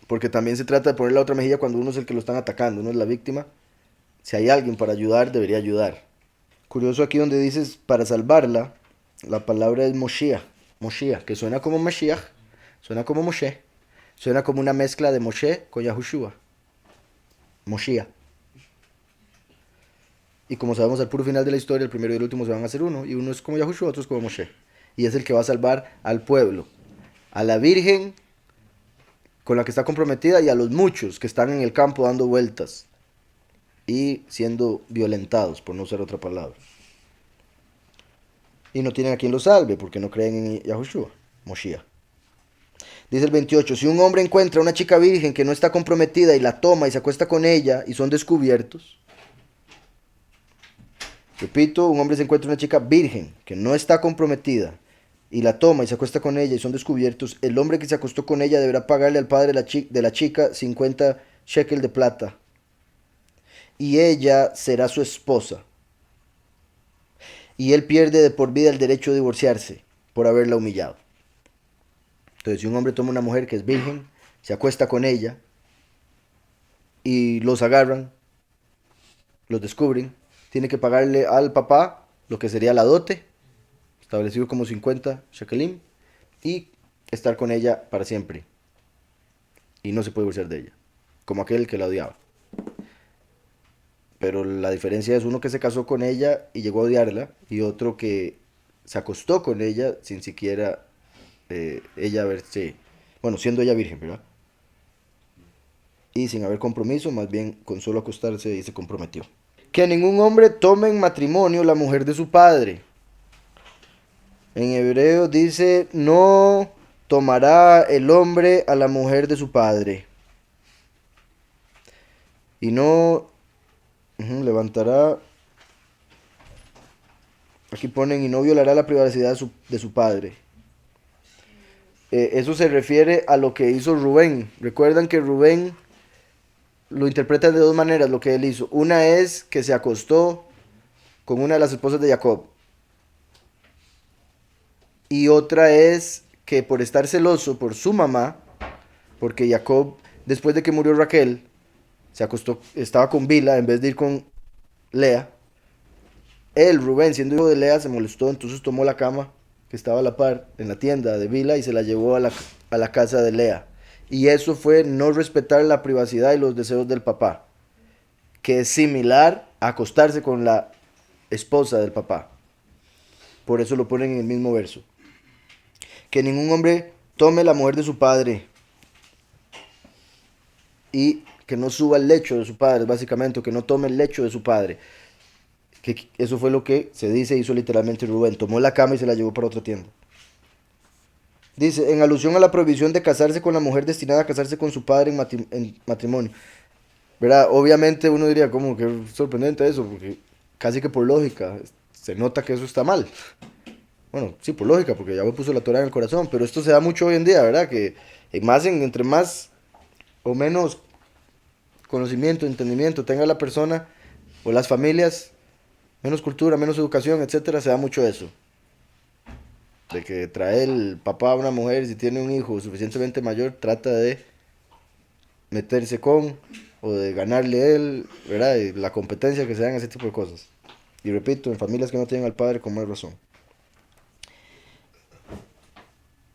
Porque también se trata de poner la otra mejilla cuando uno es el que lo están atacando, uno es la víctima. Si hay alguien para ayudar, debería ayudar. Curioso aquí donde dices para salvarla, la palabra es Moshiach. Moshiach, que suena como Mashiach, suena como Moshe, suena como una mezcla de Moshe con Yahushua. Moshiach. Y como sabemos al puro final de la historia, el primero y el último se van a hacer uno. Y uno es como Yahushua, otro es como Moshe. Y es el que va a salvar al pueblo. A la Virgen con la que está comprometida y a los muchos que están en el campo dando vueltas y siendo violentados, por no usar otra palabra. Y no tienen a quien los salve porque no creen en Yahushua, Moshiach. Dice el 28, si un hombre encuentra a una chica virgen que no está comprometida y la toma y se acuesta con ella y son descubiertos. Repito, un hombre se encuentra una chica virgen que no está comprometida y la toma y se acuesta con ella y son descubiertos. El hombre que se acostó con ella deberá pagarle al padre de la chica 50 shekel de plata. Y ella será su esposa. Y él pierde de por vida el derecho de divorciarse por haberla humillado. Entonces, si un hombre toma una mujer que es virgen, se acuesta con ella y los agarran, los descubren, tiene que pagarle al papá lo que sería la dote, establecido como 50 shekelim, y estar con ella para siempre. Y no se puede divorciar de ella, como aquel que la odiaba. Pero la diferencia es uno que se casó con ella y llegó a odiarla, y otro que se acostó con ella sin siquiera ella verse, bueno, siendo ella virgen, ¿verdad? Y sin haber compromiso, más bien con solo acostarse y se comprometió. Que ningún hombre tome en matrimonio la mujer de su padre. En hebreo dice, no tomará el hombre a la mujer de su padre. Y no levantará, aquí ponen, y no violará la privacidad de su padre. Eso se refiere a lo que hizo Rubén. Recuerdan que Rubén lo interpreta de dos maneras lo que él hizo. Una es que se acostó con una de las esposas de Jacob. Y otra es que por estar celoso por su mamá, porque Jacob, después de que murió Raquel, se acostó, estaba con Bila en vez de ir con Lea. Él, Rubén, siendo hijo de Lea, se molestó, entonces tomó la cama que estaba a la par en la tienda de Bila y se la llevó a la casa de Lea. Y eso fue no respetar la privacidad y los deseos del papá, que es similar a acostarse con la esposa del papá. Por eso lo ponen en el mismo verso. Que ningún hombre tome la mujer de su padre y que no suba el lecho de su padre, básicamente, o que no tome el lecho de su padre. Que eso fue lo que se dice, hizo literalmente Rubén. Tomó la cama y se la llevó para otra tienda. Dice, en alusión a la prohibición de casarse con la mujer destinada a casarse con su padre en matrimonio. ¿Verdad? Obviamente uno diría, como que sorprendente eso, porque casi que por lógica se nota que eso está mal. Bueno, sí, por lógica, porque ya me puso la Torah en el corazón, pero esto se da mucho hoy en día, ¿verdad? Que entre más o menos conocimiento, entendimiento tenga la persona o las familias, menos cultura, menos educación, etcétera, se da mucho eso. De que trae el papá a una mujer, si tiene un hijo suficientemente mayor, trata de meterse con o de ganarle a él, ¿verdad? Y la competencia que se dan ese tipo de cosas. Y repito, en familias que no tienen al padre con más razón.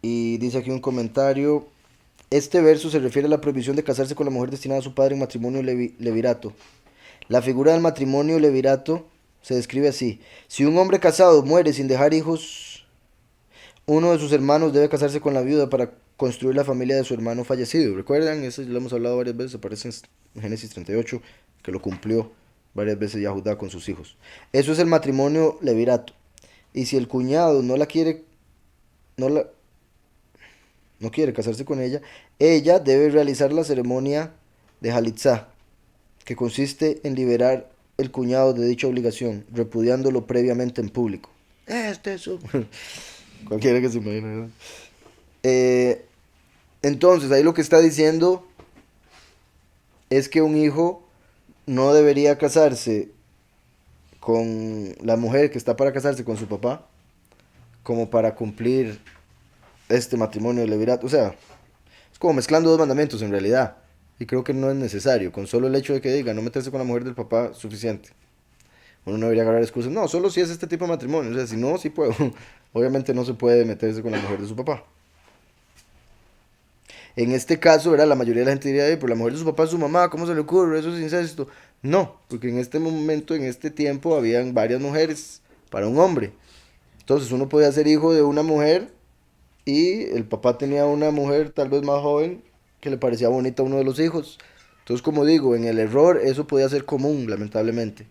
Y dice aquí un comentario, este verso se refiere a la prohibición de casarse con la mujer destinada a su padre en matrimonio levirato. La figura del matrimonio levirato se describe así: si un hombre casado muere sin dejar hijos, uno de sus hermanos debe casarse con la viuda para construir la familia de su hermano fallecido. ¿Recuerdan? Eso lo hemos hablado varias veces, aparece en Génesis 38, que lo cumplió varias veces ya Judá con sus hijos. Eso es el matrimonio levirato. Y si el cuñado no quiere casarse con ella, ella debe realizar la ceremonia de Halitzá, que consiste en liberar el cuñado de dicha obligación, repudiándolo previamente en público. Cualquiera que se imagine, ¿no? Entonces, ahí lo que está diciendo es que un hijo no debería casarse con la mujer que está para casarse con su papá, como para cumplir este matrimonio de levirato. O sea, es como mezclando dos mandamientos en realidad. Y creo que no es necesario. Con solo el hecho de que diga no meterse con la mujer del papá, suficiente. Uno no debería agarrar excusas. No, solo si es este tipo de matrimonio. O sea, si no, sí puedo. Obviamente no se puede meterse con la mujer de su papá. En este caso, ¿verdad? La mayoría de la gente diría, pero la mujer de su papá es su mamá, ¿cómo se le ocurre? Eso es incesto. No, porque en este momento, en este tiempo, habían varias mujeres para un hombre. Entonces uno podía ser hijo de una mujer y el papá tenía una mujer tal vez más joven que le parecía bonita a uno de los hijos. Entonces, como digo, en el error eso podía ser común, lamentablemente.